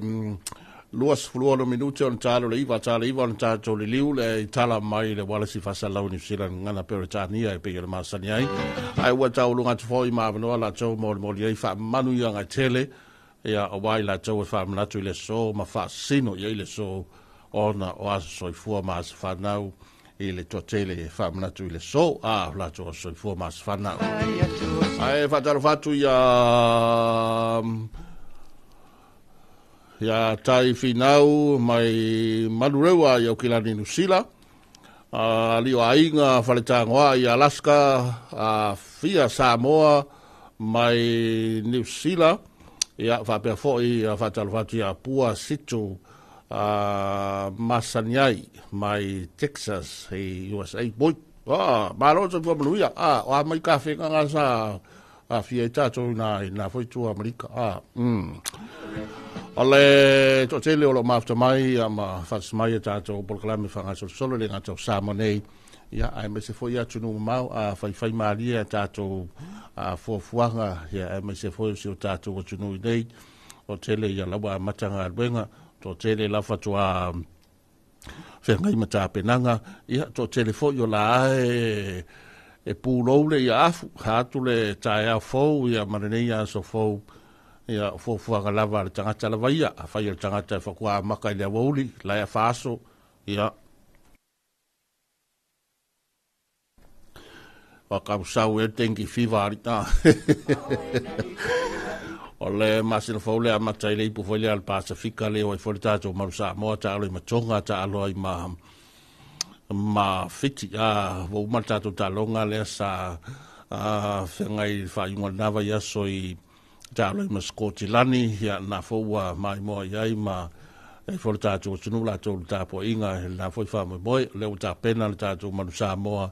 luas fuluono minute on talo le iwa on tato le liu le tala mai le wala si fasa lau ni sila ngana peritania e pege le masani ai. Ai ua tau lunga tu foi ma avanoa la tau moli ai wha manu ia ngai tele ia o wai la tau e wha manatu i le so ma wha sino i le so ona o aso soifua ma asa whanau i le totele e wha manatu i le so la tau soifua ma asa whanau. Ai whataro whatu ia tai finau mai manurewa i au kilani nusila. Lio ainga whaletangoa i Alaska, Fia Samoa, mai New Zealand, ia whapea fōi whatalwhatu ia Pua Situ, Masaniai, mai Texas, hei USA. Boi, maro sa tua manuia, o mai ka whenga ngā sa Fia i tātou nā whoitu Amerika. Ole to tele o lo mafta mai ama fas mai tato por klame fanga solo le ngato samonei ya ai me se foi atu no mau a fai maria tato a fofuanga ya ai me se foi o tato o tunu dei o tele ya la ba matanga benga to tele la fatua fenga i mata penanga ya to tele foi o la e pulo le ya afu hatu le taia fo ya marene ya so fo ia fofuanga lava le tangata lava ia, a whai le tangata whakua maka i lea wauli, lai a whaaso, ia. Wakausau e tengi whiwa arita. O le masina whaule a matai le ipu whaile al Pasifika leo ai whole tātou marusa moa ta alo i matonga ta alo i ma fiti, wau mara tātou ta longa lea sa whengai whainga nawa ia so i tālo i maskoti lani, ia nā fōua mai moa iai ma e whole tātou tunu la tōru tāpo inga, nā fōi whāmoi moi, leo tā pena le tātou manusa moa,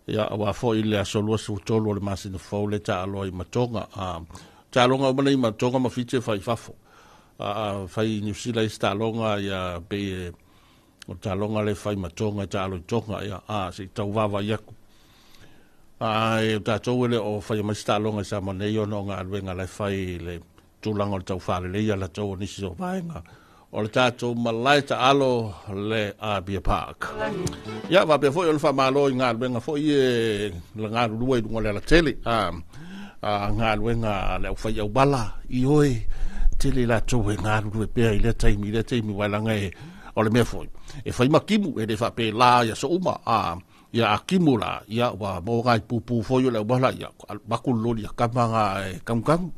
ia awa fōi lea solua su tolu le masina whaule tā aloa i matonga, tā longa umana i matonga ma fite whai whafo, whai New Zealand tā longa ia pe o tā longa le whai matonga tā alo i tonga, ia se tau wawa iaku. Ai tātou ele o whai maista longa sa manei o no ngā ruenga lai whai le tūlanga o tau whare leia la tau nisi o vaenga. O le tātou malai ta alo le Abia Park. Ia, wapea fwoi o le whamalo i ngā ruenga fwoi e le ngā rurua i runga le la tele. Ngā ruenga le au whai au bala i oe tele la tau e ngā rurua pēr i le taimi wailanga e o le mea fwoi. E whai makimu e le whape la ia so uma ia akimula ia wa mo ngai pupu foi le bala ia bakulu ia kamanga e kamkam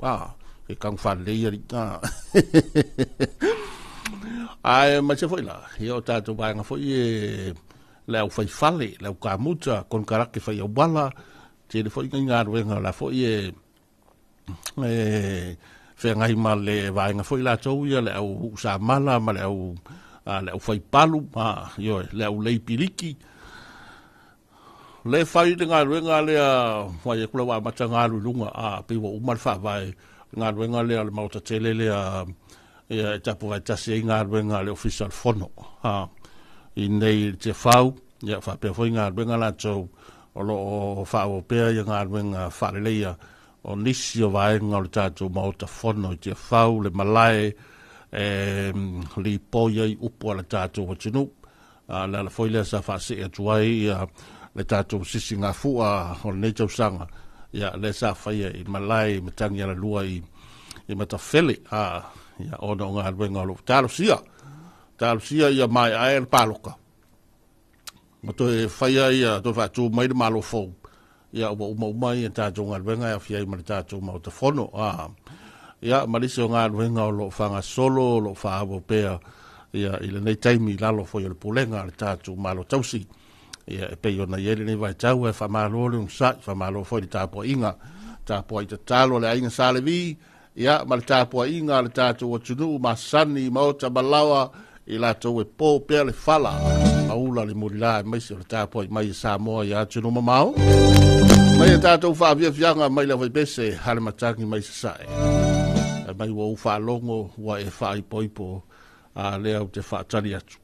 e kamfale ia rita ai ma se foi la ia ta to ba nga foi le au fai fale le kamuta kon karake fai o bala te le foi nga ruenga la foi fe ngai male va nga foi la to ia le au sa mala ma le au fai palu io le au lei piliki le fai de ngā ruenga lea whai e kula wā mata ngā runga pe wa umar wha vai ngā ruenga lea le mauta tele lea e tapu vai tasi e ngā ruenga le official fono i nei te whau ia wha pia fwoi ngā ruenga la tau o lo o wha o pia i ngā ruenga whare leia o nisi o vai ngā le tātou mauta fono i te whau le malai li poia i upo ala tātou o tinu la fwoi lea sa wha se e tuai le tātou sisi ngā fua o le neitau sanga ia le sa whaia i malai matangi ala lua i matawhele ia ono ngā ruenga lo tālusia ia mai ae le pāloka ma toi whaia ia toi whātou mai le malo fau ia uma i tātou ngā ruenga ia whiai ma le tātou mau ta whono ia malisi o ngā ruenga o lo whanga solo lo whaawo pēr ia i le nei taimi lalo fo i le pulenga le tātou malo tausi ia e pei ona iele nei vai tau e whamalo le unsai, whamalo foi le tāpua inga, tāpua i te talo le ainga sale vi, ia ma le tāpua inga le tātou o tunu, ma sani, ma ota malawa, i la tau e pō pēr le whala, maula le murila e maisi o le tāpua i mai Samoa i a tunu mamao. Mai e tātou whaavia fianga mai le vai bese, hale matangi mai sasae. E mai ua uwha longo, ua e wha i poipo, a lea u te wha tari atu.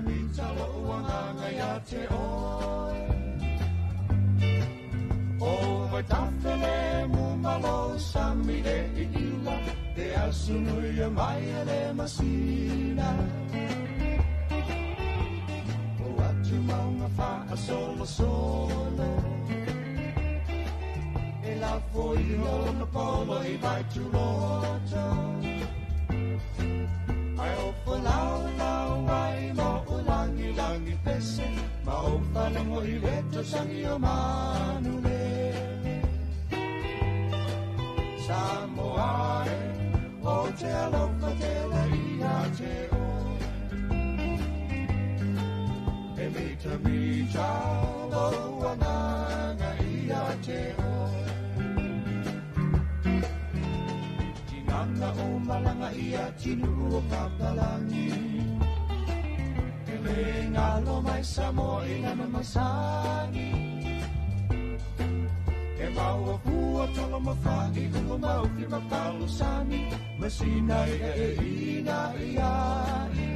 mita lo uanganga ia te oe. O mai tawhele mumalo sami e I ila, te asunui e mai e le masina. O atu maunga wha a solo solo, e la foi o na polo I vai tu roto. Ai o whalau lau ai mo o langi langi pese, ma o whanango I reto sangi o manu le. Samoae, o te alofa te laia te oe. E mita mita, lo ananga ia te oe. Tinanga o malanga ia tinu o papalangi. E le ngalo mai Samoa I lana masani. E maua pua tolo mawhaki Ungo mau ki mapalo sani Masina e ina iai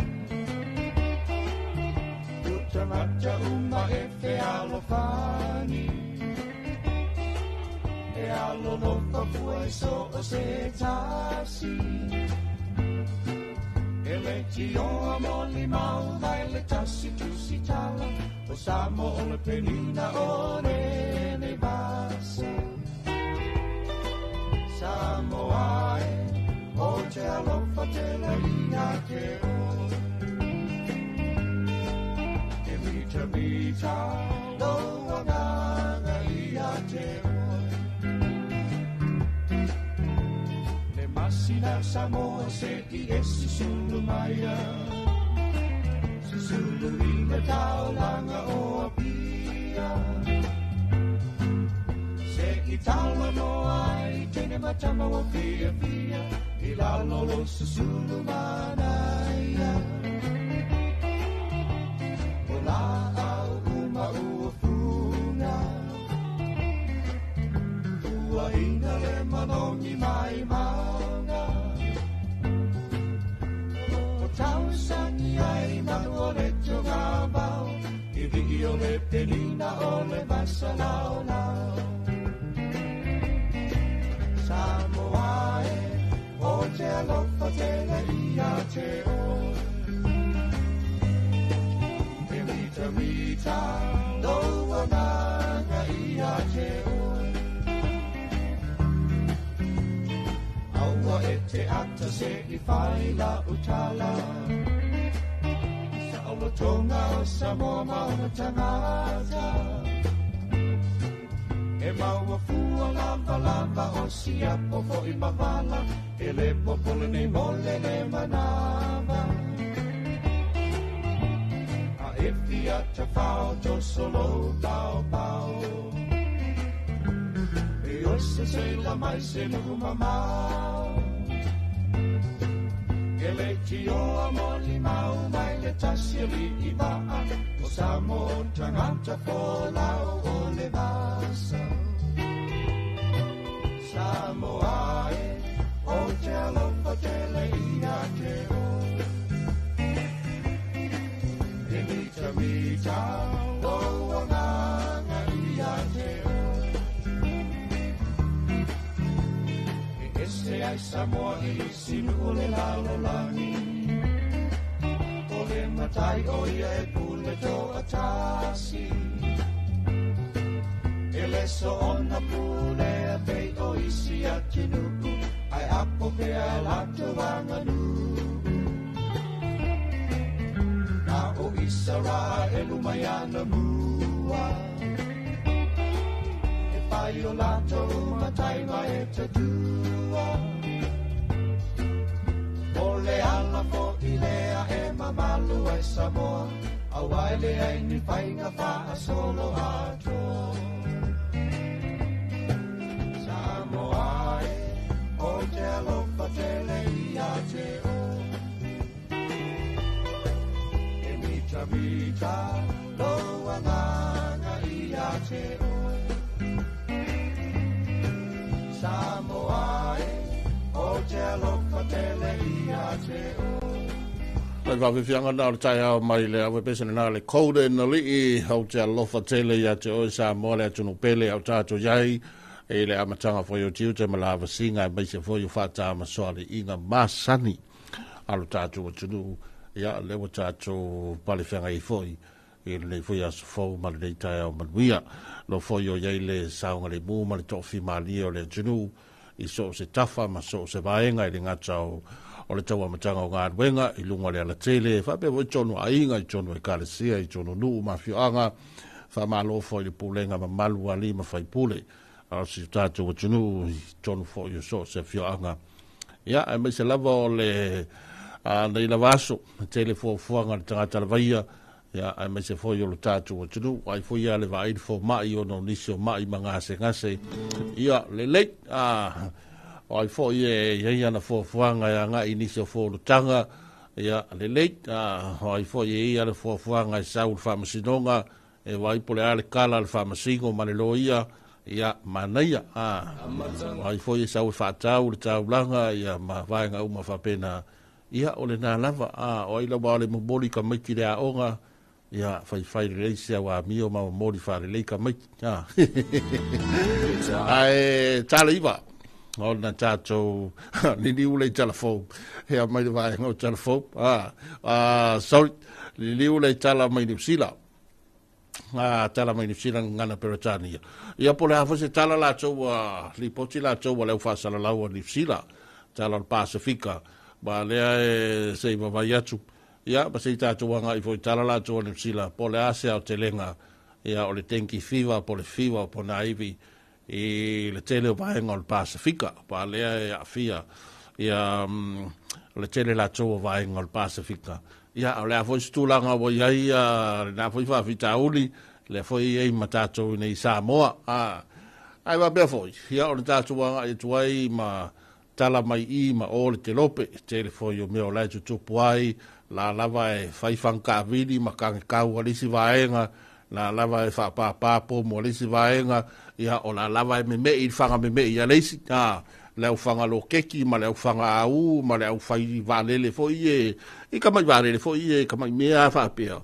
Uta mata uma e te alo whani E alo no papua e so o se tasi E le ti o amoli mau Mai le tasi tu si tala O samo o le penina o ne basa Samoae, o te alofa te laia te oe. E mita mita, lo anganga ia te oe. Le masina Samoa se I esi sulu maia. Se sulu ina tau langa o apia. I tala no ai, tene matama o fia fia, I lalo lo susulu manaia. O la au uma ua funa, ua ina le manongi mai maunga. O tau sangi ai manu o le tongabau, I viki o le penina o le vasa lau lau. Samoae, o te alofa te laia te oe. E mita mita, lo ananga ia te oe. Aua e te ata se I whai la utala. Sa ola tonga o Samoa mauna tangata. E maua fua lava lava o siapo fo I mavala E le popole nei mole le manava A e fiata fao to solo tau pao E ossa se la mai se luma mau E le tio amoli mau mai le tasiri I vaa O samo tangata fo lau o le vasa Samoae, o te alofa te laia te oe. E mita mita, lo anganga ia te oe. E ese ai Samoa I sinu o le lalolangi. O le matai o ia e pule to atasi. E le so ona pule a pei o isi a tinuku Ai apo pe a lato wanganu Na o isara e lumayana mua E pai o lato matai mai e tatua O le ala fo I lea e mamalu ai Samoa Au ai le ai ni whainga wha a solo ato Samoae, o te alofa te laia te oe. E mita mita, lo anganga ia te oe. Samoae, o te alofa te laia te oe. Mai whawhiwhianga nā o tai au mai le awe pesa nā le koude na li I hau te alofa tele ia te oi sa moa le atunu pele au tātou iai e le amatanga fwoi o tiu te malawa singa e maise fwoi o whata masoa le inga masani alo tātou atunu ia lewa tātou pale whenga I fwoi e le fwoi aso fwou ma le nei tai au manuia lo fwoi o iai le saunga le mū ma le tofi mali o le atunu I so se tafa ma so se vaenga I le ngatau o le taua matanga o ngā ruenga I lunga le ala tele, whape wo I tonu a inga, I tonu e kalesia, I tonu nuu ma whioanga, wha malo fo I le pūlenga ma malu a lima whai pūle, a si tātou o tonu, I tonu fo I so se whioanga. Ia, e me se lava o le nei la vaso, tele fo fuanga le tangata la vaia, ia, e me se fo I o le tātou o tonu, ai fo ia le vai fo mai o no nisi o mai ma ngase ngase, ia, le leit, o ai fo ia na fo fuanga ia nga inisi o fo tanga ia le leit o ai fo ia le fo fuanga I saul famasinonga e vai pole ale kala le famasingo ma le loia ia manaia o ai fo ia saul fatau le taulanga ia ma vaenga uma fapena ia o le na lava o ai lava le moboli ka miki le aonga ia fai le sia wa mio ma mori fa le ka miki ai taliva o na tātou ni ule telefon hea mai vai ngau telefon sorry ni ule tala mai ni sila tala mai ni sila ngana peratania ia pole hafa se tala la tau li poti la tau le fa sala la ni sila tala Pasifika ba le se va vai atu ia ba se tātou nga I foi tala la tau ni sila pole ase o telenga ia o le tenki fiva pole fiva po na ivi I le tele o vaenga o le Pasifika, pa lea e a fia, ia le tele la tau o vaenga o le Pasifika. Ia, o lea foi stulanga o iai, na foi whawhita uli, le foi ei matatou nei Samoa. Ai wa bea foi, ia o le tātou wanga e tuai ma tala mai I ma o le te lope, tele foi o mea o lai tutupu ai, la lava e whaifanga vidi ma kange kau alisi vaenga, la lava e whapapapo mo alisi vaenga, ia o la lava e me I whanga me ia leisi, leo whanga lo keki, ma leo whanga au, ma leo whai valele fo I kamai valele fo I kamai mea whapea.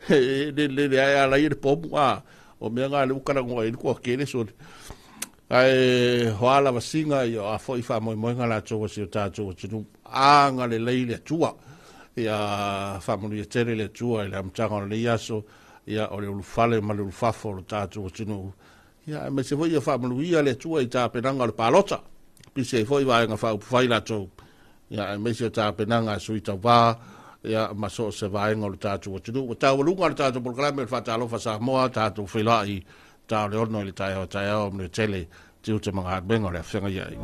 Le ai ala I le pomu, o mea ngā le ukara ngoa I kua kere sori. Ai hoala wasinga I a fo I whamoimoinga la toa si o tātou tinu, ngā le leile tua, ia whamonu I tere le tua, I le amtanga o le iaso, ia o le ulufale ma le ulufafo o le tātou tinu. Ia me se foi ia whamanu ia le tua I tāpenanga o le palota. Pise foi vaenga whaupuwhai la tau. Ia me se o tāpenanga sui tau wā, ia maso se vaenga o le tātou tinu. O tau walunga le tātou polkrame le whatalofa Samoa, tātou whelai, tāu le ono I le tai o mne tele, tiu te mga hatbenga o le whenga iai.